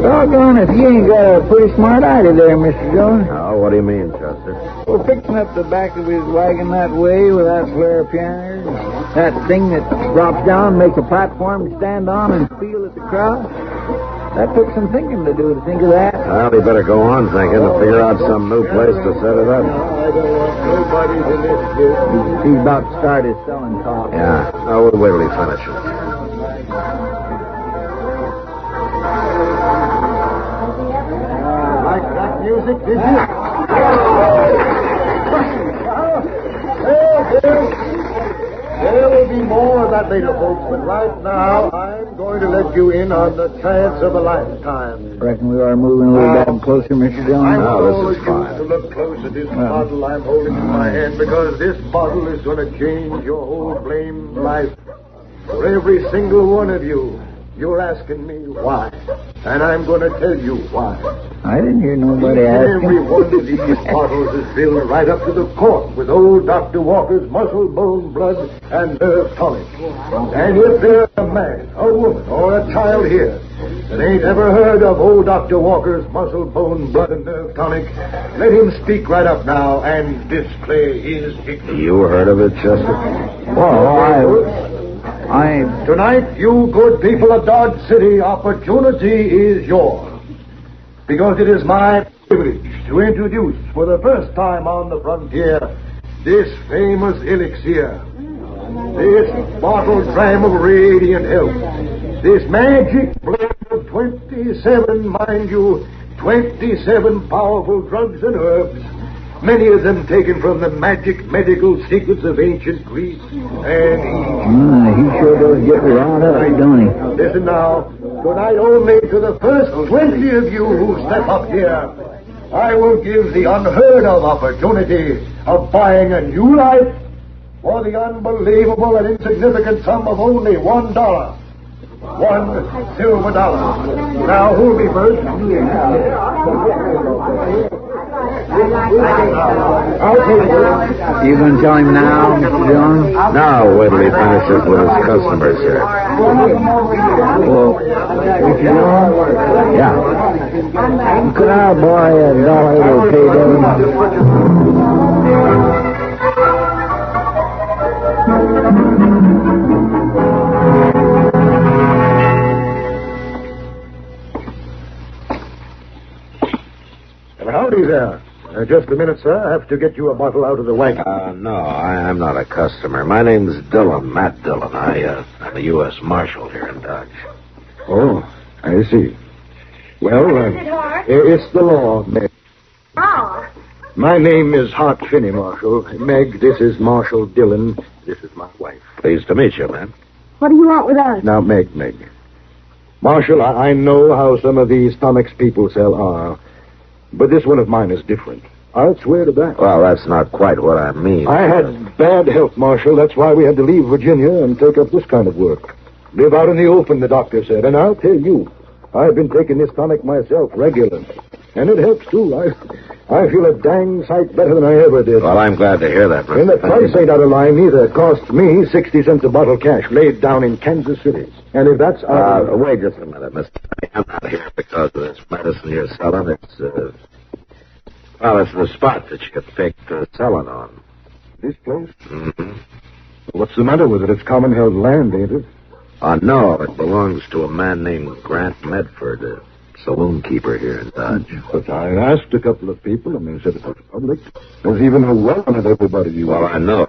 [SPEAKER 11] Doggone if you ain't got a pretty smart idea there, Mr. Jones.
[SPEAKER 3] Oh, what do you mean, Chester?
[SPEAKER 11] Well, fixing up the back of his wagon that way without flare pianers. That thing that drops down, makes a platform to stand on and feel at the crowd. That took some thinking to do, to think of that.
[SPEAKER 3] Well, he better go on thinking to figure out some new place to set it up.
[SPEAKER 11] I don't want nobody's in this business. He's about to start his selling talk.
[SPEAKER 3] Yeah. Oh, we'll wait till he finishes.
[SPEAKER 11] Like that music, did you? There will be more of that later, folks, but right now I'm going to let you in on the chance of a lifetime. Reckon we are moving a little bit closer, Mr. Jones?
[SPEAKER 3] No, this is fine.
[SPEAKER 11] To look close at this bottle I'm holding in my hand, because this bottle is going to change your whole blamed life. For every single one of you, you're asking me why. And I'm going to tell you why.
[SPEAKER 8] I didn't hear nobody asking.
[SPEAKER 11] Every one of these bottles is filled right up to the cork with old Dr. Walker's muscle, bone, blood, and nerve tonic. And if there's a man, a woman, or a child here that ain't ever heard of old Dr. Walker's muscle, bone, blood, and nerve tonic, let him speak right up now and display his ignorance.
[SPEAKER 3] You heard of it, Chester?
[SPEAKER 11] Well, Tonight, you good people of Dodge City, opportunity is yours. Because it is my privilege to introduce, for the first time on the frontier, this famous elixir. This bottled dram of radiant health. This magic blend of 27, mind you, 27 powerful drugs and herbs. Many of them taken from the magic medical secrets of ancient Greece and Egypt.
[SPEAKER 8] He sure does get around up, don't he?
[SPEAKER 11] Listen now. Tonight only to the first 20 of you who step up here, I will give the unheard of opportunity of buying a new life for the unbelievable and insignificant sum of only $1. $1 silver. Now, who'll be first?
[SPEAKER 8] You gonna tell him now, Mr. Dillon?
[SPEAKER 2] Now, wait till he finishes with his customers here.
[SPEAKER 8] Well, Mr. Dillon?
[SPEAKER 2] Yeah.
[SPEAKER 8] Could I borrow $1 to pay them?
[SPEAKER 11] Howdy there. Just a minute, sir. I have to get you a bottle out of the wagon.
[SPEAKER 2] No, I'm not a customer. My name's Dillon, Matt Dillon. I'm a U.S. Marshal here in Dodge.
[SPEAKER 11] Oh, I see. Well, it's the law, Meg.
[SPEAKER 6] Oh.
[SPEAKER 11] My name is Hart Finney, Marshal. Meg, this is Marshal Dillon. This is my wife.
[SPEAKER 2] Pleased to meet you, man.
[SPEAKER 18] What do you want with us?
[SPEAKER 11] Now, Meg. Marshal, I know how some of these Tomix people sell are. But this one of mine is different. I'll swear to that.
[SPEAKER 2] Well, that's not quite what I mean.
[SPEAKER 11] I had bad health, Marshal. That's why we had to leave Virginia and take up this kind of work. Live out in the open, the doctor said. And I'll tell you, I've been taking this tonic myself regularly. And it helps, too. I feel a dang sight better than I ever did.
[SPEAKER 2] Well, I'm glad to hear that, Mr.
[SPEAKER 11] And the price ain't out of line either. It costs me 60 cents a bottle cash laid down in Kansas City. And if that's
[SPEAKER 2] wait just a minute, Mr. I'm not here because of this medicine you're selling. It's the spot that you picked selling on.
[SPEAKER 11] This place?
[SPEAKER 2] Mm-hmm.
[SPEAKER 11] What's the matter with it? It's common-held land, ain't it?
[SPEAKER 2] No, it belongs to a man named Grant Medford, a saloon keeper here in Dodge.
[SPEAKER 11] But I asked a couple of people, and they said it was public. There's even a well on it, everybody.
[SPEAKER 2] Well, I know.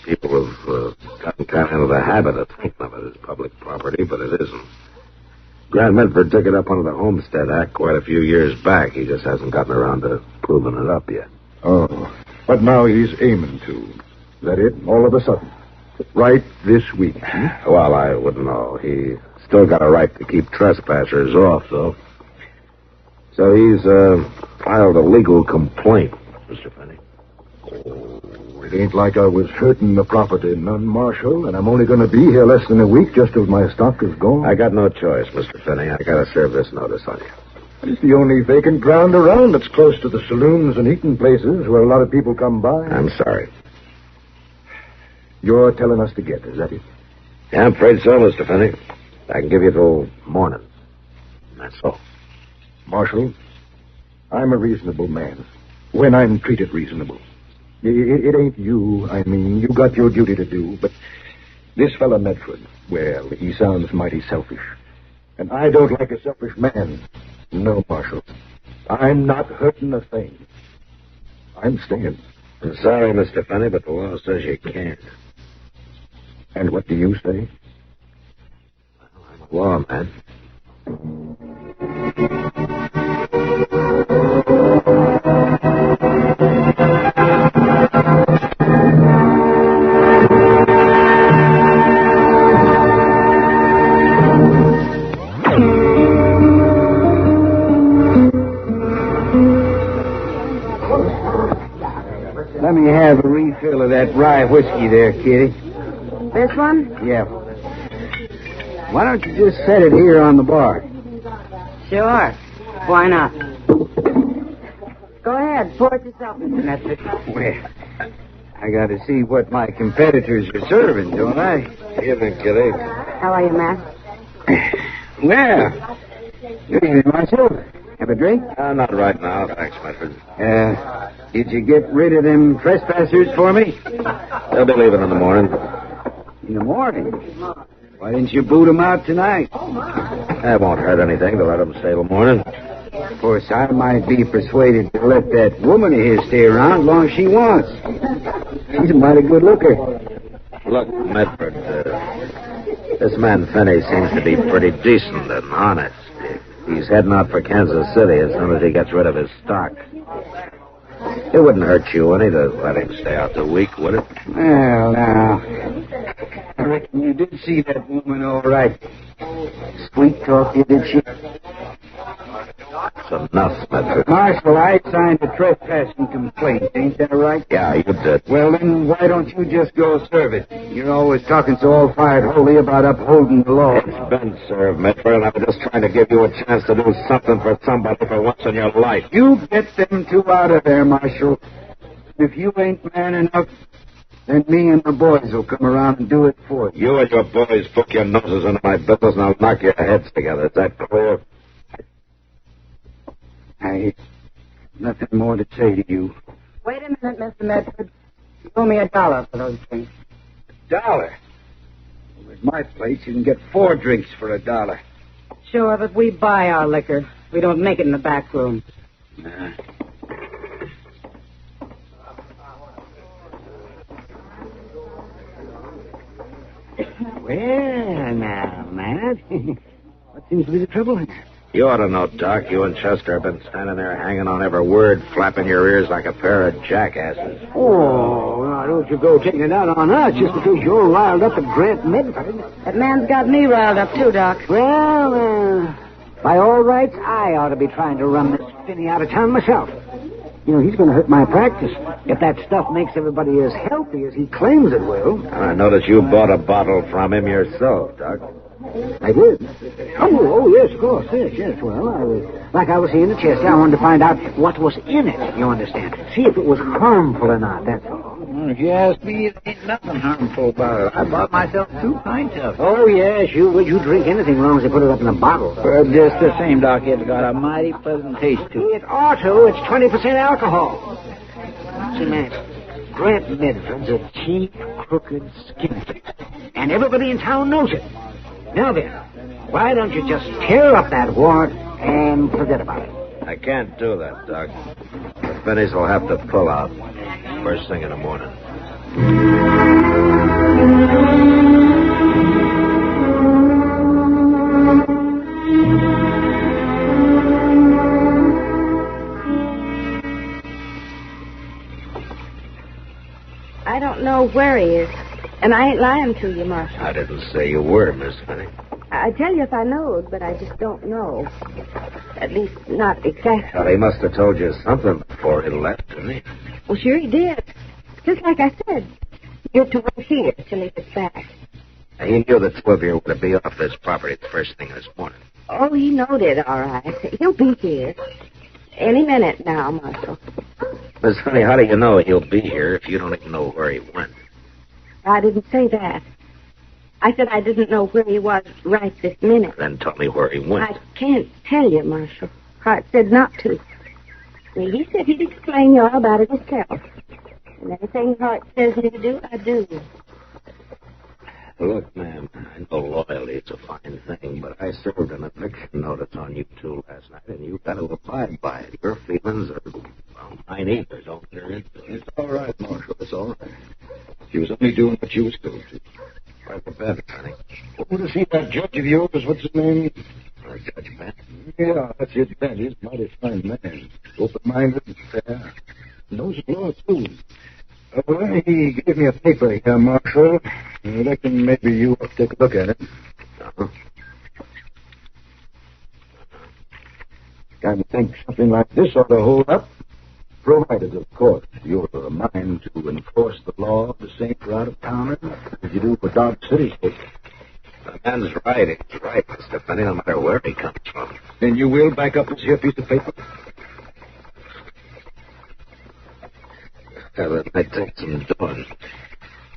[SPEAKER 2] People have gotten kind of into the habit of thinking of it as public property, but it isn't. Grant Medford took it up under the Homestead Act quite a few years back. He just hasn't gotten around to proving it up yet.
[SPEAKER 11] Oh, but now he's aiming to. Is that it? All of a sudden? Right this week?
[SPEAKER 2] Well, I wouldn't know. He still got a right to keep trespassers off, though. So he's filed a legal complaint, Mr. Finney.
[SPEAKER 11] Oh, it ain't like I was hurting the property, none, Marshal, and I'm only going to be here less than a week just as my stock is gone.
[SPEAKER 2] I got no choice, Mr. Finney. I got to serve this notice on you.
[SPEAKER 11] It's the only vacant ground around that's close to the saloons and eating places where a lot of people come by.
[SPEAKER 2] I'm sorry.
[SPEAKER 11] You're telling us to get, is that it?
[SPEAKER 2] Yeah, I'm afraid so, Mr. Finney. I can give you till morning. That's all.
[SPEAKER 11] Marshal, I'm a reasonable man. When I'm treated reasonable. It ain't you, I mean. You got your duty to do, but this fella Medford, well, he sounds mighty selfish. And I don't like a selfish man. No, Marshal. I'm not hurting a thing. I'm staying.
[SPEAKER 2] I'm sorry, Mr. Finney, but the law says you can't.
[SPEAKER 11] And what do you say?
[SPEAKER 2] I'm a lawman.
[SPEAKER 8] Let me have a refill of that rye whiskey there, Kitty.
[SPEAKER 18] This one?
[SPEAKER 8] Yeah. Why don't you just set it here on the bar?
[SPEAKER 18] Sure. Why not? Go ahead. Pour it yourself, Mr. Medford.
[SPEAKER 8] Well, I got to see what my competitors are serving, don't I?
[SPEAKER 2] Evening, Kitty.
[SPEAKER 18] How are you, Matt?
[SPEAKER 8] Well, good evening, Marshal. Have a drink?
[SPEAKER 2] Not right now, thanks, Medford.
[SPEAKER 8] Did you get rid of them trespassers for me?
[SPEAKER 2] They'll be leaving in the morning.
[SPEAKER 8] In the morning? Why didn't you boot them out tonight?
[SPEAKER 2] That won't hurt anything to let them stay till morning.
[SPEAKER 8] Of course, I might be persuaded to let that woman of his stay around as long as she wants. She's a mighty good looker.
[SPEAKER 2] Look, Medford, this man Finney seems to be pretty decent and honest. He's heading out for Kansas City as soon as he gets rid of his stock. It wouldn't hurt you any to let him stay out the week, would it?
[SPEAKER 8] Well, now, I reckon you did see that woman all right. Sweet talk you, did she?
[SPEAKER 2] That's enough, Medford.
[SPEAKER 8] Marshal, I signed a trespassing complaint. Ain't that right?
[SPEAKER 2] Yeah, you did.
[SPEAKER 8] Well, then why don't you just go serve it? You're always talking so all-fired holy about upholding the law.
[SPEAKER 2] It's been served, Medford, and I'm just trying to give you a chance to do something for somebody for once in your life.
[SPEAKER 8] You get them two out of there, Marshal. If you ain't man enough, then me and the boys will come around and do it for you.
[SPEAKER 2] You and your boys poke your noses into my business, and I'll knock your heads together. Is that clear?
[SPEAKER 8] I nothing more to say to you.
[SPEAKER 21] Wait a minute, Mr. Medford. You owe me $1 for those drinks.
[SPEAKER 8] $1? With my place, you can get 4 drinks for $1.
[SPEAKER 21] Sure, but we buy our liquor. We don't make it in the back room.
[SPEAKER 8] Nah. Well, now, Matt. What seems to be the trouble here?
[SPEAKER 2] You ought to know, Doc. You and Chester have been standing there hanging on every word, flapping your ears like a pair of jackasses.
[SPEAKER 8] Oh, now don't you go taking it out on us just because you're riled up at Grant Medford.
[SPEAKER 21] That man's got me riled up, too, Doc.
[SPEAKER 8] Well, by all rights, I ought to be trying to run this Finney out of town myself. You know, he's going to hurt my practice if that stuff makes everybody as healthy as he claims it will.
[SPEAKER 2] And I noticed you bought a bottle from him yourself, Doc.
[SPEAKER 8] I did. Oh, yes, of course. Yes. Well, like I was saying to Chester, I wanted to find out what was in it, you understand. See if it was harmful or not, that's all.
[SPEAKER 13] Well, if you ask me, it ain't nothing harmful about it. I bought myself 2 pints of it.
[SPEAKER 8] Oh, yes, you drink anything as long as they put it up in a bottle.
[SPEAKER 13] But just the same, Doc, it's got a mighty pleasant taste to it.
[SPEAKER 8] It ought to. It's 20% alcohol. See, man, Grant Medford's a cheap, crooked skinflint. And everybody in town knows it. Now then, why don't you just tear up that warrant and forget about it?
[SPEAKER 2] I can't do that, Doc. The Finneys will have to pull out first thing in the morning.
[SPEAKER 6] I don't know where he is. And I ain't lying to you, Marshal.
[SPEAKER 2] I didn't say you were, Miss Finney.
[SPEAKER 6] I'd tell you if I knowed, but I just don't know. At least, not exactly.
[SPEAKER 2] Well, he must have told you something before he left, didn't he?
[SPEAKER 6] Well, sure he did. Just like I said. You're to wait here till he gets back.
[SPEAKER 2] He knew the 2 of you were going to be off this property the first thing this morning.
[SPEAKER 6] Oh, he knowed it, all right. He'll be here. Any minute now, Marshal.
[SPEAKER 2] Miss Finney, how do you know he'll be here if you don't even know where he went?
[SPEAKER 6] I didn't say that. I said I didn't know where he was right this minute.
[SPEAKER 2] Then tell me where he went.
[SPEAKER 6] I can't tell you, Marshal. Hart said not to. He said he'd explain you all about it himself. And anything Hart says me to do, I do.
[SPEAKER 2] Look, ma'am, I know loyalty is a fine thing, but I served an eviction notice on you 2 last night, and you've got to abide by it. Your feelings are, well, mine either, don't they?
[SPEAKER 13] It's all right, Marshal. It's all right. She was only doing what she was told to.
[SPEAKER 2] Where's the bed, honey?
[SPEAKER 13] Oh, to see that judge of yours, what's his name?
[SPEAKER 2] Judge Ben?
[SPEAKER 13] Yeah, that's it, Ben. He's a mighty fine man. Open-minded and fair. Knows the law, too. Well, he gave me a paper here, Marshal. I reckon maybe you ought to take a look at it.
[SPEAKER 2] Uh-huh.
[SPEAKER 13] I think something like this ought to hold up. Provided, of course, you're a mind to enforce the law the same for out-of-towners as you do for Dodge City.
[SPEAKER 2] The man's right. He's right, Mr. Finney, no matter where he comes from.
[SPEAKER 13] Then you will back up this here piece of paper?
[SPEAKER 2] Well, that might take some doing.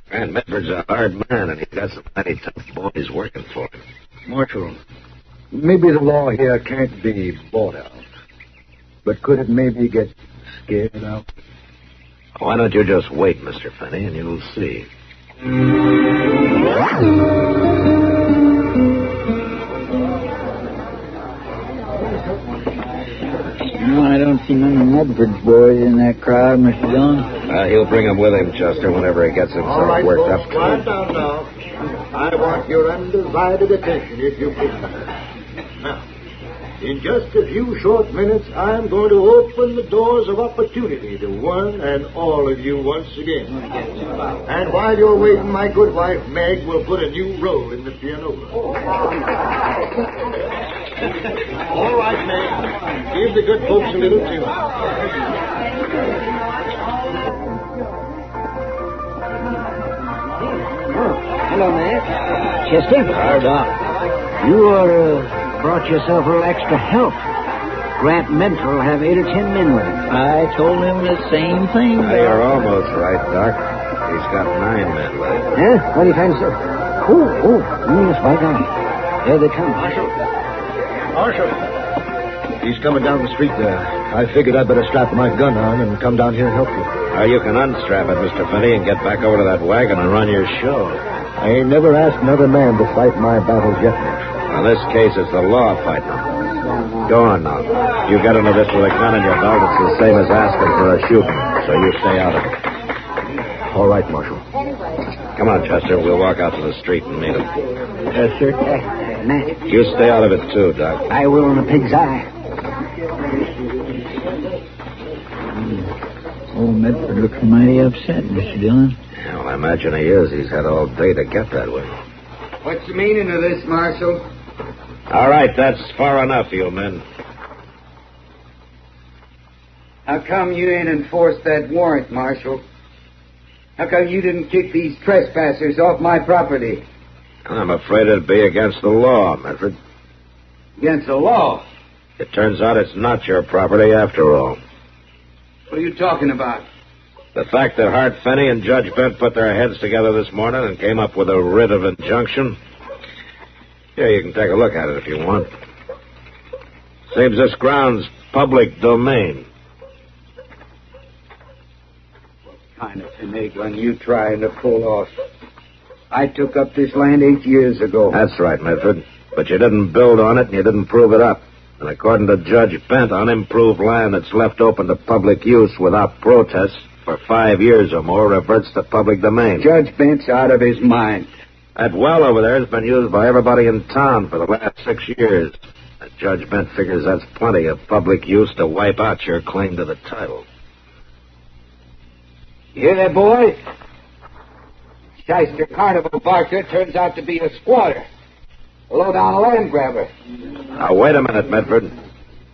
[SPEAKER 2] Grant Medford's a hard man, and he's got some mighty tough boys working for him.
[SPEAKER 13] Marshal, maybe the law here can't be bought out. But could it maybe get scared out?
[SPEAKER 2] Why don't you just wait, Mr. Finney, and you'll see.
[SPEAKER 13] No, I don't see none of Medford's boys in that crowd, Mr. Dillon.
[SPEAKER 2] He'll bring him with him, Chester, whenever he gets himself
[SPEAKER 11] All right,
[SPEAKER 2] worked
[SPEAKER 11] folks,
[SPEAKER 2] up.
[SPEAKER 11] quiet down now. I want your undivided attention, if you please. Now, in just a few short minutes, I'm going to open the doors of opportunity to one and all of you once again. And while you're waiting, my good wife, Meg, will put a new roll in the pianola. All right, Meg.
[SPEAKER 13] Give the good folks a little tip.
[SPEAKER 8] Hello, Matt. Chester?
[SPEAKER 13] Hard up.
[SPEAKER 8] You brought yourself a little extra help. Grant Mentor will have 8 or 10 men with him.
[SPEAKER 10] I told him the same thing.
[SPEAKER 3] You're almost right, Doc. He's got 9 men with him.
[SPEAKER 8] Huh? What do you find, sir? Yes, by God. There they come.
[SPEAKER 13] Marshal. He's coming down the street there. I figured I'd better strap my gun on and come down here and help you.
[SPEAKER 3] You can unstrap it, Mr. Finney, and get back over to that wagon and run your show.
[SPEAKER 13] I ain't never asked another man to fight my battles yet.
[SPEAKER 3] In this case, it's the law fighting. Go on now. You get into this with a gun in your belt, it's the same as asking for a shooting, so you stay out of it.
[SPEAKER 13] All right, Marshal.
[SPEAKER 3] Come on, Chester. We'll walk out to the street and meet him.
[SPEAKER 8] Yes, sir. Matt.
[SPEAKER 3] You stay out of it, too, Doc.
[SPEAKER 8] I will in a pig's eye.
[SPEAKER 10] Old Medford looks mighty upset, Mr. Dillon.
[SPEAKER 3] Yeah, well, I imagine he is. He's had all day to get that way.
[SPEAKER 15] What's the meaning of this, Marshal?
[SPEAKER 3] All right, that's far enough, you men.
[SPEAKER 15] How come you ain't enforced that warrant, Marshal? How come you didn't kick these trespassers off my property?
[SPEAKER 3] I'm afraid it'd be against the law, Medford.
[SPEAKER 15] Against the law?
[SPEAKER 3] It turns out it's not your property after all.
[SPEAKER 15] What are you talking about?
[SPEAKER 3] The fact that Hart Finney and Judge Bent put their heads together this morning and came up with a writ of injunction. Yeah, you can take a look at it if you want. Seems this ground's public domain.
[SPEAKER 15] What kind of finagling you trying to pull off? I took up this land 8 years ago.
[SPEAKER 3] That's right, Medford. But you didn't build on it and you didn't prove it up. And according to Judge Bent, unimproved land that's left open to public use without protest for 5 years or more reverts to public domain.
[SPEAKER 15] Judge Bent's out of his mind.
[SPEAKER 3] That well over there has been used by everybody in town for the last 6 years. And Judge Bent figures that's plenty of public use to wipe out your claim to the title.
[SPEAKER 15] You hear that, boy? Shyster Carnival Barker turns out to be a squatter. A low-down land grabber.
[SPEAKER 3] Now, wait a minute, Medford.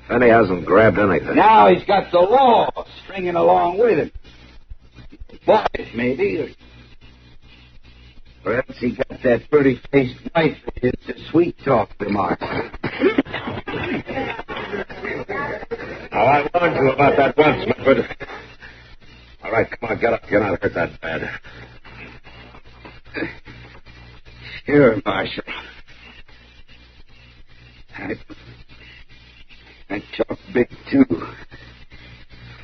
[SPEAKER 3] Finney hasn't grabbed anything.
[SPEAKER 15] Now he's got the law stringing along with him. Boys, maybe. Or perhaps he got that pretty-faced wife of his to sweet-talk remarks.
[SPEAKER 3] Now, I warned you about that once, Medford. All right, come on, get up. You're not hurt that bad.
[SPEAKER 15] Sure, Marshal. I talk big, too.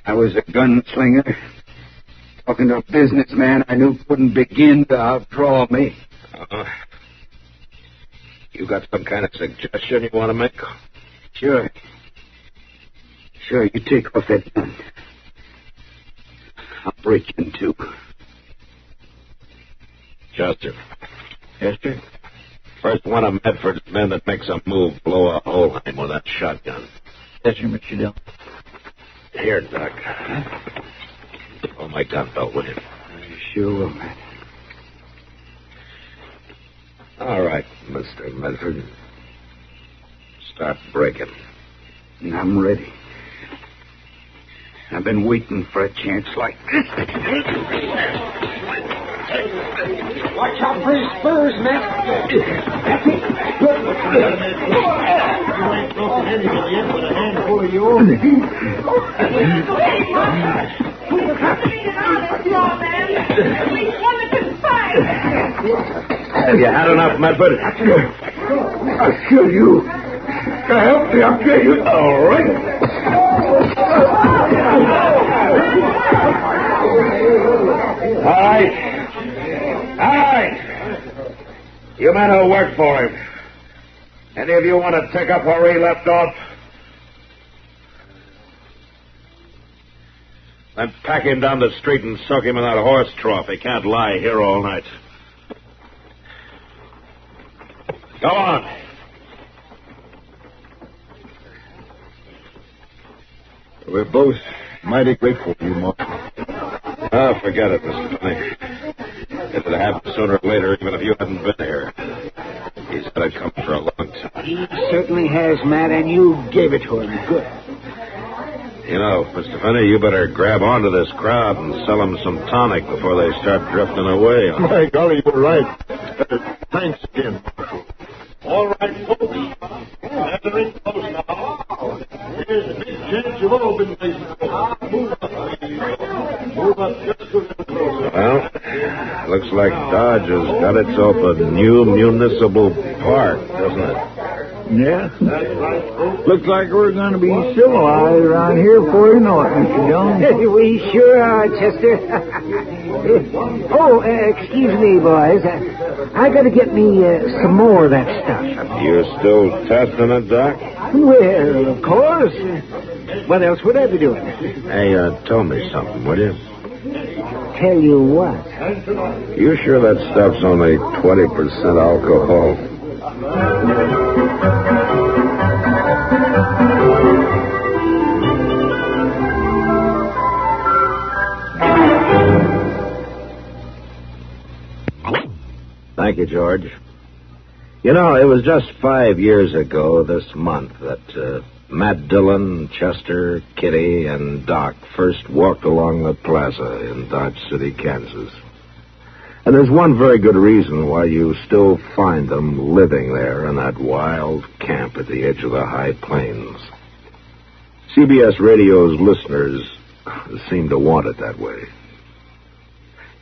[SPEAKER 15] I was a gunslinger, talking to a businessman I knew couldn't begin to outdraw me.
[SPEAKER 3] You got some kind of suggestion you want to make?
[SPEAKER 15] Sure. Sure, you take off that gun. I'll break in two.
[SPEAKER 3] Chester.
[SPEAKER 15] Chester?
[SPEAKER 3] First one of Medford's men that makes a move, blow a hole in him with that shotgun.
[SPEAKER 10] Yes, sir, Mr. Dillon.
[SPEAKER 3] Here, Doc. Oh, my gun belt with him.
[SPEAKER 15] Sure will, Matt.
[SPEAKER 3] All right, Mr. Medford. Start breaking.
[SPEAKER 15] I'm ready. I've been waiting for a chance like this. Watch out for his spurs, Matt. That's it. You ain't broken anything yet with a handful of your own.
[SPEAKER 3] Have you had enough, Medford?
[SPEAKER 15] I'll kill you. Help me, I'll kill you.
[SPEAKER 3] All right. All right. All right. You men who work for him. Any of you want to pick up where he left off? Then pack him down the street and soak him in that horse trough. He can't lie here all night. Go on.
[SPEAKER 13] We're both mighty grateful to you, Marshal.
[SPEAKER 3] Oh, forget it, Mr. Finney. It would happen sooner or later, even if you hadn't been here. He's had it come for a long time.
[SPEAKER 8] He certainly has, Matt, and you gave it to him. Good.
[SPEAKER 16] You know, Mr. Finney, you better grab onto this crowd and sell them some tonic before they start drifting away.
[SPEAKER 11] My golly, you're right. Thanks again, Marshal. All right, folks. Gathering close now. Here's a big chance you've all been waiting for. Move up. Move up just a little closer.
[SPEAKER 16] Well, looks like Dodge has got itself a new municipal park, doesn't it?
[SPEAKER 10] Yeah. Looks like we're going to be civilized around here before you know it, Mr. Jones.
[SPEAKER 8] We sure are, Chester. Excuse me, boys. I got to get me some more of that stuff.
[SPEAKER 16] You're still testing it, Doc?
[SPEAKER 8] Well, of course. What else would I be doing?
[SPEAKER 16] Hey, tell me something, will you?
[SPEAKER 8] Tell you what?
[SPEAKER 16] You sure that stuff's only 20% alcohol? Thank you, George. You know, it was just 5 years ago this month that Matt Dillon, Chester, Kitty, and Doc first walked along the plaza in Dodge City, Kansas. And there's one very good reason why you still find them living there in that wild camp at the edge of the high plains. CBS Radio's listeners seem to want it that way.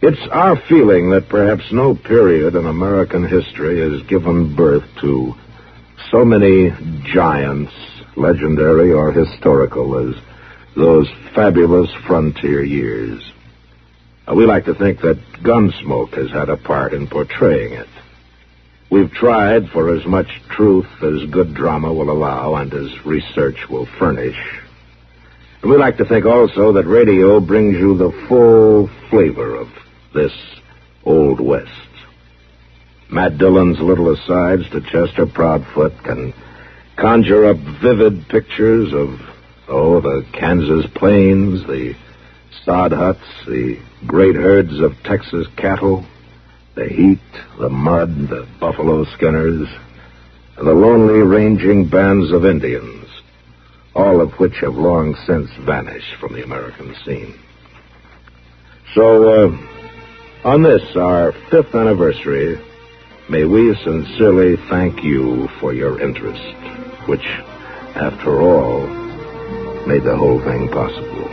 [SPEAKER 16] It's our feeling that perhaps no period in American history has given birth to so many giants, legendary or historical, as those fabulous frontier years. We like to think that Gunsmoke has had a part in portraying it. We've tried for as much truth as good drama will allow and as research will furnish. And we like to think also that radio brings you the full flavor of this Old West. Matt Dillon's little asides to Chester Proudfoot can conjure up vivid pictures of, the Kansas plains, the sod huts, the great herds of Texas cattle, the heat, the mud, the buffalo skinners, and the lonely ranging bands of Indians, all of which have long since vanished from the American scene. So, on this, our 5th anniversary, may we sincerely thank you for your interest, which, after all, made the whole thing possible.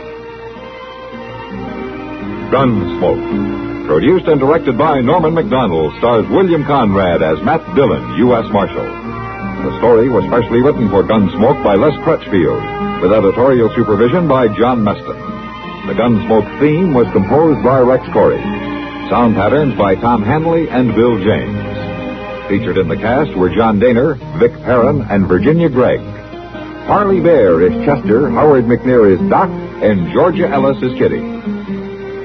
[SPEAKER 12] Gunsmoke, produced and directed by Norman McDonald, stars William Conrad as Matt Dillon, U.S. Marshal. The story was specially written for Gunsmoke by Les Crutchfield, with editorial supervision by John Meston. The Gunsmoke theme was composed by Rex Corey. Sound patterns by Tom Hanley and Bill James. Featured in the cast were John Daner, Vic Perrin, and Virginia Gregg. Harley Bear is Chester, Howard McNear is Doc, and Georgia Ellis is Kitty.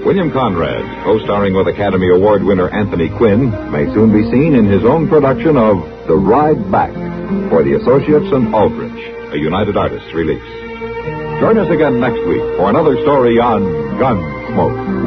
[SPEAKER 12] William Conrad, co-starring with Academy Award winner Anthony Quinn, may soon be seen in his own production of The Ride Back for the Associates and Aldrich, a United Artists release. Join us again next week for another story on Gunsmoke.